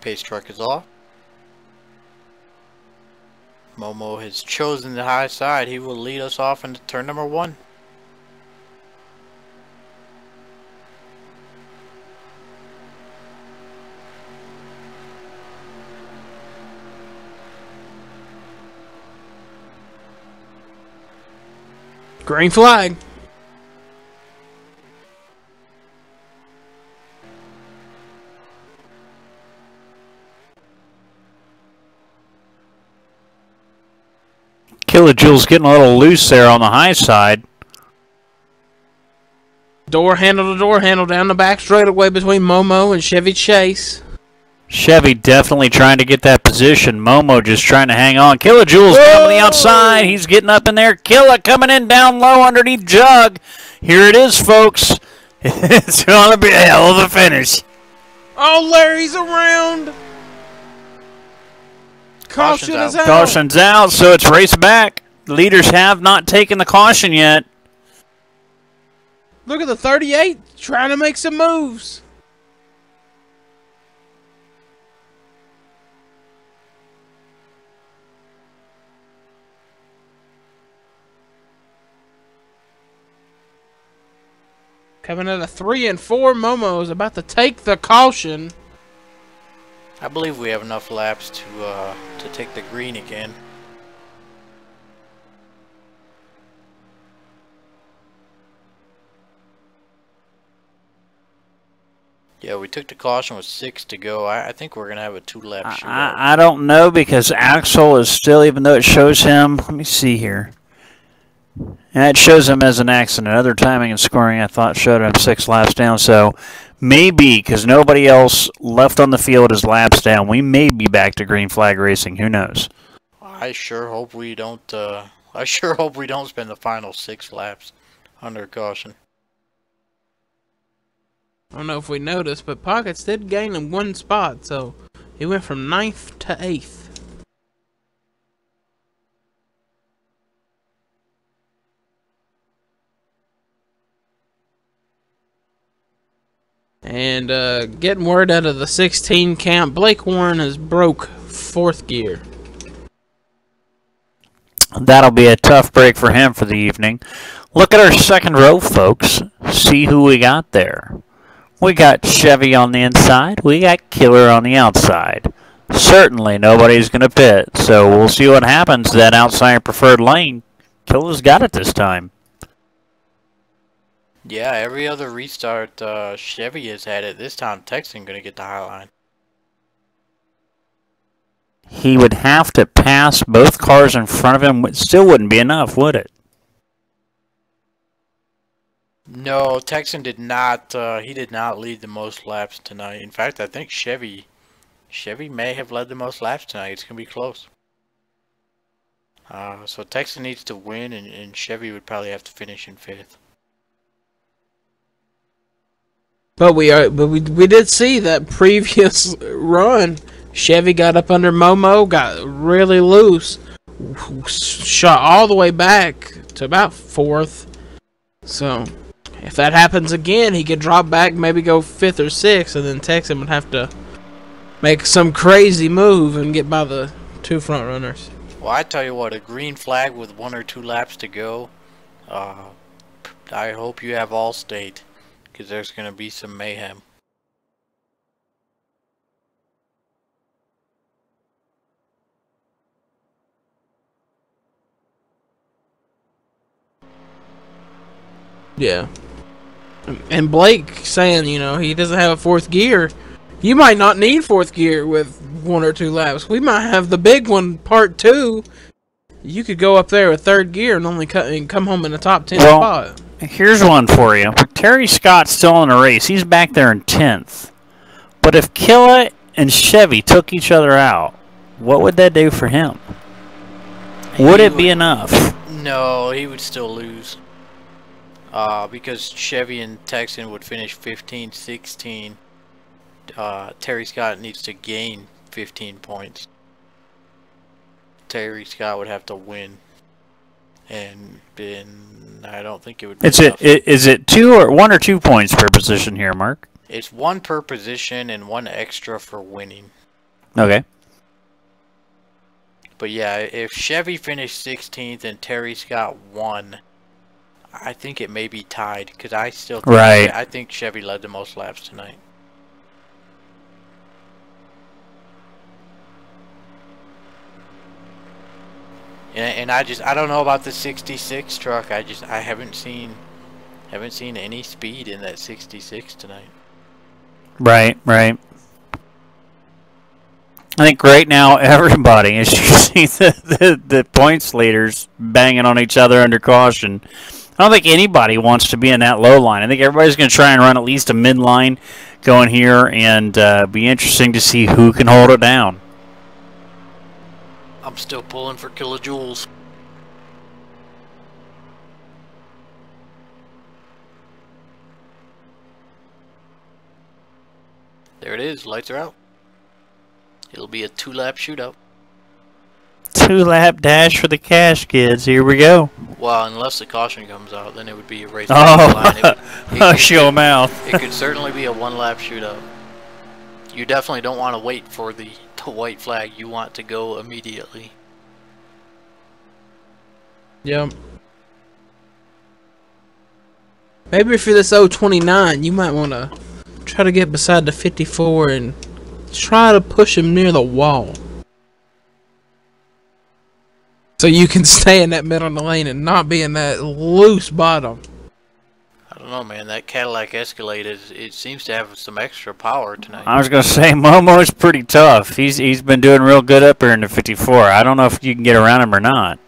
Pace truck is off. Momo has chosen the high side. He will lead us off into turn number 1. Green flag. Kilojoule's getting a little loose there on the high side. Door handle to door handle down the back straightaway between Momo and Chevy Chase. Chevy definitely trying to get that position. Momo just trying to hang on. Kilojoule's coming the outside. He's getting up in there. Killa coming in down low underneath Jug. Here it is, folks. It's going to be a hell of a finish. Oh, Larry's around. Caution is out. Caution's out, so it's race back. Leaders have not taken the caution yet. Look at the 38 trying to make some moves. Coming at a 3 and 4, Momo is about to take the caution. I believe we have enough laps to take the green again. Yeah, we took the caution with 6 to go. I think we're going to have a 2-lap shootout. I don't know, because Axel is still, even though it shows him, let me see here. And it shows him as an accident. Other timing and scoring, I thought, showed him 6 laps down. So maybe, because nobody else left on the field is laps down, we may be back to green flag racing. Who knows? I sure hope we don't. I sure hope we don't spend the final 6 laps under caution. I don't know if we noticed, but Pockets did gain in 1 spot, so he went from 9th to 8th. And getting word out of the 16 camp, Blake Warren has broke 4th gear. That'll be a tough break for him for the evening. Look at our second row, folks. See who we got there. We got Chevy on the inside. We got Killer on the outside. Certainly nobody's going to pit, so we'll see what happens to that outside preferred lane. Killer's got it this time. Yeah, every other restart Chevy has had it. This time Texan going to get the high line. He would have to pass both cars in front of him. It still wouldn't be enough, would it? No, Texan did not. He did not lead the most laps tonight. In fact, I think Chevy may have led the most laps tonight. It's going to be close. So Texan needs to win, and Chevy would probably have to finish in 5th. But we did see that previous run. Chevy got up under Momo, got really loose, shot all the way back to about 4th. So if that happens again, he could drop back, maybe go 5th or 6th, and then Texan would have to make some crazy move and get by the 2 front runners. Well, I tell you what, a green flag with 1 or 2 laps to go. I hope you have Allstate, because there's going to be some mayhem. Yeah. And Blake saying, you know, he doesn't have a 4th gear. You might not need 4th gear with 1 or 2 laps. We might have the big one, part 2. You could go up there with 3rd gear and only come home in the top 10 spot. Here's one for you. Terry Scott's still in the race. He's back there in 10th. But if Killa and Chevy took each other out, what would that do for him? Would it be enough? No, he would still lose. Because Chevy and Texan would finish 15, 16. Terry Scott needs to gain 15 points. Terry Scott would have to win, and I don't think it would be enough. Is it 1 or 2 points per position here, Mark? It's 1 per position and 1 extra for winning. Okay. But yeah, if Chevy finished 16th and Terry Scott won, I think it may be tied, because I still think, I think Chevy led the most laps tonight. And I don't know about the 66 truck. I haven't seen any speed in that 66 tonight. Right. I think right now everybody is using the points leaders banging on each other under caution. I don't think anybody wants to be in that low line. I think everybody's going to try and run at least a mid-line going here, and be interesting to see who can hold it down. I'm still pulling for kilojoules. There it is. Lights are out. It'll be a 2-lap shootout. 2-lap dash for the cash, kids. Here we go. Well, unless the caution comes out, then it would be a race. Oh, show mouth. It could certainly be a 1-lap shootout. You definitely don't want to wait for the white flag. You want to go immediately. Yep. Maybe if you're this 029, you might want to try to get beside the 54 and try to push him near the wall, so you can stay in that middle of the lane and not be in that loose bottom. I don't know, man. That Cadillac Escalade it seems to have some extra power tonight. I was gonna say Momo's pretty tough. He's been doing real good up here in the 54. I don't know if you can get around him or not.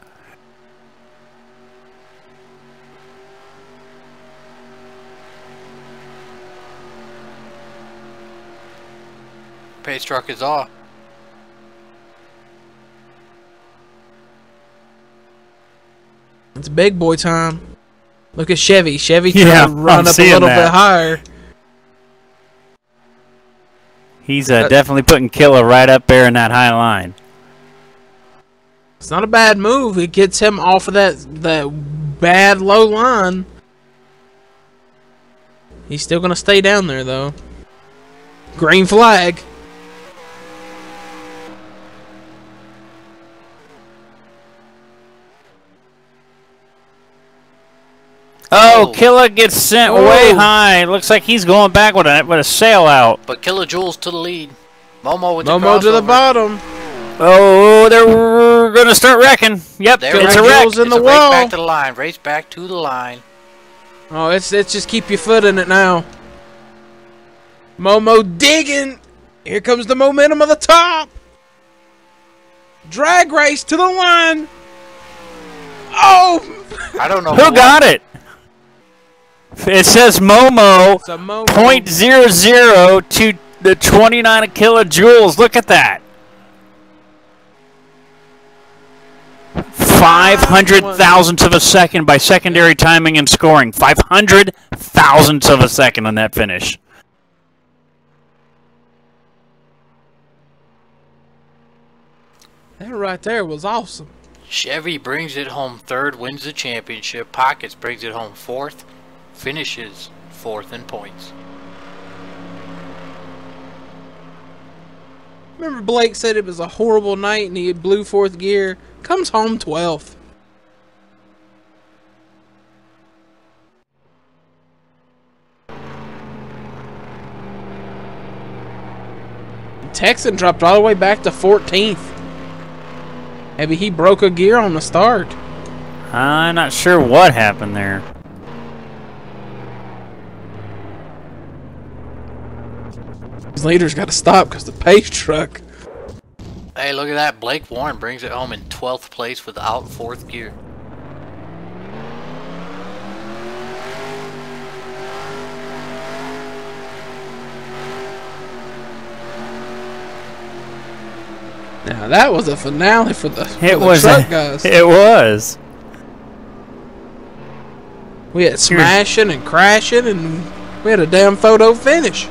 Pace truck is off. It's big boy time. Look at Chevy. Chevy can run up a little bit higher. He's definitely putting Killa right up there in that high line. It's not a bad move. It gets him off of that bad low line. He's still gonna stay down there though. Green flag. Oh, Killa gets sent way high. Looks like he's going back with a sail out. But kilojoules to the lead. Momo with the Momo to the bottom. Oh, they're gonna start wrecking. Yep, it's a wreck. In the wall. Race back to the line. Race back to the line. Oh, it's just keep your foot in it now. Momo digging. Here comes the momentum of the top. Drag race to the line. Oh! I don't know who got it. It says Momo, 0.00 to the 29 kilojoules. Look at that. 500 thousandths of a second by secondary timing and scoring. 500 thousandths of a second on that finish. That right there was awesome. Chevy brings it home third, wins the championship. Pockets brings it home fourth, finishes fourth in points. Remember Blake said it was a horrible night and he blew fourth gear. Comes home 12th. Texan dropped all the way back to 14th. Maybe he broke a gear on the start. I'm not sure what happened there. His leader's got to stop because the pace truck. Hey, look at that. Blake Warren brings it home in 12th place without fourth gear. Now that was a finale for the, was truck guys. It was. We had smashing and crashing, and we had a damn photo finish.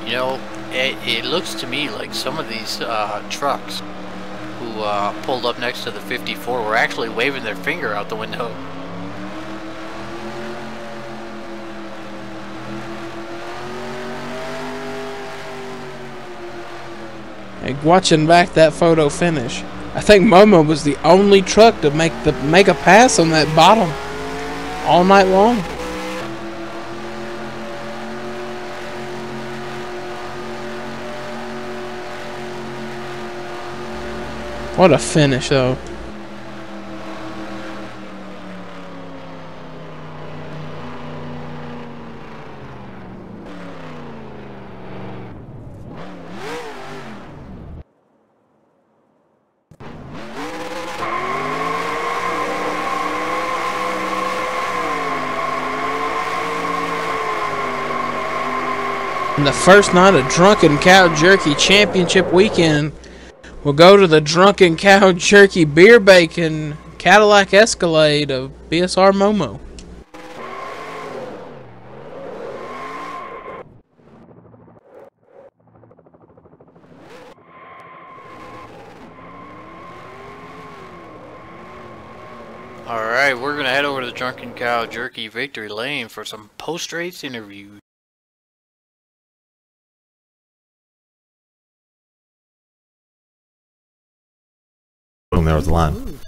You know, it looks to me like some of these trucks who pulled up next to the 54 were actually waving their finger out the window. Like watching back that photo finish, I think Momo was the only truck to make a pass on that bottom all night long. What a finish, though. And the first night of Drunken Cow Jerky Championship weekend will go to the Drunken Cow Jerky Beer Bacon Cadillac Escalade of BSR Momo. Alright, we're going to head over to the Drunken Cow Jerky Victory Lane for some post-race interviews. Boom, there was the line.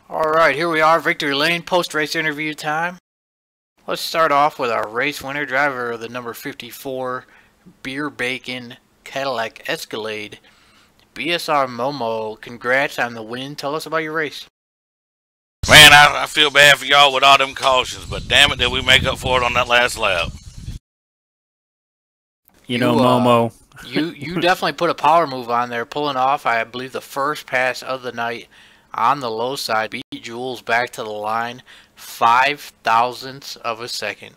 Alright, here we are, Victory Lane, post-race interview time. Let's start off with our race winner, driver of the number 54 Beer Bacon Cadillac Escalade, BSR Momo. Congrats on the win. Tell us about your race. Man, I feel bad for y'all with all them cautions, but damn it, did we make up for it on that last lap. You know, Momo. You definitely put a power move on there, pulling off, I believe, the first pass of the night on the low side. Beat Jules back to the line, 0.005 of a second.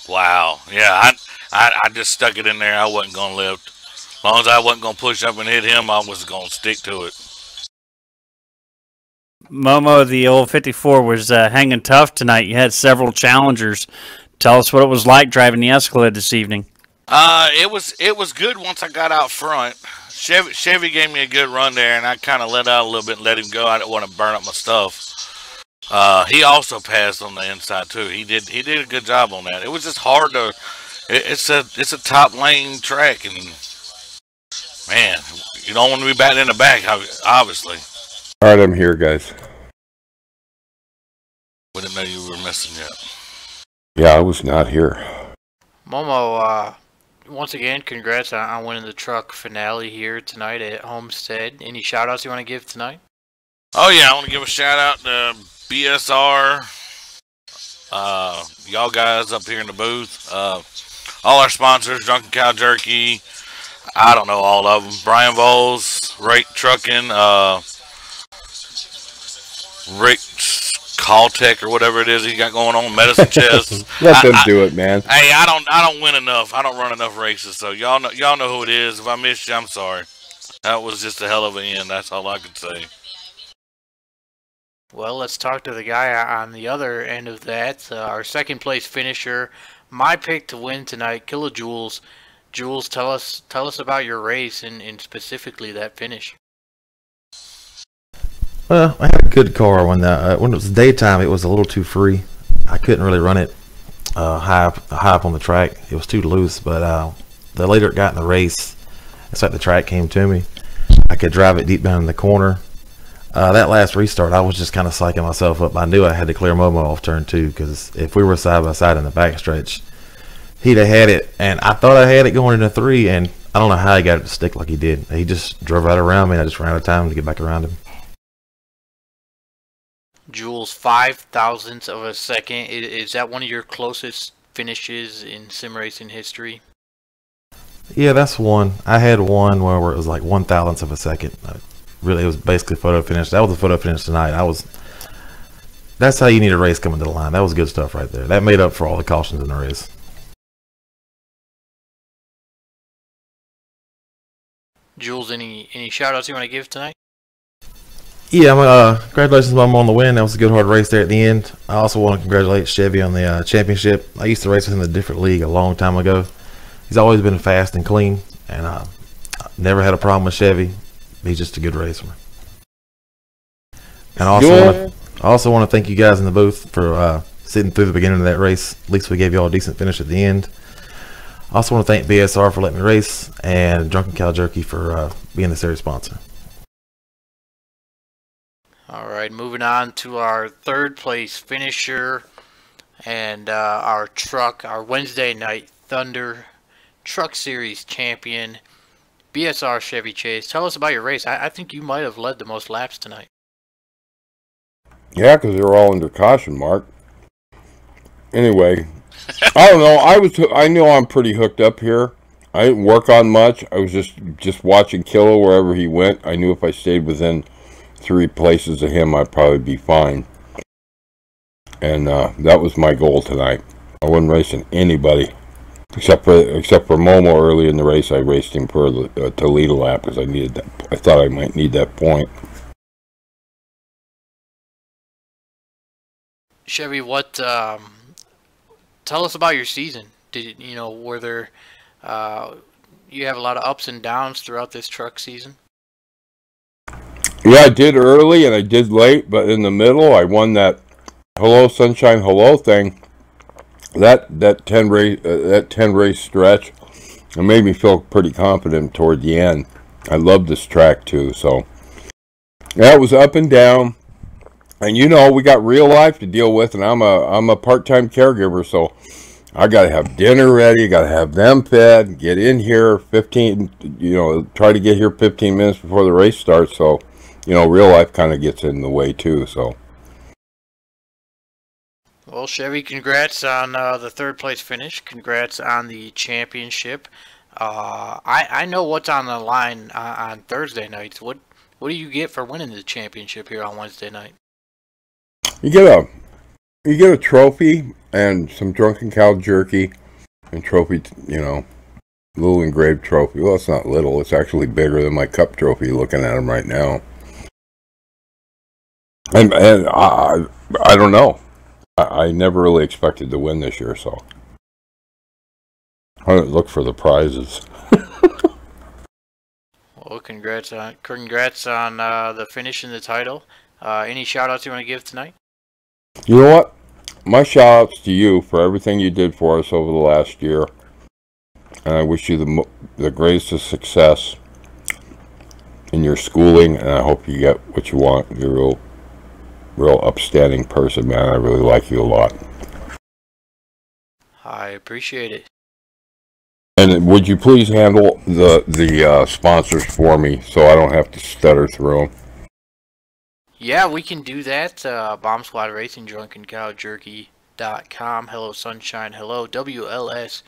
Wow. Yeah, I just stuck it in there. I wasn't going to lift. As long as I wasn't going to push up and hit him, I was going to stick to it. Momo, the old 54, was hanging tough tonight. You had several challengers. Tell us what it was like driving the Escalade this evening. It was good once I got out front. Chevy gave me a good run there, and I kind of let out a little bit and let him go. I didn't want to burn up my stuff. He also passed on the inside too. He did a good job on that. It was just hard to. It's a top lane track, and man, you don't want to be batting in the back, obviously. All right, I'm here, guys. We didn't know you were missing yet. Yeah, I was not here. Momo, once again, congrats on winning the truck finale here tonight at Homestead. Any shout-outs you want to give tonight? Oh, yeah, I want to give a shout-out to BSR, y'all guys up here in the booth, all our sponsors, Drunken Cow Jerky, I don't know all of them, Brian Voles, Rake Trucking, Rick Caltech or whatever it is he got going on, Medicine Chest. Let them do it, man. Hey, I don't win enough. I don't run enough races, so y'all know who it is. If I missed you, I'm sorry. That was just a hell of an end. That's all I could say. Well, let's talk to the guy on the other end of that. Our second place finisher, my pick to win tonight, Kilojoules. Jules, tell us about your race and specifically that finish. Well, I had a good car when it was daytime. It was a little too free. I couldn't really run it high up on the track. It was too loose. But the later it got in the race, it's like the track came to me. I could drive it deep down in the corner. That last restart, I was just kind of psyching myself up. I knew I had to clear Momo off turn 2 because if we were side by side in the backstretch, he'd have had it. And I thought I had it going into 3, and I don't know how he got it to stick like he did. He just drove right around me, and I just ran out of time to get back around him. Jules, 5,000ths of a second. Is that one of your closest finishes in sim racing history? Yeah, that's one. I had one where it was like 1,000th of a second. Really, it was basically photo finish. That was the photo finish tonight. That's how you need a race coming to the line. That was good stuff right there. That made up for all the cautions in the race. Jules, any shout outs you want to give tonight? Yeah, congratulations, Mom, on the win. That was a good, hard race there at the end. I also want to congratulate Chevy on the championship. I used to race with him in a different league a long time ago. He's always been fast and clean, and I never had a problem with Chevy. He's just a good racer. And I also want to thank you guys in the booth for sitting through the beginning of that race. At least we gave you all a decent finish at the end. I also want to thank BSR for letting me race, and Drunken Cow Jerky for being the series sponsor. All right, moving on to our third place finisher and our Wednesday night Thunder Truck Series champion, BSR Chevy Chase. Tell us about your race. I think you might have led the most laps tonight. Yeah, because they were all under caution, Mark. Anyway, I don't know. I knew I'm pretty hooked up here. I didn't work on much. I was just watching Kilo wherever he went. I knew if I stayed within 3 places of him, I'd probably be fine. And that was my goal tonight. I wasn't racing anybody except for Momo early in the race. I raced him for the to lead a lap because I needed that. I thought I might need that point. Chevy, tell us about your season. Were there you have a lot of ups and downs throughout this truck season? Yeah, I did early and I did late, but in the middle, I won that Hello Sunshine Hello thing. That 10 race stretch, it made me feel pretty confident toward the end. I love this track too, so yeah, it was up and down. And we got real life to deal with, and I'm a part-time caregiver, so I gotta have dinner ready, gotta have them fed, get in here 15, try to get here 15 minutes before the race starts, so real life kind of gets in the way too, so. Well, Chevy, congrats on the third place finish. Congrats on the championship. I know what's on the line on Thursday nights. What do you get for winning the championship here on Wednesday night? You get a trophy and some Drunken Cow Jerky and trophy, little engraved trophy. Well, it's not little. It's actually bigger than my cup trophy looking at them right now. And I don't know. I never really expected to win this year, so I didn't look for the prizes. Well, congrats on the finish in the title. Any shout-outs you want to give tonight? You know what? My shout-outs to you for everything you did for us over the last year. And I wish you the greatest of success in your schooling, and I hope you get what you want. You're a real upstanding person, man. I really like you a lot. I appreciate it. And would you please handle the sponsors for me so I don't have to stutter through them? Yeah, we can do that. Bomb Squad Racing, DrunkenCowJerky.com, Hello Sunshine, Hello, WLS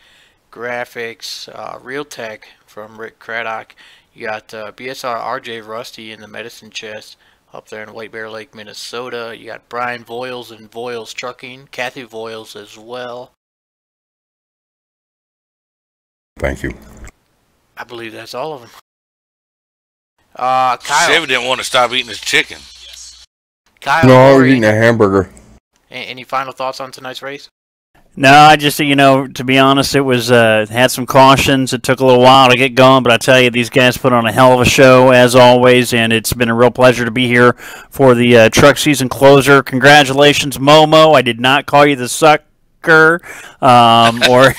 Graphics, Real Tech from Rick Craddock. You got BSR RJ Rusty in the medicine chest up there in White Bear Lake, Minnesota. You got Brian Voiles and Voiles Trucking, Kathy Voiles as well. Thank you. I believe that's all of them. Kyle. Chevy didn't want to stop eating his chicken. Kyle, No, I was Corey, eating a hamburger. any final thoughts on tonight's race? No, I just, to be honest, it was had some cautions. It took a little while to get going, but I tell you, these guys put on a hell of a show as always, and it's been a real pleasure to be here for the truck season closer. Congratulations, Momo. I did not call you the sucker, or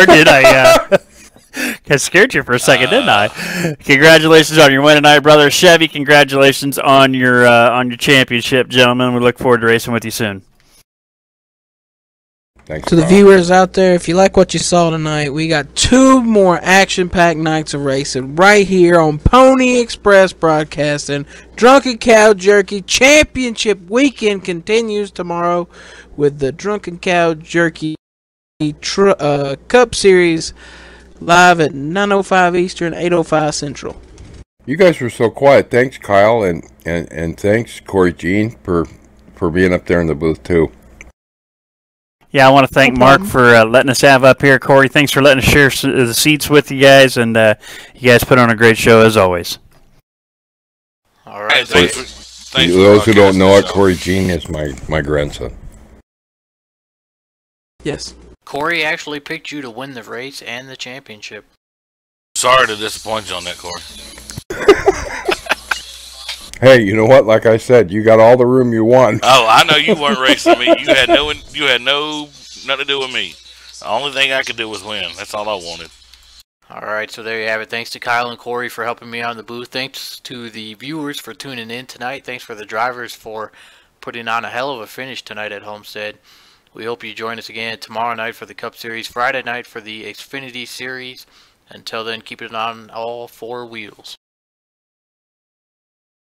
did I? I scared you for a second, didn't I? Congratulations on your win tonight, brother. Chevy, congratulations on your championship, gentlemen. We look forward to racing with you soon. Thanks, to the viewers out there, if you like what you saw tonight, we got 2 more action-packed nights of racing right here on Pony Express Broadcasting. Drunken Cow Jerky Championship Weekend continues tomorrow with the Drunken Cow Jerky Cup Series live at 9:05 Eastern, 8:05 Central. You guys were so quiet. Thanks, Kyle, and thanks, Corey Jean, for being up there in the booth, too. Yeah, I want to thank Mark for letting us have up here. Corey, thanks for letting us share the seats with you guys, and you guys put on a great show as always. All right. Thanks for those who don't know it, Corey Jean is my grandson. Yes. Corey actually picked you to win the race and the championship. Sorry to disappoint you on that, Corey. Hey, you know what? Like I said, you got all the room you want. Oh, I know you weren't racing me. You had nothing to do with me. The only thing I could do was win. That's all I wanted. All right, so there you have it. Thanks to Kyle and Corey for helping me out in the booth. Thanks to the viewers for tuning in tonight. Thanks for the drivers for putting on a hell of a finish tonight at Homestead. We hope you join us again tomorrow night for the Cup Series, Friday night for the Xfinity Series. Until then, keep it on all 4 wheels.